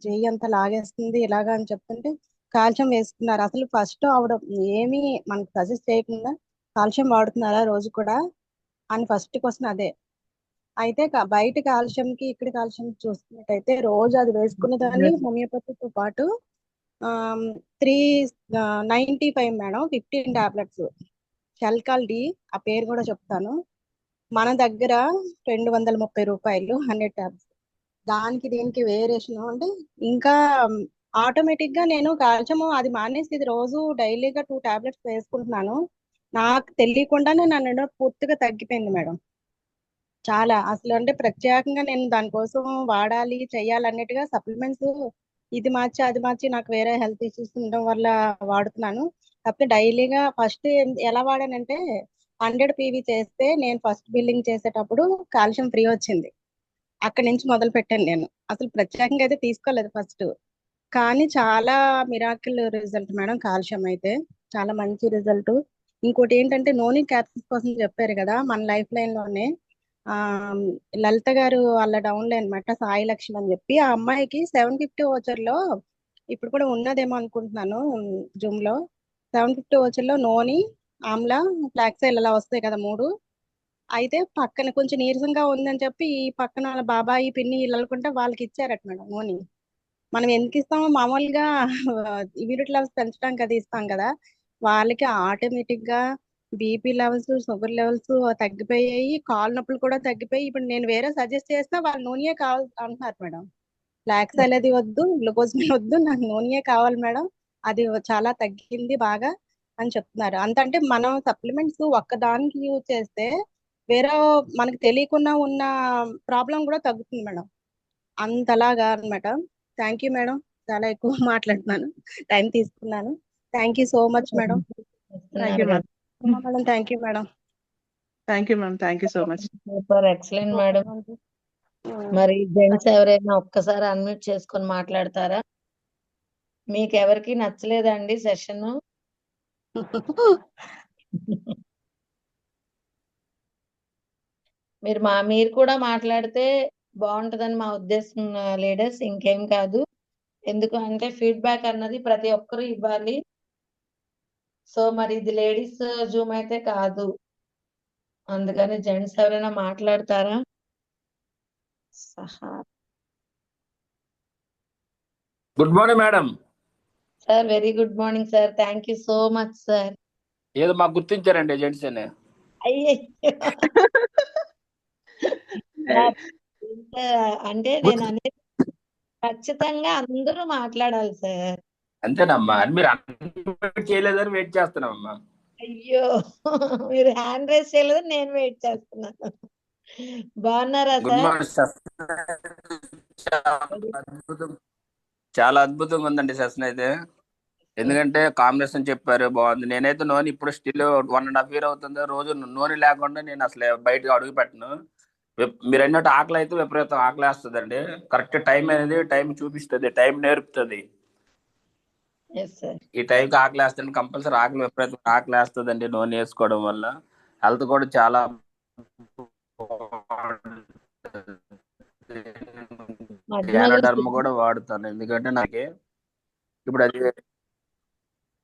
చెయ్యి అంతా లాగేస్తుంది ఇలాగా అని చెప్తుంటే కాల్షియం వేసుకున్నారు. అసలు ఫస్ట్ ఆవిడ ఏమీ మనకు సజెస్ట్ చేయకుండా కాల్షియం వాడుతున్నారా రోజు కూడా అని ఫస్ట్ క్వశ్చన్ అదే. అయితే బయట కాల్షియం కి ఇక్కడ కాల్షియం చూసుకున్నట్టయితే రోజు అది వేసుకునే దాన్ని హోమియోపతితో పాటు 395 మేడం, 15 టాబ్లెట్స్ షెల్కాల్ డి, ఆ పేరు కూడా చెప్తాను. మన దగ్గర 230 రూపాయలు 100 టాబ్లెట్స్. దానికి దీనికి వేరియేషన్ అంటే ఇంకా ఆటోమేటిక్ గా నేను కాల్షియం అది మానేసి ఇది రోజు డైలీగా 2 టాబ్లెట్స్ వేసుకుంటున్నాను. నాకు తెలియకుండానే నా నిండా పూర్తిగా తగ్గిపోయింది మేడం. చాలా అసలు అంటే ప్రత్యేకంగా నేను దానికోసం వాడాలి చెయ్యాలి అన్నట్టుగా సప్లిమెంట్స్ ఇది మార్చి అది మార్చి నాకు వేరే హెల్త్ ఇష్యూస్ ఉండడం వల్ల వాడుతున్నాను. కాకపోతే డైలీగా ఫస్ట్ ఎలా వాడానంటే 100 పీవీ చేస్తే నేను ఫస్ట్ బిల్లింగ్ చేసేటప్పుడు కాల్షియం ఫ్రీ వచ్చింది. అక్కడి నుంచి మొదలు పెట్టాను నేను. అసలు ప్రత్యేకంగా అయితే తీసుకోలేదు ఫస్ట్. కానీ చాలా మిరాకిల్ రిజల్ట్ మేడం కాల్షియం అయితే. చాలా మంచి రిజల్ట్. ఇంకోటి ఏంటంటే నోని క్యాప్సిస్ కోసం చెప్పారు కదా, మన లైఫ్ లైన్ లోనే ఆ లలిత గారు వాళ్ళ డౌన్ లైన్ అనమాట, సాయి లక్ష్మి అని చెప్పి, ఆ అమ్మాయికి 750 ఓచర్ లో ఇప్పుడు కూడా ఉన్నదేమో అనుకుంటున్నాను జూమ్ లో. 750 ఓచర్ లో నోని, ఆమ్లా, ఫ్లాక్సైల్ అలా వస్తాయి కదా మూడు. అయితే పక్కన కొంచెం నీరసంగా ఉందని చెప్పి ఈ పక్కన వాళ్ళ బాబాయి పిన్ని వీళ్ళు అనుకుంటే వాళ్ళకి ఇచ్చారట మేడం నూనె. మనం ఎందుకు ఇస్తామో మామూలుగా ఇమ్యూనిటీ లెవెల్స్ పెంచడానికి అది ఇస్తాం కదా, వాళ్ళకి ఆటోమేటిక్ గా బీపీ లెవెల్స్ షుగర్ లెవెల్స్ తగ్గిపోయాయి, కాళ్ళ నొప్పులు కూడా తగ్గిపోయి. ఇప్పుడు నేను వేరే సజెస్ట్ చేసినా వాళ్ళు నూనె కావాలి అంటున్నారు మేడం. ఫ్లాక్స్ అనేది వద్దు, గ్లూకోజ్ వద్దు, నాకు నూనె కావాలి మేడం, అది చాలా తగ్గింది బాగా అని చెప్తున్నారు. అంతంటే మనం సప్లిమెంట్స్ ఒక్కదానికి యూజ్ చేస్తే వేరే మనకు తెలియకుండా ఉన్న ప్రాబ్లం కూడా తగ్గుతుంది మేడం. అంతలాగా అన్నమాట. థ్యాంక్ యూ మేడం, చాలా ఎక్కువ మాట్లాడుతున్నాను, టైం తీసుకున్నాను. Thank you so much madam. Thank you వస్తున్నారు కదా. Ma'am. Madam thank you madam. Thank you ma'am, thank you so much. Super excellent madam. మరి జెంట్స్ ఎవరైనా ఒక్కసారి అన్మ్యూట్ చేసుకొని మాట్లాడతారా? మీకు ఎవరికి నచ్చలేదండి సెషన్? మీరు కూడా మాట్లాడితే బాగుంటదని మా ఉద్దేశం లీడర్స్, ఇంకేం కాదు. ఎందుకంటే ఫీడ్బ్యాక్ అన్నది ప్రతి ఒక్కరు ఇవ్వాలి. సో మరి ఇది లేడీస్ జూమ్ అయితే కాదు, అందుకని జెంట్స్ ఎవరైనా మాట్లాడతారా? సహా good morning madam. Sir, very good morning sir. Thank you so much sir. ఏదో మాకు గుర్తించారండి జెంట్స్ అని. అయ్యే అంటే నేను అనేది ఖచ్చితంగా అందరూ మాట్లాడాలి సార్. అంతేనమ్మా, అని మీరు అన్మ్యూట్ చేయలేదని వెయిట్ చేస్తున్నామమ్మా. అయ్యో, మీరు హ్యాండ్ రైస్ చేయలేదు, నేను వెయిట్ చేస్తున్నాను. బాగున్నారా గుడ్ సార్? Morning sir. చాలా అద్భుతంగా ఉందండి సెషన్ అయితే. ఎందుకంటే కాంబినేషన్ చెప్పారు, బాగుంది. నేనైతే నూనె ఇప్పుడు స్టిల్ 1.5 year అవుతుంది, రోజు నూనె లేకుండా నేను అసలు బయటకు అడుగు పెట్టను. మీరు అన్నట్టు ఆకలి అయితే విపరీతం ఆకలి వేస్తుందండి. కరెక్ట్ టైం అనేది టైం చూపిస్తుంది, టైం నేర్పుతుంది. ఈ టైంకి ఆకలి వేస్తుంది, కంపల్సరీ ఆకలి విపరీతం ఆకలి వేస్తుందండి నూనె వేసుకోవడం వల్ల. హెల్త్ కూడా చాలా ధ్యానధర్మ కూడా వాడుతాను. ఎందుకంటే నాకు ఇప్పుడు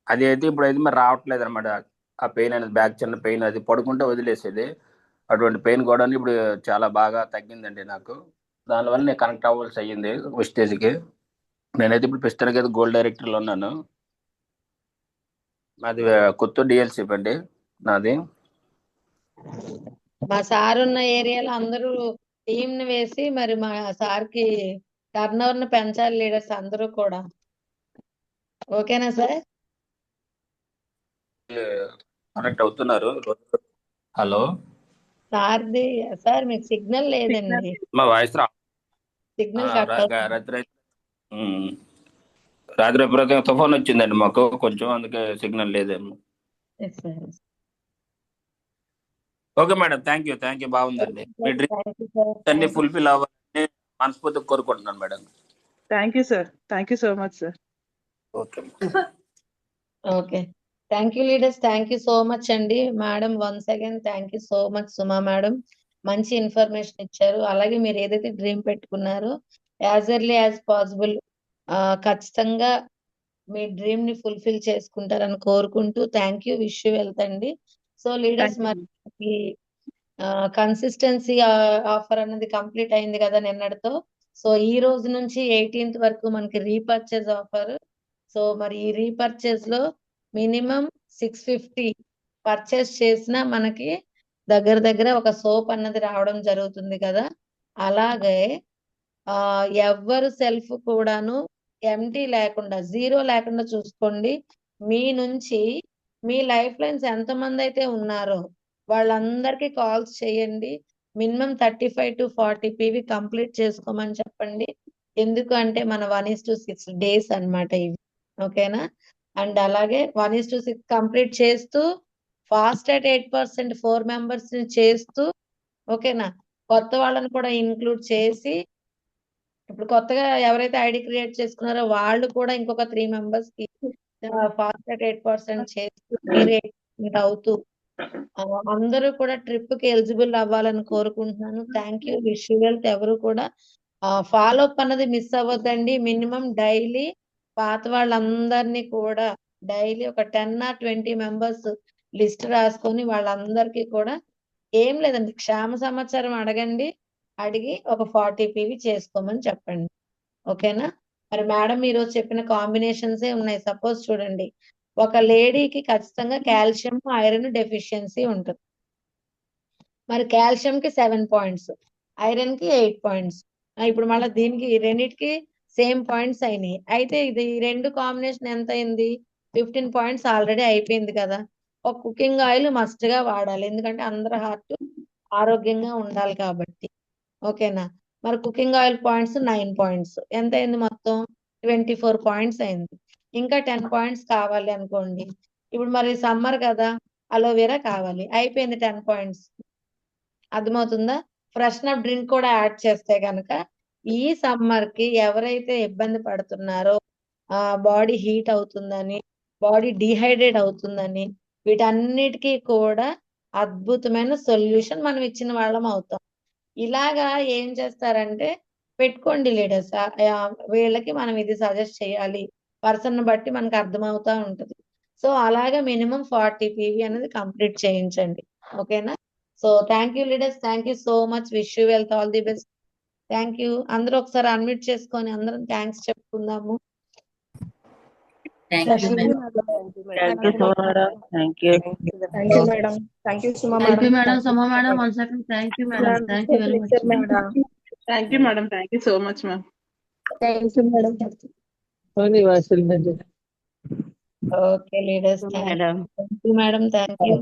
అది అయితే ఇప్పుడు అయితే మరి రావట్లేదు అనమాట. ఆ పెయిన్ అనేది బ్యాక్ చిన్న పెయిన్ అది పడుకుంటే వదిలేసేది. అటువంటి పెయిన్ కూడా ఇప్పుడు చాలా బాగా తగ్గిందండి నాకు. దానివల్ల నేను కనెక్ట్ అవ్వాల్సి అయ్యింది వెస్టేజ్కి. నేనైతే ఇప్పుడు ప్రస్తుతానికి అయితే గోల్డ్ డైరెక్టర్లో ఉన్నాను. నాది కొత్తూరు డిఎల్సిప్ అండి నాది. మా సార్ ఉన్న ఏరియాలో అందరూ టీం ని వేసి మరి మా సార్కి టర్న్ ఓవర్ ని పెంచాలి లీడర్స్ అందరూ కూడా. ఓకేనా సార్? కనెక్ట్ అవుతున్నారు. హలో సార్ది సార్ మీకు సిగ్నల్ లేదండి, మా వాయిస్ సిగ్నల్ కట్ అవుతుంది. రాత్రి రాత్రి ఎప్పుడైతే తుఫాన్ వచ్చిందండి మాకు కొంచెం, అందుకే సిగ్నల్ లేదేమో. Yes, sir. Okay madam, thank you బాగుందండి. మీ డ్రీమ్ Thank you, sir. అన్ని Thank you. ఫుల్ఫిల్ అవ్వాలని మనస్ఫూర్తిగా కోరుకుంటున్నాను madam. Thank you sir, thank you so much sir. Okay okay, thank you leaders, thank you so much అండి. Madam once again thank you so much Suma madam, మంచి ఇన్ఫర్మేషన్ ఇచ్చారు. అలాగే మీరు ఏదైతే డ్రీమ్ పెట్టుకున్నారో యాజ్ ఎర్లీ యాజ్ పాసిబుల్ ఖచ్చితంగా మీ డ్రీమ్ ని ఫుల్ఫిల్ చేసుకుంటారని కోరుకుంటూ thank you, wish you wealth అండి. So leaders Thank you. మరి కన్సిస్టెన్సీ ఆఫర్ అనేది కంప్లీట్ అయింది కదా నిన్నటితో. సో ఈ రోజు నుంచి 18th వరకు మనకి రీపర్చేజ్ ఆఫర్. సో మరి ఈ రీపర్చేజ్ లో మినిమం 650 పర్చేస్ చేసినా మనకి దగ్గర దగ్గర ఒక సోప్ అన్నది రావడం జరుగుతుంది కదా. అలాగే ఎవ్వరు సెల్ఫ్ కూడాను ఎంటీ లేకుండా, జీరో లేకుండా చూసుకోండి. మీ నుంచి మీ లైఫ్ లైన్స్ ఎంతమంది అయితే ఉన్నారో వాళ్ళందరికీ కాల్స్ చేయండి. మినిమం 35 to 40 PV కంప్లీట్ చేసుకోమని చెప్పండి. ఎందుకు అంటే మన 1:6 డేస్ అన్నమాట ఇవి. ఓకేనా? అండ్ అలాగే 1:6 కంప్లీట్ చేస్తూ ఫాస్ట్ అట్ 8% 4 మెంబర్స్ ని చేస్తూ, ఓకేనా, కొత్త వాళ్ళని కూడా ఇంక్లూడ్ చేసి ఇప్పుడు కొత్తగా ఎవరైతే ఐడి క్రియేట్ చేసుకున్నారో వాళ్ళు కూడా ఇంకొక 3 మెంబర్స్ కి ఫాస్ట్ అట్ 8% చేస్తూ మీరు 8% అవుతూ అందరూ కూడా ట్రిప్ కి ఎలిజిబుల్ అవ్వాలని కోరుకుంటున్నాను. Thank you, wish you wealth. ఎవరు కూడా ఫాలో అప్ అన్నది మిస్ అవ్వద్దండి. మినిమం డైలీ పాత వాళ్ళందరినీ కూడా డైలీ ఒక 10 or 20 మెంబర్స్ లిస్ట్ రాసుకొని వాళ్ళందరికీ కూడా ఏం లేదండి, క్షేమ సమాచారం అడగండి. అడిగి ఒక 40 PV చేసుకోమని చెప్పండి. ఓకేనా? మరి మేడం ఈరోజు చెప్పిన కాంబినేషన్స్ ఉన్నాయి. సపోజ్ చూడండి, ఒక లేడీకి ఖచ్చితంగా కాల్షియం ఐరన్ డెఫిషియన్సీ ఉంటుంది. మరి కాల్షియం కి 7 పాయింట్స్, ఐరన్ కి 8 పాయింట్స్. ఇప్పుడు మళ్ళీ దీనికి రెండిటికి సేమ్ పాయింట్స్ అయినాయి. అయితే ఇది రెండు కాంబినేషన్ ఎంత అయింది? 15 పాయింట్స్ ఆల్రెడీ అయిపోయింది కదా. ఒక కుకింగ్ ఆయిల్ మస్ట్ గా వాడాలి, ఎందుకంటే అందరి హార్ట్ ఆరోగ్యంగా ఉండాలి కాబట్టి. ఓకేనా? మరి కుకింగ్ ఆయిల్ పాయింట్స్ 9 పాయింట్స్, ఎంత అయింది మొత్తం? 24 పాయింట్స్ అయింది. ఇంకా 10 పాయింట్స్ కావాలి అనుకోండి. ఇప్పుడు మరి సమ్మర్ కదా, అలోవెరా కావాలి, అయిపోయింది 10 పాయింట్స్. అర్థమవుతుందా? ఫ్రెషన్ అప్ డ్రింక్ కూడా యాడ్ చేస్తే కనుక ఈ సమ్మర్ కి ఎవరైతే ఇబ్బంది పడుతున్నారో బాడీ హీట్ అవుతుందని, బాడీ డిహైడ్రేట్ అవుతుందని, వీటన్నిటికీ కూడా అద్భుతమైన సొల్యూషన్ మనం ఇచ్చిన వాళ్ళం అవుతాం. ఇలాగా ఏం చేస్తారంటే పెట్టుకోండి లీడర్స్, వీళ్ళకి మనం ఇది సజెస్ట్ చేయాలి, పర్సన్ బట్టి మనకు అర్థమవుతా ఉంటది. సో అలాగా మినిమం 40 PV అనేది కంప్లీట్ చేయించండి. ఓకేనా? So thank you leaders, thank you so much, wish you wealth, all the best. Thank you. అందరూ ఒకసారి అన్మ్యూట్ చేసుకొని అందరం థ్యాంక్స్ చెప్పుకుందాము. Thank you Thank you, madam. madam. Thank you Suma madam, thank you. Thank you, madam. Thank you, Suma thank you madam. Madam. Thank you, Suma Suma madam, madam. One second. Thank you madam, Ma'am, thank you very much. Mr. madam. Thank you madam, thank you so much ma'am. Thank you, madam. Only Vasulu okay leaders, thank madam. You madam, thank you.